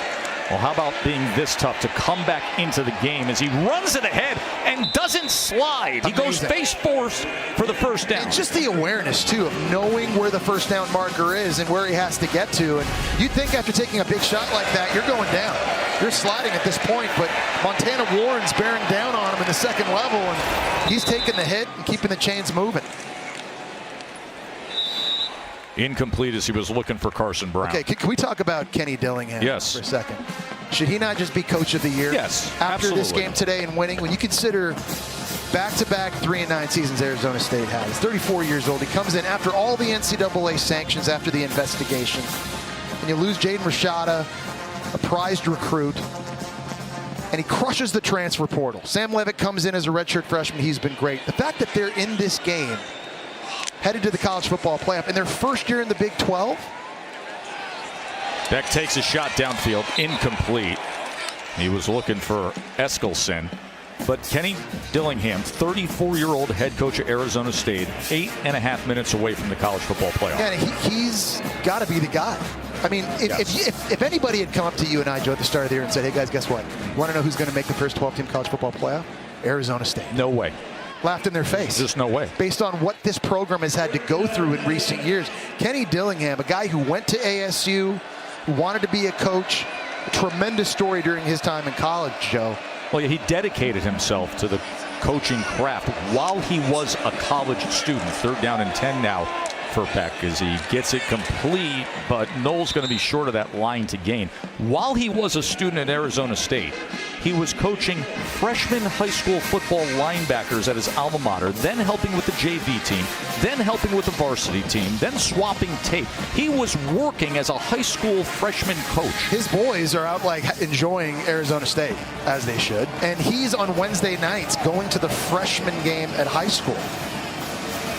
Well, how about being this tough to come back into the game as he runs it ahead and doesn't slide? He goes face first for the first down. And just the awareness, too, of knowing where the first down marker is and where he has to get to. And you'd think after taking a big shot like that, you're going down. You're sliding at this point, but Montana Warren's bearing down on him in the second level, and he's taking the hit and keeping the chains moving. Incomplete as he was looking for Carson Brown. Okay, can we talk about Kenny Dillingham for a second? Should he not just be Coach of the Year? Yes, After absolutely. this game today and winning, when you consider back-to-back 3-9 seasons Arizona State has. 34 years old. He comes in after all the NCAA sanctions, after the investigation. And you lose Jaden Rashada, a prized recruit, and he crushes the transfer portal. Sam Levitt comes in as a redshirt freshman. He's been great. The fact that they're in this game, headed to the college football playoff in their first year in the Big 12. Becht takes a shot downfield, incomplete. He was looking for Eskelson. But Kenny Dillingham, 34-year-old head coach of Arizona State, 8.5 minutes away from the college football playoff. Yeah, and he's got to be the guy. I mean, if anybody had come up to you and I, Joe, at the start of the year and said, hey, guys, guess what? Want to know who's going to make the first 12-team college football playoff? Arizona State. No way. Laughed in their face. Just no way. Based on what this program has had to go through in recent years. Kenny Dillingham, a guy who went to ASU, who wanted to be a coach, a tremendous story during his time in college, Joe. Well, he dedicated himself to the coaching craft while he was a college student. 3rd down and 10 now for Becht as he gets it complete, but Noel's going to be short of that line to gain. While he was a student at Arizona State, he was coaching freshman high school football linebackers at his alma mater, then helping with the JV team, then helping with the varsity team, then swapping tape. He was working as a high school freshman coach. His boys are out like enjoying Arizona State, as they should. And he's on Wednesday nights going to the freshman game at high school.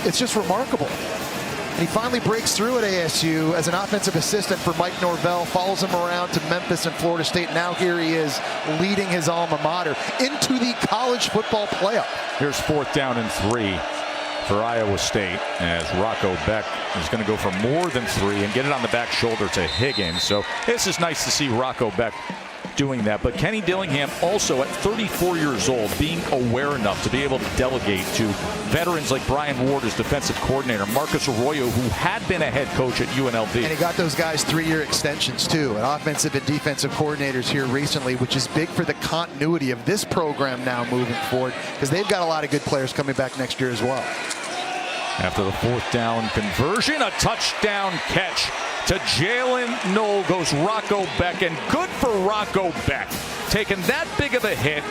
It's just remarkable. And he finally breaks through at ASU as an offensive assistant for Mike Norvell, follows him around to Memphis and Florida State. Now here he is leading his alma mater into the college football playoff. Here's 4th down and 3 for Iowa State, as Rocco Beck is going to go for more than 3 and get it on the back shoulder to Higgins. So this is nice to see Rocco Beck doing that. But Kenny Dillingham also at 34 years old being aware enough to be able to delegate to veterans like Brian Ward as defensive coordinator, Marcus Arroyo, who had been a head coach at UNLV. And he got those guys 3-year extensions too, and offensive and defensive coordinators here recently, which is big for the continuity of this program now moving forward, because they've got a lot of good players coming back next year as well. After the 4th down conversion, a touchdown catch to Jalen Knoll goes Rocco Beck, and good for Rocco Beck, taking that big of a hit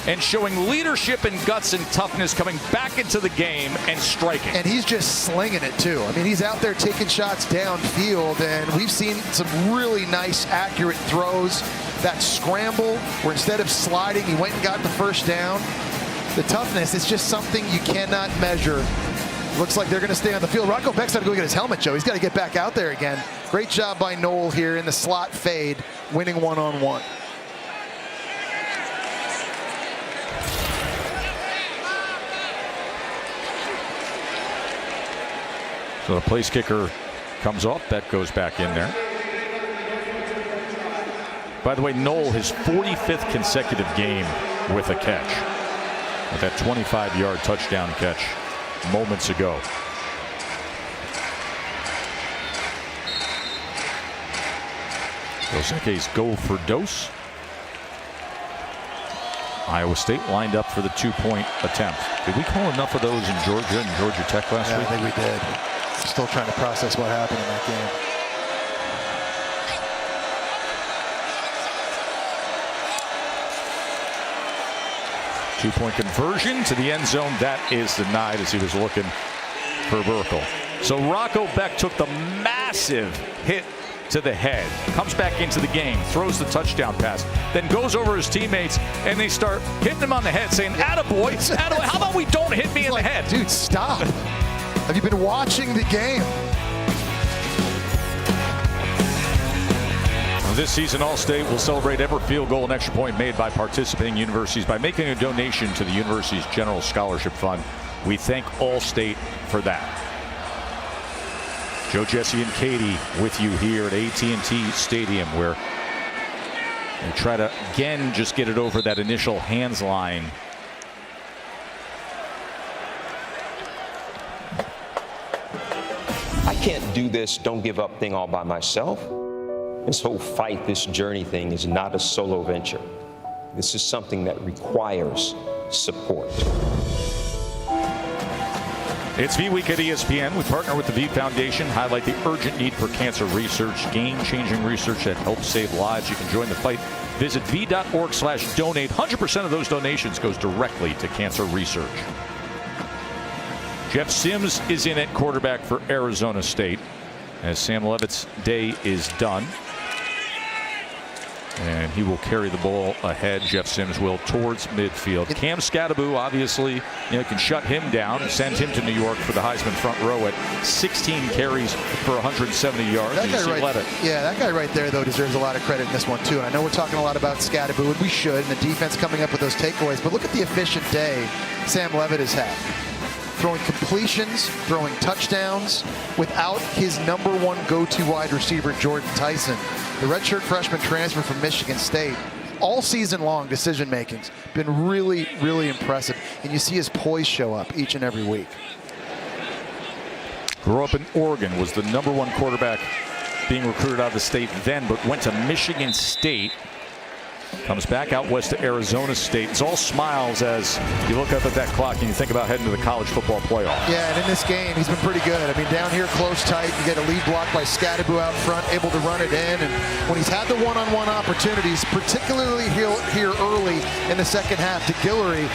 and showing leadership and guts and toughness, coming back into the game and striking. And he's just slinging it too. I mean, he's out there taking shots downfield, and we've seen some really nice, accurate throws. That scramble, where instead of sliding, he went and got the first down. The toughness is just something you cannot measure. Looks like they're going to stay on the field. Rocco Beck's got to go get his helmet, Joe. He's got to get back out there again. Great job by Knoll here in the slot fade, winning one-on-one. So the place kicker comes off. Beck goes back in there. By the way, Knoll, his 45th consecutive game with a catch, with that 25-yard touchdown catch moments ago. Dos Equis go for Dos. Iowa State lined up for the 2-point attempt. Did we call enough of those in Georgia and Georgia Tech last week? I think we did. Still trying to process what happened in that game. Two-point conversion to the end zone. That is denied as he was looking for Burkle. So Rocco Beck took the massive hit to the head, comes back into the game, throws the touchdown pass, then goes over his teammates, and they start hitting him on the head, saying, "Attaboy, attaboy, how about we don't hit me in the head?" Dude, stop. Have you been watching the game? This season, All-State will celebrate every field goal and extra point made by participating universities by making a donation to the university's General Scholarship Fund. We thank All-State for that. Joe, Jesse, and Katie with you here at AT&T Stadium, where they try to, again, just get it over that initial hands line. I can't do this don't give up thing all by myself. This whole fight, this journey thing is not a solo venture. This is something that requires support. It's V Week at ESPN. We partner with the V Foundation, highlight the urgent need for cancer research, game-changing research that helps save lives. You can join the fight. Visit v.org/donate. 100% of those donations goes directly to cancer research. Jeff Sims is in at quarterback for Arizona State, as Sam Leavitt's day is done. And he will carry the ball ahead. Jeff Sims will towards midfield. Cam Scadaboo obviously can shut him down, send him to New York for the Heisman front row at 16 carries for 170 yards. That guy right there, though, deserves a lot of credit in this one, too. And I know we're talking a lot about Scadaboo, and we should, and the defense coming up with those takeaways. But look at the efficient day Sam Leavitt has had. Throwing completions, throwing touchdowns without his #1 go-to wide receiver, Jordan Tyson. The redshirt freshman transfer from Michigan State. All season long decision-making's been really, really impressive. And you see his poise show up each and every week. Grew up in Oregon, was the #1 quarterback being recruited out of the state then, but went to Michigan State. Comes back out west to Arizona State. It's all smiles as you look up at that clock and you think about heading to the college football playoff. Yeah, and in this game, he's been pretty good. I mean, down here, close, tight. You get a lead block by Scadaboo out front, able to run it in. And when he's had the one-on-one opportunities, particularly here early in the second half to Guillory,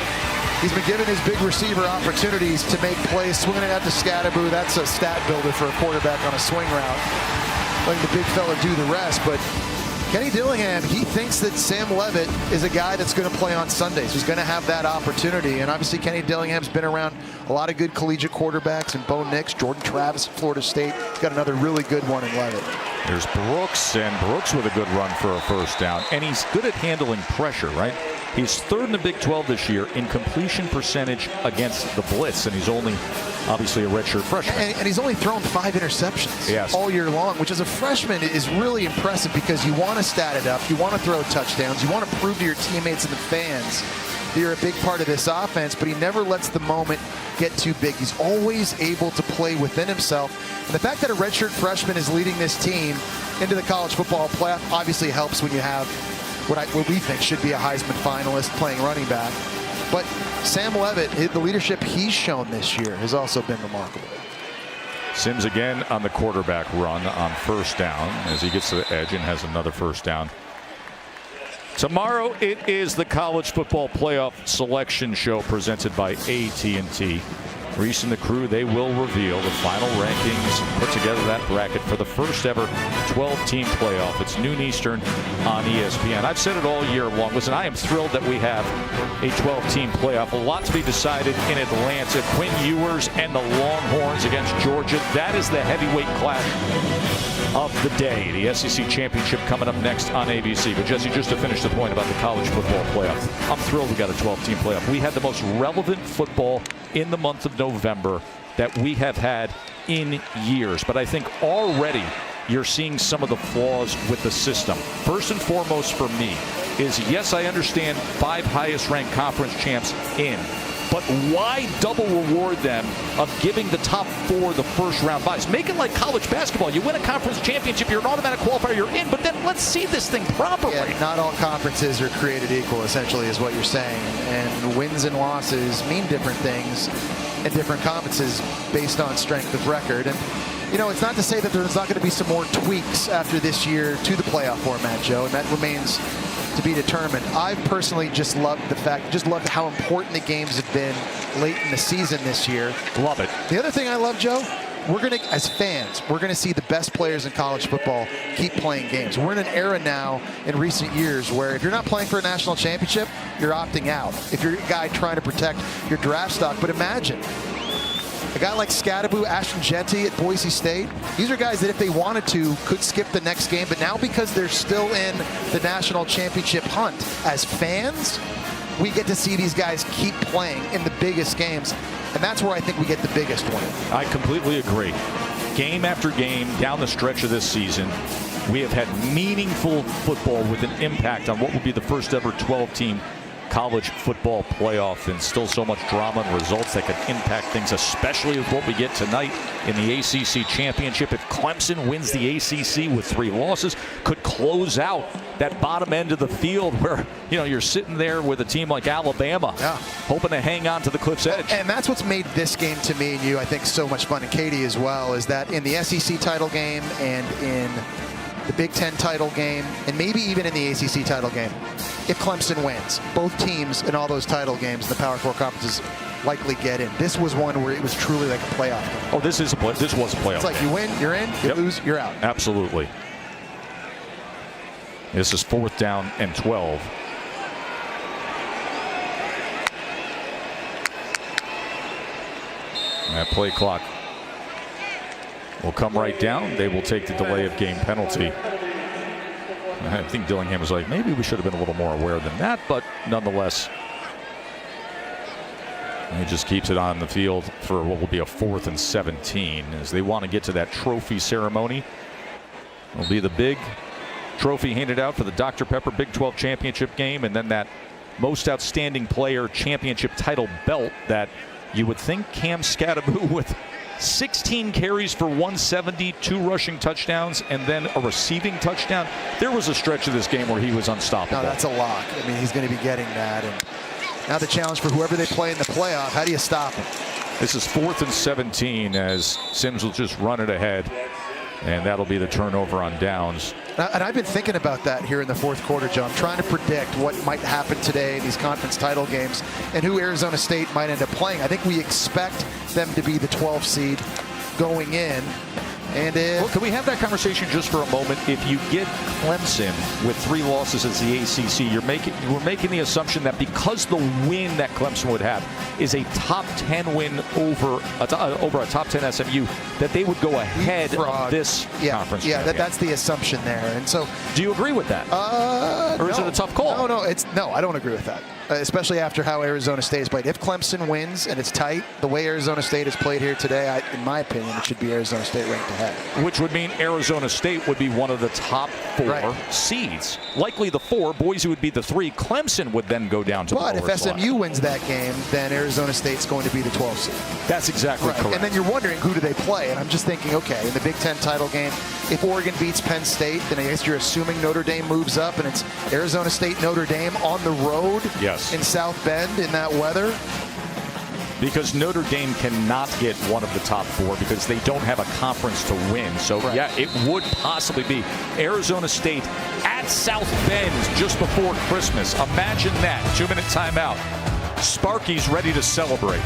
he's been given his big receiver opportunities to make plays, swinging it out to Scadaboo. That's a stat builder for a quarterback on a swing route. Letting the big fella do the rest, but Kenny Dillingham, he thinks that Sam Leavitt is a guy that's going to play on Sundays, who's going to have that opportunity. And obviously Kenny Dillingham's been around a lot of good collegiate quarterbacks, and Bo Nix, Jordan Travis at Florida State. He's got another really good one in Leavitt. There's Brooks, and Brooks with a good run for a first down. And he's good at handling pressure, right? He's third in the Big 12 this year in completion percentage against the blitz, and he's only obviously a redshirt freshman. And he's only thrown 5 interceptions all year long, which as a freshman is really impressive because you want to stat it up, you want to throw touchdowns, you want to prove to your teammates and the fans that you're a big part of this offense, but he never lets the moment get too big. He's always able to play within himself. And the fact that a redshirt freshman is leading this team into the college football playoff obviously helps when you have what we think should be a Heisman finalist playing running back. But Sam Leavitt, the leadership he's shown this year has also been remarkable. Sims again on the quarterback run on first down as he gets to the edge and has another first down. Tomorrow it is the College Football Playoff Selection Show presented by AT&T. Reese and the crew, they will reveal the final rankings, put together that bracket for the first ever 12-team playoff. It's noon Eastern on ESPN. I've said it all year long. Listen, I am thrilled that we have a 12-team playoff. A lot to be decided in Atlanta. Quinn Ewers and the Longhorns against Georgia. That is the heavyweight clash of the day. The SEC Championship coming up next on ABC. But Jesse, just to finish the point about the college football playoff, I'm thrilled we got a 12-team playoff. We had the most relevant football in the month of November that we have had in years. But I think already you're seeing some of the flaws with the system. First and foremost for me is, yes, I understand 5 highest ranked conference champs in. But why double reward them of giving the top 4 the first round buys? Make it like college basketball. You win a conference championship, you're an automatic qualifier, you're in, but then let's see this thing properly. Yeah, not all conferences are created equal, essentially, is what you're saying. And wins and losses mean different things in different conferences based on strength of record. And, you know, it's not to say that there's not going to be some more tweaks after this year to the playoff format, Joe, and that remains to be determined. I've personally just loved how important the games have been late in the season this year. Love it. The other thing I love, Joe, as fans, we're going to see the best players in college football keep playing games. We're in an era now in recent years where if you're not playing for a national championship, you're opting out. If you're a guy trying to protect your draft stock, but imagine a guy like Scadaboo, Ashton Genty at Boise State. These are guys that if they wanted to could skip the next game, but now because they're still in the national championship hunt, as fans, we get to see these guys keep playing in the biggest games, and that's where I think we get the biggest one. I completely agree. Game after game down the stretch of this season, we have had meaningful football with an impact on what will be the first ever 12-team college football playoff, and still so much drama and results that could impact things, especially with what we get tonight in the ACC championship. If Clemson wins the ACC with 3 losses, could close out that bottom end of the field where, you know, you're sitting there with a team like Alabama hoping to hang on to the cliff's edge. And that's what's made this game, to me and you, I think, so much fun, and Katie as well, is that in the SEC title game and in the Big Ten title game, and maybe even in the ACC title game, if Clemson wins, both teams in all those title games, the Power 4 conferences likely get in. This was one where it was truly like a playoff game. Oh, this was a playoff. It's like you win, you're in, you lose, you're out. Absolutely. This is 4th down and 12. That play clock will come right down. They will take the delay of game penalty. I think Dillingham was like, maybe we should have been a little more aware than that, but nonetheless, he just keeps it on the field for what will be a 4th and 17 as they want to get to that trophy ceremony. It'll be the big trophy handed out for the Dr. Pepper Big 12 championship game, and then that most outstanding player championship title belt that you would think Cam Scadaboo with 16 carries for 170, 2 rushing touchdowns, and then a receiving touchdown. There was a stretch of this game where he was unstoppable. No, that's a lock. I mean, he's going to be getting that. And now the challenge for whoever they play in the playoff, how do you stop him? This is 4th and 17 as Sims will just run it ahead, and that'll be the turnover on downs. And I've been thinking about that here in the 4th quarter, Joe. I'm trying to predict what might happen today in these conference title games and who Arizona State might end up playing. I think we expect them to be the 12th seed going in. And well, can we have that conversation just for a moment? If you get Clemson with 3 losses as the ACC, we're making the assumption that because the win that Clemson would have is a top 10 win over a top 10 SMU, that they would go ahead of this conference. Yeah, that's the assumption there. And so, do you agree with that? Or is it a tough call? No, I don't agree with that. Especially after how Arizona State has played. If Clemson wins and it's tight, the way Arizona State has played here today, in my opinion, it should be Arizona State ranked ahead. Which would mean Arizona State would be one of the top 4 seeds. Likely the 4. Boise would be the 3. Clemson would then go down to the lower slot. But if SMU wins that game, then Arizona State's going to be the 12th seed. That's exactly correct. And then you're wondering, who do they play? And I'm just thinking, okay, in the Big Ten title game, if Oregon beats Penn State, then I guess you're assuming Notre Dame moves up, and it's Arizona State, Notre Dame on the road in South Bend in that weather. Because Notre Dame cannot get one of the top 4 because they don't have a conference to win. So, yeah, it would possibly be Arizona State at South Bend just before Christmas. Imagine that. 2-minute timeout. Sparky's ready to celebrate.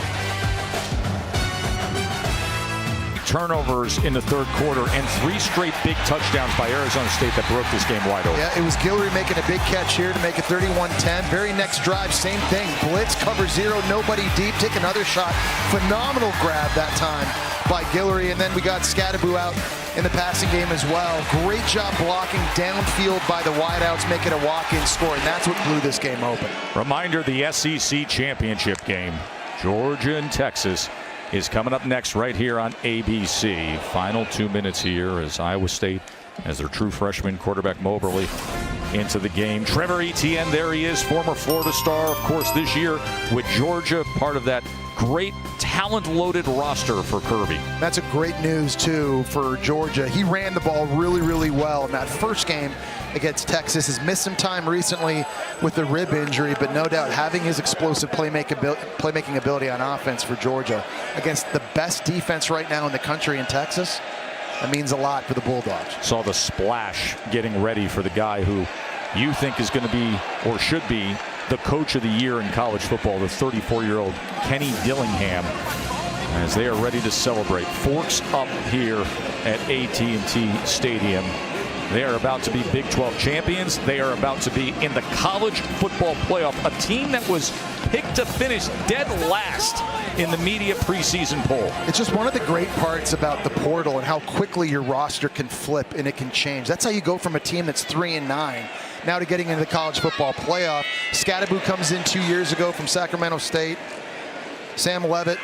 Turnovers in the third quarter and 3 straight big touchdowns by Arizona State that broke this game wide open. Yeah, it was Guillory making a big catch here to make it 31-10. Very next drive, same thing. Blitz, cover 0, nobody deep. Take another shot. Phenomenal grab that time by Guillory. And then we got Scadaboo out in the passing game as well. Great job blocking downfield by the wideouts, make it a walk-in score, and that's what blew this game open. Reminder, the SEC championship game, Georgia and Texas, is coming up next right here on ABC. Final 2 minutes here as Iowa State, as their true freshman quarterback Moberly into the game. Trevor Etienne, there he is, former Florida star, of course, this year with Georgia, part of that great talent-loaded roster for Kirby. That's a great news, too, for Georgia. He ran the ball really, really well in that first game against Texas. Has missed some time recently with the rib injury, but no doubt having his explosive playmaking ability on offense for Georgia against the best defense right now in the country in Texas, that means a lot for the Bulldogs. Saw the splash getting ready for the guy who you think is going to be, or should be, the coach of the year in college football, the 34-year-old Kenny Dillingham, as they are ready to celebrate. Forks up here at AT&T Stadium. They are about to be Big 12 champions. They are about to be in the college football playoff, a team that was picked to finish dead last in the media preseason poll. It's just one of the great parts about the portal and how quickly your roster can flip and it can change. That's how you go from a team that's 3-9 now to getting into the college football playoff. Scadaboo comes in 2 years ago from Sacramento State. Sam Levitt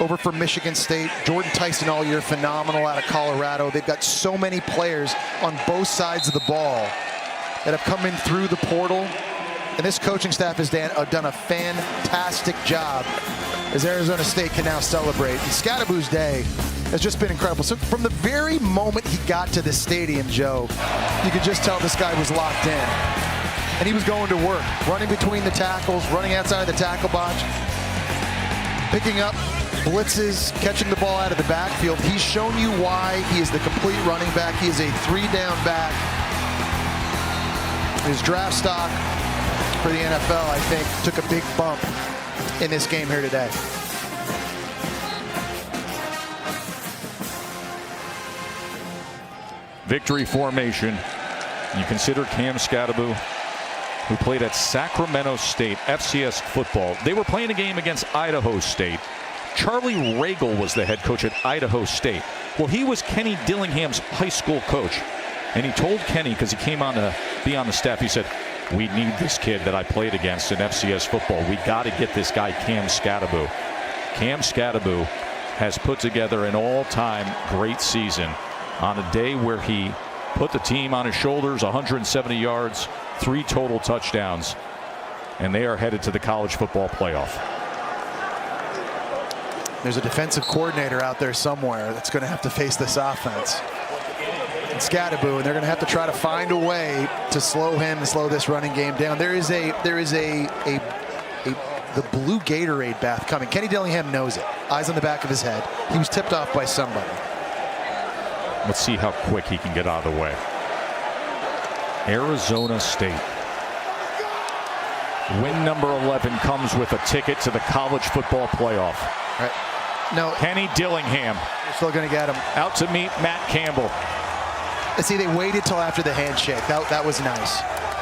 over from Michigan State. Jordan Tyson all year, phenomenal out of Colorado. They've got so many players on both sides of the ball that have come in through the portal. And this coaching staff has done a fantastic job as Arizona State can now celebrate. And Scadaboo's day has just been incredible. So from the very moment he got to the stadium, Joe, you could just tell this guy was locked in. And he was going to work, running between the tackles, running outside of the tackle box, picking up blitzes, catching the ball out of the backfield. He's shown you why he is the complete running back. He is a 3-down back. His draft stock for the NFL, I think, took a big bump in this game here today. Victory formation. You consider Cam Scadaboo, who played at Sacramento State, FCS football. They were playing a game against Idaho State. Charlie Ragle was the head coach at Idaho State. Well, he was Kenny Dillingham's high school coach. And he told Kenny, because he came on to be on the staff, he said, we need this kid that I played against in FCS football. We got to get this guy, Cam Scadaboo. Cam Scadaboo has put together an all-time great season on a day where he put the team on his shoulders, 170 yards, 3 total touchdowns, and they are headed to the college football playoff. There's a defensive coordinator out there somewhere that's going to have to face this offense. And Scadaboo, and they're going to have to try to find a way to slow him and slow this running game down. There is the blue Gatorade bath coming. Kenny Dillingham knows it. Eyes on the back of his head. He was tipped off by somebody. Let's see how quick he can get out of the way. Arizona State. Win number 11 comes with a ticket to the college football playoff. Right. No. Kenny Dillingham. They're still going to get him. Out to meet Matt Campbell. See, they waited till after the handshake. That was nice.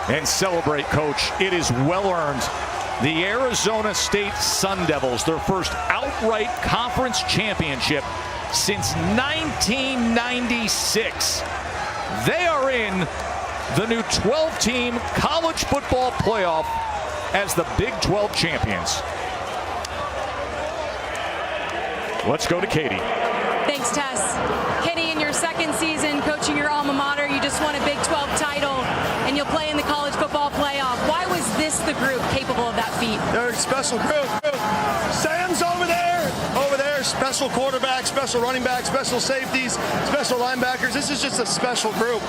And celebrate, Coach. It is well earned. The Arizona State Sun Devils, their first outright conference championship since 1996. They are in the new 12-team college football playoff as the Big 12 champions. Let's go to Katie. Thanks, Tess. Kenny, in your second season coaching your alma mater, you just won a Big 12 title, and you'll play in the college football playoff. Why was this the group capable of that feat? They're a special group. Sam's over there. Special quarterback, special running back, special safeties, special linebackers. This is just a special group.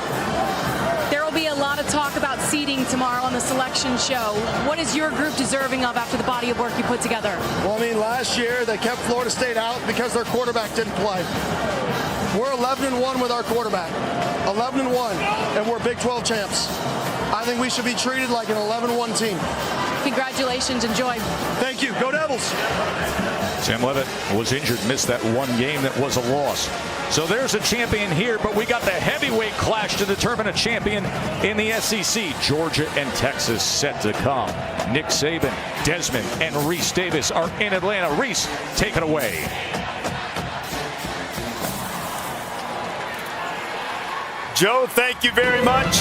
There will be a lot of talk about seeding tomorrow on the selection show. What is your group deserving of after the body of work you put together? Well, I mean, last year they kept Florida State out because their quarterback didn't play. We're 11-1 with our quarterback. 11-1, and we're Big 12 champs. I think we should be treated like an 11-1 team. Congratulations. Enjoy. Thank you. Go Devils. Sam Levitt was injured, missed that one game that was a loss. So there's a champion here, but we got the heavyweight clash to determine a champion in the SEC. Georgia and Texas set to come. Nick Saban, Desmond, and Reese Davis are in Atlanta. Reese, take it away. Joe, thank you very much.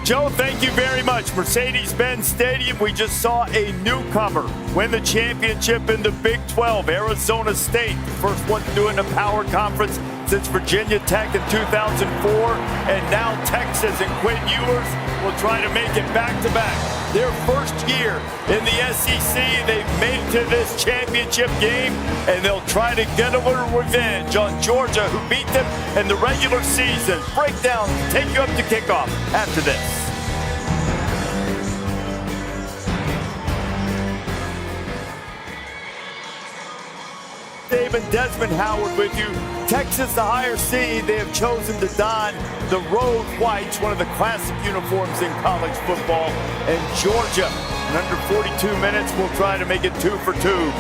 Joe, thank you very much. Mercedes-Benz Stadium, we just saw a newcomer win the championship in the Big 12, Arizona State, the first one to do it in a power conference since Virginia Tech in 2004, and now Texas and Quinn Ewers will try to make it back-to-back. Their first year in the SEC, they've made it to this championship game, and they'll try to get a little revenge on Georgia, who beat them in the regular season. Breakdown, take you up to kickoff after this. David, Desmond Howard with you. Texas, the higher seed, they have chosen to don the road whites, one of the classic uniforms in college football. And Georgia, in under 42 minutes, will try to make it 2 for 2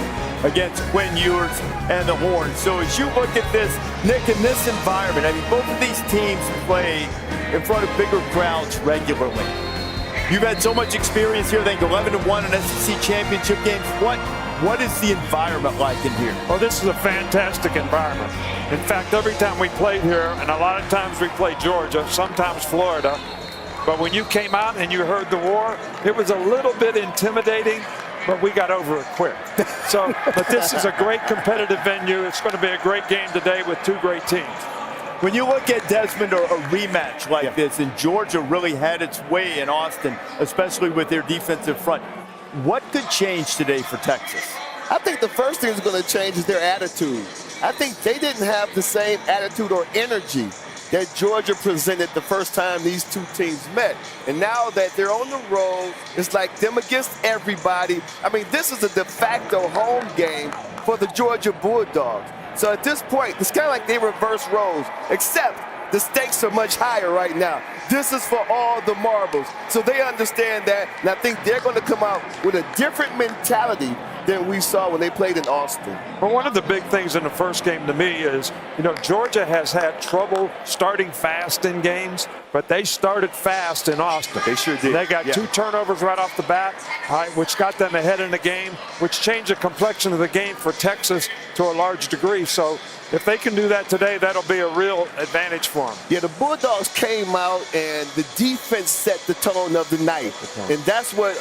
against Quinn Ewers and the Horns. So as you look at this, Nick, in this environment, I mean, both of these teams play in front of bigger crowds regularly. You've had so much experience here, I think 11-1 in SEC championship games. What is the environment like in here? Well, this is a fantastic environment. In fact, every time we played here, and a lot of times we played Georgia, sometimes Florida, but when you came out and you heard the war, it was a little bit intimidating, but we got over it quick. So, but this is a great competitive venue. It's going to be a great game today with two great teams. When you look at Desmond, or a rematch like this, and Georgia really had its way in Austin, especially with their defensive front, what could change today for Texas? I think the first thing that's going to change is their attitude. I think they didn't have the same attitude or energy that Georgia presented the first time these two teams met. And now that they're on the road, it's like them against everybody. I mean, this is a de facto home game for the Georgia Bulldogs. So at this point, it's kind of like they reverse roles, except the stakes are much higher right now. This is for all the marbles. So they understand that, and I think they're going to come out with a different mentality than we saw when they played in Austin. Well, one of the big things in the first game to me is, Georgia has had trouble starting fast in games, but they started fast in Austin. They sure did. They got 2 turnovers right off the bat, which got them ahead in the game, which changed the complexion of the game for Texas to a large degree. So if they can do that today, that'll be a real advantage for them. Yeah, the Bulldogs came out and the defense set the tone of the night. And that's what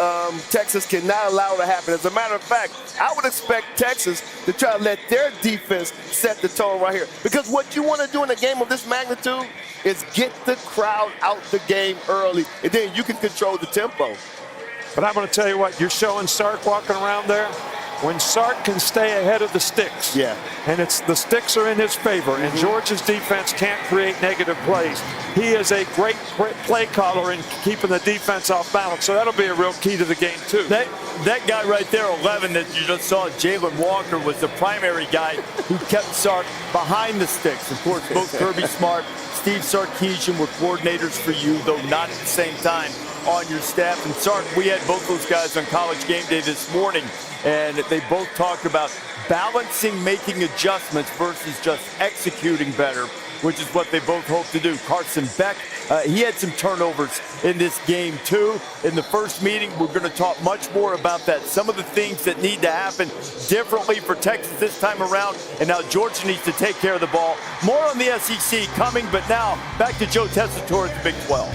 Texas cannot allow to happen. As a matter of fact, I would expect Texas to try to let their defense set the tone right here. Because what you want to do in a game of this magnitude is get the crowd out the game early, and then you can control the tempo. But I'm going to tell you what, you're showing Sark walking around there. When Sark can stay ahead of the sticks, and the sticks are in his favor, and Georgia's defense can't create negative plays, he is a great play caller in keeping the defense off balance. So that'll be a real key to the game, too. That guy right there, 11, that you just saw, Jalen Walker, was the primary guy who kept Sark behind the sticks. Of course, both Kirby Smart, Steve Sarkisian were coordinators for you, though not at the same time on your staff. And Sark, we had both those guys on College Game Day this morning, and they both talked about balancing making adjustments versus just executing better, which is what they both hope to do. Carson Beck, he had some turnovers in this game too. In the first meeting, we're going to talk much more about that. Some of the things that need to happen differently for Texas this time around, and now Georgia needs to take care of the ball. More on the SEC coming, but now back to Joe Tessitore at the Big 12.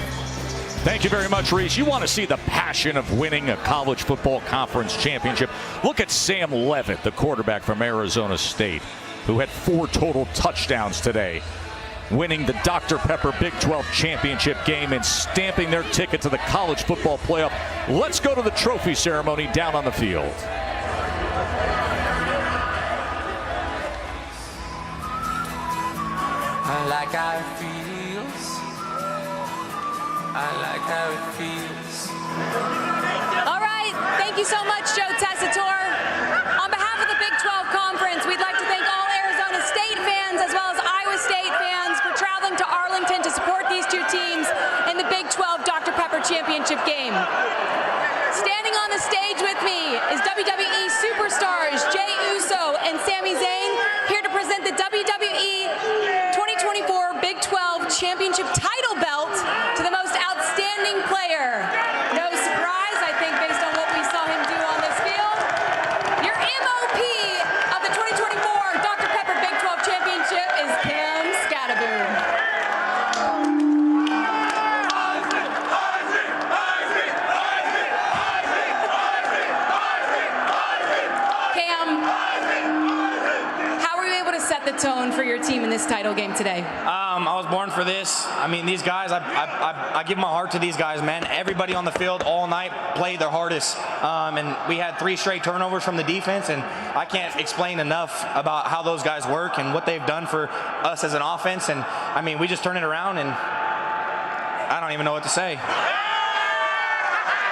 Thank you very much, Reese. You want to see the passion of winning a college football conference championship? Look at Sam Leavitt, the quarterback from Arizona State, who had 4 total touchdowns today, winning the Dr. Pepper Big 12 championship game and stamping their ticket to the college football playoff. Let's go to the trophy ceremony down on the field. I like how it feels. I like how it feels. All right, thank you so much, Joe Tessitore. On behalf of the Big 12 Conference, we'd like to thank all Arizona State fans as well as Iowa State fans for traveling to Arlington to support these two teams in the Big 12 Dr. Pepper Championship game. Standing on the stage with me is WWE superstars Jey Uso and Sami Zayn, here to present the WWE 2024 Big 12 Championship title belt to the most outstanding player. No surprise, I think, based on what we saw him do on this field. Your MOP of the 2024 Dr. Pepper Big 12 Championship is Cam Scatterboom. The tone for your team in this title game today? I was born for this. I mean, these guys, I give my heart to these guys, man. Everybody on the field all night played their hardest. And we had 3 straight turnovers from the defense, and I can't explain enough about how those guys work and what they've done for us as an offense. And, I mean, we just turned it around, and I don't even know what to say.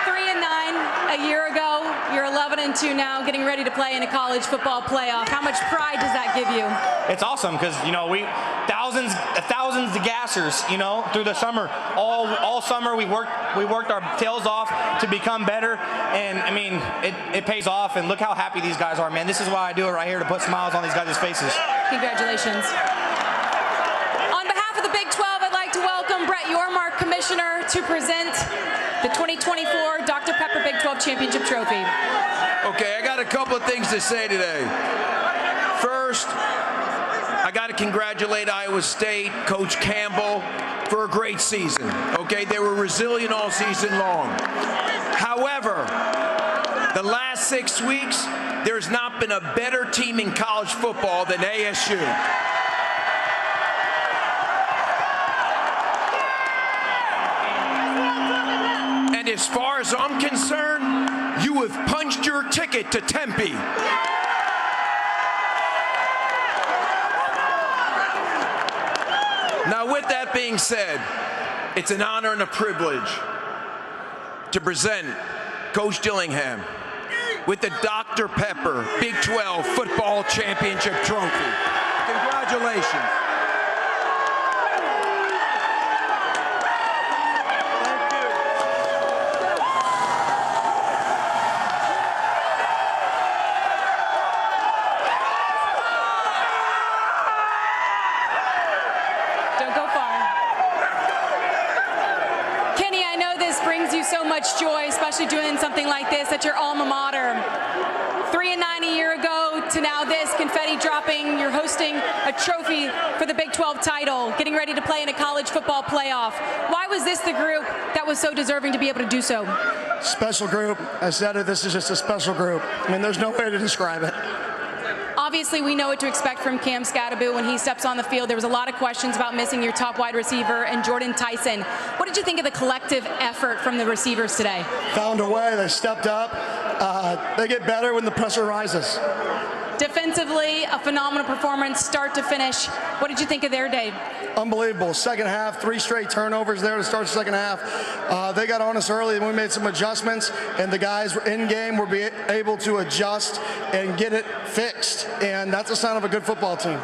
3-9 a year ago. You're 11-2 now, getting ready to play in a college football playoff. How much pride does that give you? It's awesome because, you know, we thousands of gassers, you know, through the summer. All summer we worked our tails off to become better, and I mean it pays off. And look how happy these guys are, man. This is why I do it right here, to put smiles on these guys' faces. Congratulations. On behalf of the Big 12, I'd like to welcome Brett Yormark, Commissioner, to present the 2024 Dr. Pepper Big 12 Championship Trophy. Okay, I got a couple of things to say today. First, I got to congratulate Iowa State, Coach Campbell, for a great season. Okay, they were resilient all season long. However, the last 6 weeks, there's not been a better team in college football than ASU. And as far as I'm concerned, you have punched your ticket to Tempe. Now, with that being said, it's an honor and a privilege to present Coach Dillingham with the Dr. Pepper Big 12 Football Championship Trophy. Congratulations. So much joy, especially doing something like this at your alma mater. 3-9 a year ago to now this, confetti dropping. You're hosting a trophy for the Big 12 title, getting ready to play in a college football playoff. Why was this the group that was so deserving to be able to do so? Special group. I said it, this is just a special group. I mean, there's no way to describe it. Obviously, we know what to expect from Cam Scatterboom when he steps on the field. There was a lot of questions about missing your top wide receiver and Jordan Tyson. What did you think of the collective effort from the receivers today? Found a way. They stepped up. They get better when the pressure rises. Defensively, a phenomenal performance, start to finish. What did you think of their day? Unbelievable. Second half, 3 straight turnovers there to start the second half. They got on us early and we made some adjustments, and the guys in game were able to adjust and get it fixed. And that's a sign of a good football team.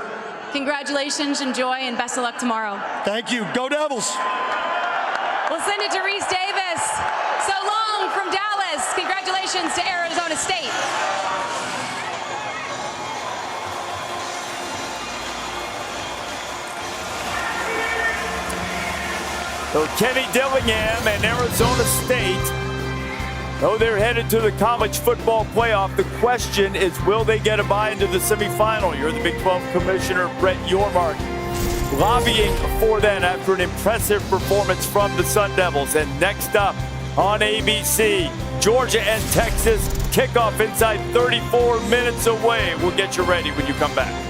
Congratulations, enjoy, and best of luck tomorrow. Thank you. Go Devils. We'll send it to Reese Davis. So long from Dallas. Congratulations to Arizona State. So Kenny Dillingham and Arizona State, though they're headed to the college football playoff, the question is, will they get a bye into the semifinal? You're the Big 12 Commissioner, Brett Yormark, lobbying for that after an impressive performance from the Sun Devils. And next up on ABC, Georgia and Texas, kickoff inside 34 minutes away. We'll get you ready when you come back.